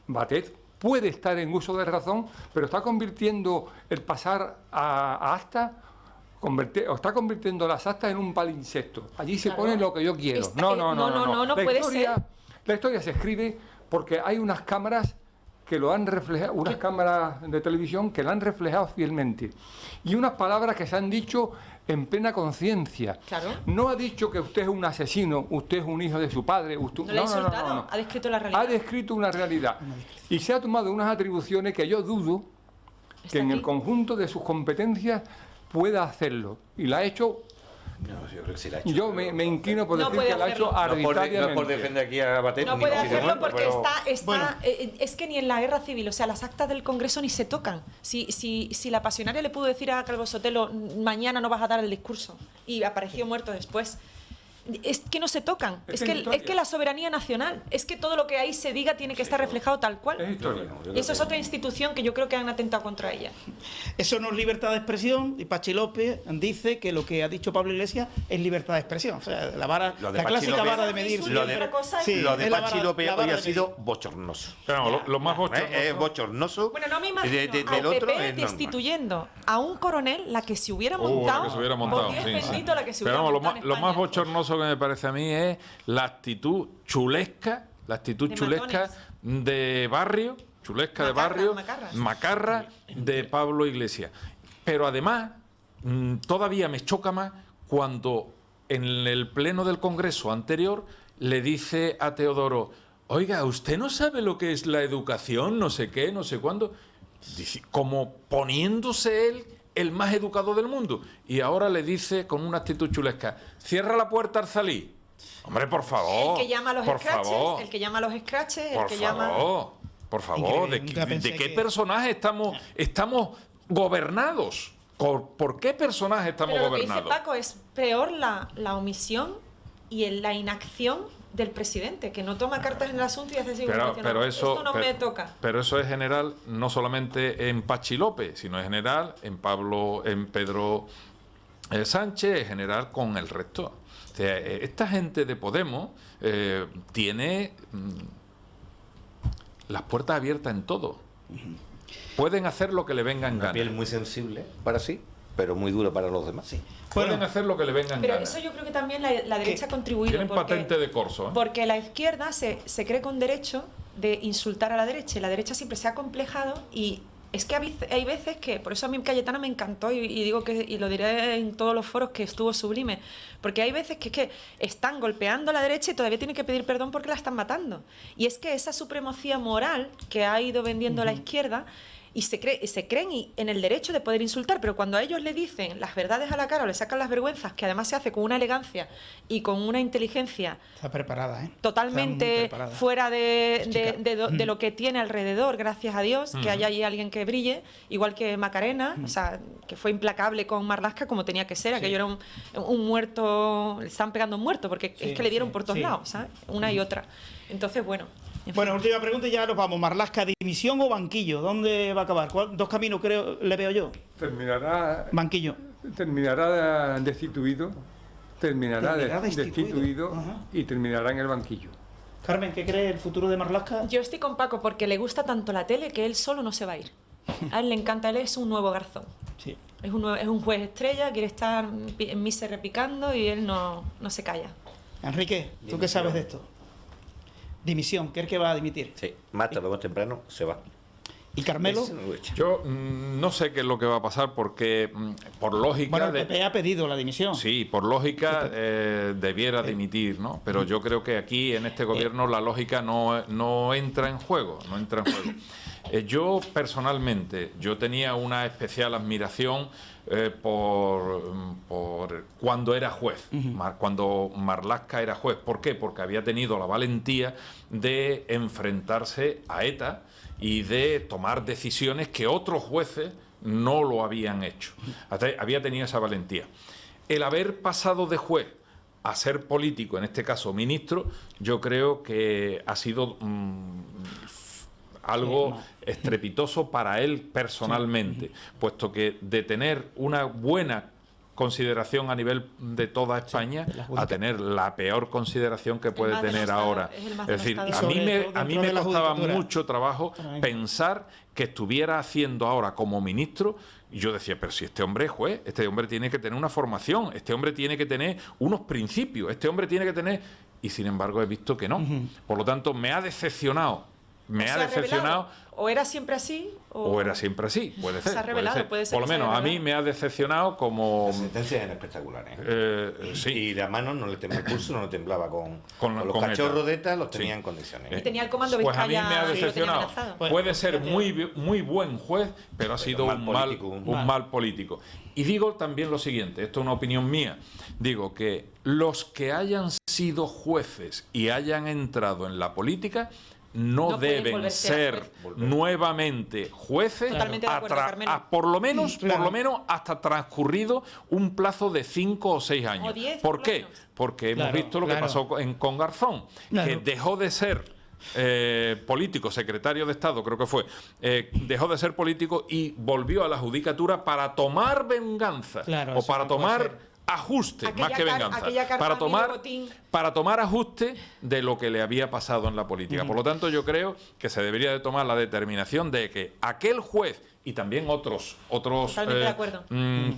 Batet puede estar en uso de razón, pero está convirtiendo el pasar a acta, está convirtiendo las actas en un palinsecto. Allí se pone lo que yo quiero.
No puede ser.
La historia se escribe porque hay unas cámaras que lo han reflejado, unas cámaras de televisión que la han reflejado fielmente. Y unas palabras que se han dicho en plena conciencia.
Claro.
No ha dicho que usted es un asesino, usted es un hijo de su padre. Usted,
No le ha insultado, ha descrito la realidad.
Ha descrito una realidad. Y se ha tomado unas atribuciones que yo dudo que en el conjunto de sus competencias pueda hacerlo. Y la ha hecho.
No, yo creo que sí la ha hecho.
Yo me inclino por
No
decir que
puede
la ha hecho
hacerlo.
arbitrariamente.
No por defender aquí a Batet.
No
ni
puede
por
hacerlo
defender,
porque
pero-
Bueno.
es que ni en la guerra civil, o sea, las actas del Congreso ni se tocan. Si la pasionaria le pudo decir a Calvo Sotelo, mañana no vas a dar el discurso, y apareció muerto después, es que no se tocan.
Es
Es que la soberanía nacional, es que todo lo que ahí se diga tiene que estar reflejado tal
Es
cual.
historia.
Y eso es otra institución que yo creo que han atentado contra ella.
Eso no es libertad de expresión, y Pachi López dice que lo que ha dicho Pablo Iglesias es libertad de expresión. O sea, la
Lo de
la
Pachi
clásica
López-
vara de medir.
Lo
siempre.
de- otra cosa es-
Sí,
Lo de
es la
Pachi
vara-
López
la
hoy
vara
ha
de
sido
medir.
bochornoso.
Pero lo más bochornoso.
Es bochornoso.
Bueno, no me imagino
del
al
otro
PP
es normal.
destituyendo a un coronel, la que se hubiera
La
montado.
que se hubiera montado,
Por Dios
sí,
bendito,
sí.
la que se
Pero
hubiera
vamos,
montado en
lo más
España.
bochornoso que me parece a mí es la actitud chulesca,
De
chulesca de barrio, macarra de Pablo Iglesias. Pero además, todavía me choca más cuando en el pleno del Congreso anterior le dice a Teodoro: oiga, ¿usted no sabe lo que es la educación? No sé qué, no sé cuándo. Dice, como poniéndose él el más educado del mundo. Y ahora le dice con una actitud chulesca: cierra la puerta al salir. Hombre, por favor.
El que llama a los
por
scratches,
favor,
el que llama a los scratches, el
por
que llama...
favor, por favor,
Increíble, nunca pensé
¿de qué
que-
personaje estamos gobernados? ¿Por qué personaje estamos
Pero lo que dice
gobernados?
Paco es peor la omisión y la inacción del presidente, que no toma cartas en el asunto y hace así,
pero
esto no me toca.
Pero eso es general no solamente en Pachi López, sino es general en Pedro Sánchez, es general con el resto. O sea, esta gente de Podemos tiene las puertas abiertas en todo. Pueden hacer lo que le venga en
Una
gana.
piel muy sensible para sí, pero muy dura para los demás.
Sí.
Pueden hacer lo que le venga en
Pero
gana.
eso yo creo que también la derecha ha contribuido.
Tienen patente de corso.
Porque la izquierda se cree con derecho de insultar a la derecha, y la derecha siempre se ha complejado, y es que hay veces que, por eso a mí Cayetana me encantó, y digo que, y lo diré en todos los foros, que estuvo sublime, porque hay veces que es que están golpeando a la derecha y todavía tienen que pedir perdón porque la están matando. Y es que esa supremacía moral que ha ido vendiendo la izquierda, y se creen en el derecho de poder insultar, pero cuando a ellos le dicen las verdades a la cara o le sacan las vergüenzas, que además se hace con una elegancia y con una inteligencia
Está preparada, ¿eh?
totalmente fuera de lo que tiene alrededor, gracias a Dios, que haya ahí alguien que brille, igual que Macarena, o sea, que fue implacable con Marlaska como tenía que ser, aquello era un muerto, le estaban pegando un muerto, porque es que le dieron por todos lados, ¿sabes? Una y otra. Entonces, bueno.
Bueno, última pregunta y ya nos vamos. Marlaska, ¿dimisión o banquillo? ¿Dónde va a acabar? Dos caminos creo le veo yo. Banquillo.
Terminará destituido. Terminará destituido
Ajá.
y terminará en el banquillo.
Carmen, ¿qué cree el futuro de Marlaska?
Yo estoy con Paco porque le gusta tanto la tele que él solo no se va a ir. A él le encanta, él es un nuevo Garzón.
Sí.
Es un juez estrella, quiere estar en misa repicando y él no se calla.
Enrique, ¿tú qué sabes de esto? Dimisión, ¿crees que va a dimitir?
Sí, más tarde o más temprano se va.
¿Y Carmelo?
Ese no lo echa.
Yo no sé qué es lo que va a pasar porque, por lógica...
Bueno, el PP ha pedido la dimisión.
Sí, por lógica debiera dimitir, ¿no? Pero yo creo que aquí, en este gobierno, la lógica no entra en juego, no entra en juego. Yo, personalmente, yo tenía una especial admiración por cuando era juez, cuando Marlaska era juez. ¿Por qué? Porque había tenido la valentía de enfrentarse a ETA y de tomar decisiones que otros jueces no lo habían hecho. Había tenido esa valentía. El haber pasado de juez a ser político, en este caso ministro, yo creo que ha sido algo estrepitoso para él personalmente, puesto que de tener una buena consideración a nivel de toda España a tener la peor consideración que puede tener ahora. Es decir, a mí me costaba mucho trabajo pensar que estuviera haciendo ahora como ministro. Y yo decía, pero si este hombre es juez, este hombre tiene que tener una formación, este hombre tiene que tener unos principios, este hombre tiene que tener... Y sin embargo he visto que no. Por lo tanto, me ha decepcionado. Me ha decepcionado.
O era siempre así,
o era siempre así, puede ser.
Se ha revelado, puede ser.
Por lo menos a mí me ha decepcionado como...
Las sentencias eran espectaculares.
Sí.
Y la mano no le temblaba el pulso, no le temblaba con los
con
cachorros
ETA.
de ETA, los tenía en condiciones.
Y tenía el comando
Pues a mí
Vizcaya.
me ha decepcionado.
Bueno,
Puede ser muy buen juez, pero ha sido un mal político. Y digo también lo siguiente, esto es una opinión mía, digo que los que hayan sido jueces y hayan entrado en la política no deben ser nuevamente jueces por lo menos hasta transcurrido un plazo de 5 o 6 años.
10,
¿Por qué? Porque hemos visto lo que pasó con Garzón, que dejó de ser político, secretario de Estado, creo que fue, dejó de ser político y volvió a la judicatura para tomar venganza o para tomar ajuste, más que venganza, para tomar ajuste de lo que le había pasado en la política. Por lo tanto, yo creo que se debería de tomar la determinación de que aquel juez y también otros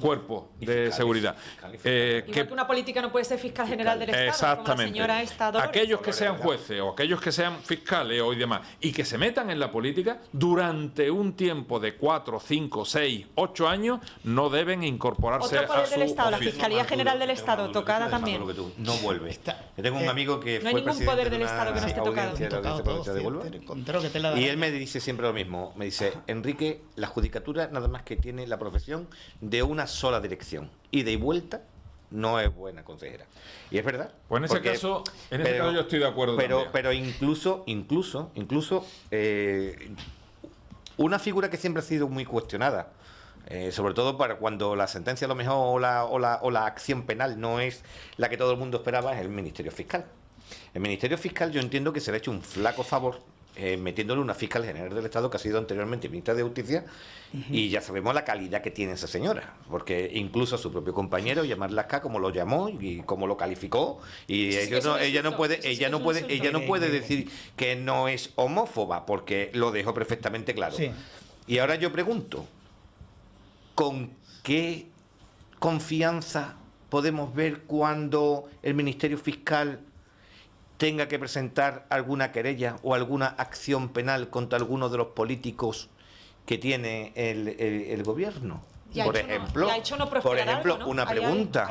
cuerpos de seguridad.
Igual que una política no puede ser fiscal general del Estado.
Exactamente.
Como la señora
aquellos que sean jueces o aquellos que sean fiscales o demás y que se metan en la política durante un tiempo de 4, 5, 6, 8 años no deben incorporarse
otro poder
a su
del Estado, la
oficio.
Fiscalía General del Estado, tocada también.
No vuelve. Yo tengo un amigo que
no hay
fue
ningún
presidente
poder del
de una
Estado que no esté
audiencia
tocado.
de la provincia de Huelva. Y él me dice siempre lo mismo. Me dice, Enrique, la judicatura nada más que tiene la profesión de una sola dirección. Ida y vuelta no es buena consejera. Y es verdad.
Pues en ese caso yo estoy de acuerdo también.
Pero incluso una figura que siempre ha sido muy cuestionada, sobre todo para cuando la sentencia a lo mejor o la acción penal no es la que todo el mundo esperaba, es el Ministerio Fiscal. El Ministerio Fiscal yo entiendo que se le ha hecho un flaco favor metiéndole una fiscal general del Estado que ha sido anteriormente ministra de Justicia, y ya sabemos la calidad que tiene esa señora, porque incluso a su propio compañero llamarla acá como lo llamó y como lo calificó, y ella no puede decir que no es homófoba, porque lo dejó perfectamente claro.
Sí.
Y ahora yo pregunto, ¿con qué confianza podemos ver cuando el Ministerio Fiscal tenga que presentar alguna querella o alguna acción penal contra alguno de los políticos que tiene el gobierno? Por ejemplo, una pregunta.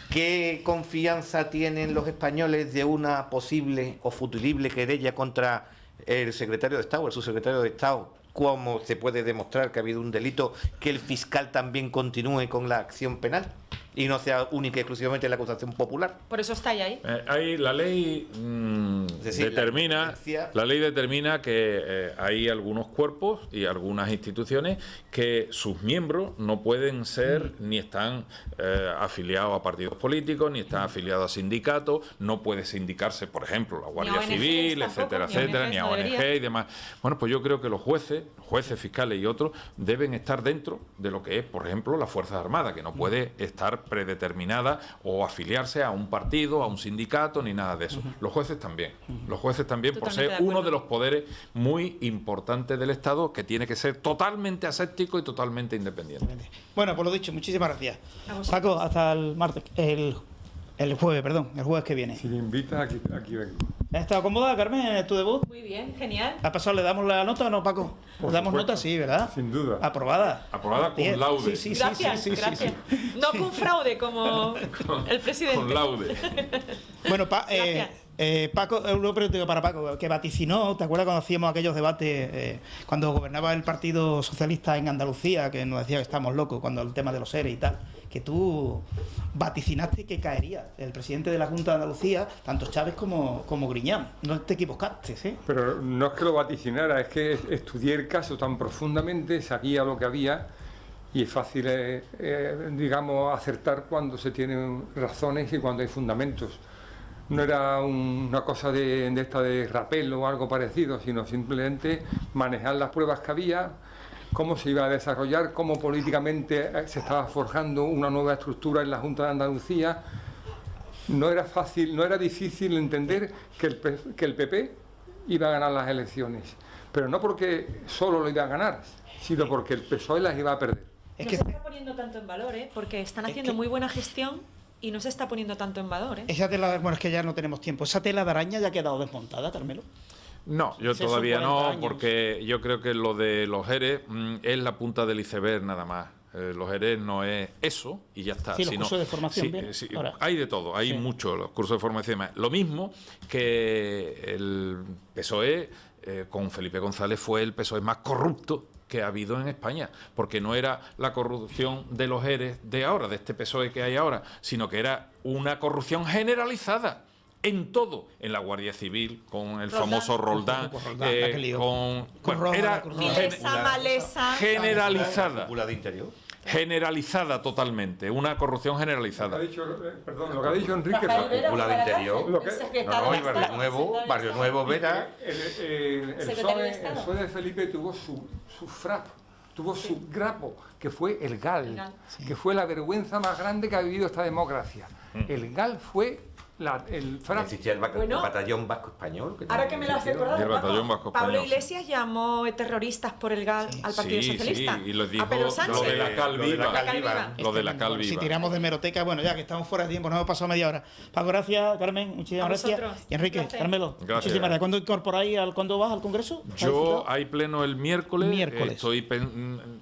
¿Qué confianza tienen los españoles de una posible o futurible querella contra el secretario de Estado, el subsecretario de Estado? ¿Cómo se puede demostrar que ha habido un delito, que el fiscal también continúe con la acción penal y no sea única y exclusivamente la acusación popular?
Por eso está ahí.
Ahí la ley determina, la ley determina que hay algunos cuerpos y algunas instituciones que sus miembros no pueden ser ni están afiliados a partidos políticos, ni están afiliados a sindicatos, no puede sindicarse, por ejemplo, la Guardia Civil, etcétera, etcétera, ni a ONG y demás. Bueno, pues yo creo que los jueces, fiscales y otros deben estar dentro de lo que es, por ejemplo, las Fuerzas Armadas, que no puede estar predeterminada o afiliarse a un partido, a un sindicato, ni nada de eso. Los jueces también. Los jueces también, por ser uno de los poderes muy importantes del Estado, que tiene que ser totalmente aséptico y totalmente independiente.
Bueno, por lo dicho, muchísimas gracias. Paco, hasta el martes, el jueves que viene.
Si me invitas, aquí vengo.
¿Has estado cómoda, Carmen, en tu debut?
Muy bien, genial.
¿Ha pasado? ¿Le damos la nota o no, Paco? ¿Le damos nota? Sí, ¿verdad?
Sin duda.
Aprobada.
Aprobada con laude.
Sí,
Gracias. No con fraude como el presidente.
Con laude.
Bueno, Paco, una pregunta para Paco, que vaticinó, ¿te acuerdas cuando hacíamos aquellos debates, cuando gobernaba el Partido Socialista en Andalucía, que nos decía que estábamos locos, cuando el tema de los ERE y tal, que tú vaticinaste que caería el presidente de la Junta de Andalucía, tanto Chávez como Griñán? No te equivocaste, ¿sí?
Pero no es que lo vaticinara, es que estudié el caso tan profundamente, sabía lo que había, y es fácil, digamos, acertar cuando se tienen razones y cuando hay fundamentos. No era una cosa de esta de rapel o algo parecido, sino simplemente manejar las pruebas que había, cómo se iba a desarrollar, cómo políticamente se estaba forjando una nueva estructura en la Junta de Andalucía. No era fácil, no era difícil entender que el PP iba a ganar las elecciones, pero no porque solo lo iba a ganar, sino porque el PSOE las iba a perder.
No se está poniendo tanto en valor, porque están haciendo muy buena gestión y no se está poniendo tanto en valor.
Esa tela, bueno, es que ya no tenemos tiempo. ¿Esa tela de araña ya ha quedado desmontada, Carmelo?
No, yo todavía no, porque yo creo que lo de los ERE es la punta del iceberg nada más. Los ERE no es eso y ya está.
Sí, los cursos de formación.
Hay de todo, hay mucho, los cursos de formación y demás. Lo mismo que el PSOE con Felipe González fue el PSOE más corrupto que ha habido en España, porque no era la corrupción de los ERE de ahora, de este PSOE que hay ahora, sino que era una corrupción generalizada en todo, en la Guardia Civil, con el famoso Roldán, era generalizada. Generalizada totalmente, una corrupción generalizada.
Lo que ha dicho Enrique,
Cúpula de Interior. Barrio Nuevo, Vera.
El PSOE de Felipe tuvo su frac, tuvo su grapo, que fue el GAL, que fue la vergüenza más grande que ha vivido esta democracia. El GAL fue el frac.
Existía el Batallón Vasco Español.
Ahora que me lo has recordado,
el Batallón Vasco Español,
Pablo Iglesias llamó terroristas por el GAL al Partido Socialista.
Sí, y les dijo
a Pedro Sánchez.
lo de la Calviva. Lo de la Calviva.
Si tiramos de hemeroteca, bueno, ya que estamos fuera de tiempo, nos hemos pasado media hora. Paco, gracias, Carmen, muchísimas gracias. Y Enrique, Carmelo, muchísimas gracias. ¿Cuándo incorporáis, cuándo vas al Congreso?
Hay pleno el miércoles. Estoy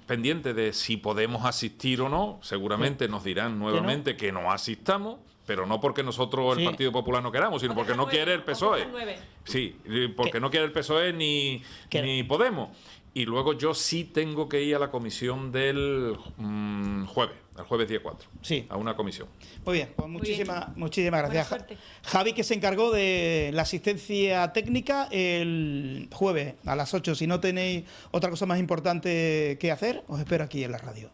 pendiente de si podemos asistir o no. Seguramente nos dirán nuevamente que no asistamos. Pero no porque nosotros, el Partido Popular, no queramos, sino porque no quiere el PSOE. Sí, porque no quiere el PSOE ni Podemos. Y luego yo sí tengo que ir a la comisión del jueves, el jueves día 4. Sí. A una comisión.
Muy bien, pues muchísimas gracias. Javi, que se encargó de la asistencia técnica el jueves a las 8. Si no tenéis otra cosa más importante que hacer, os espero aquí en la radio.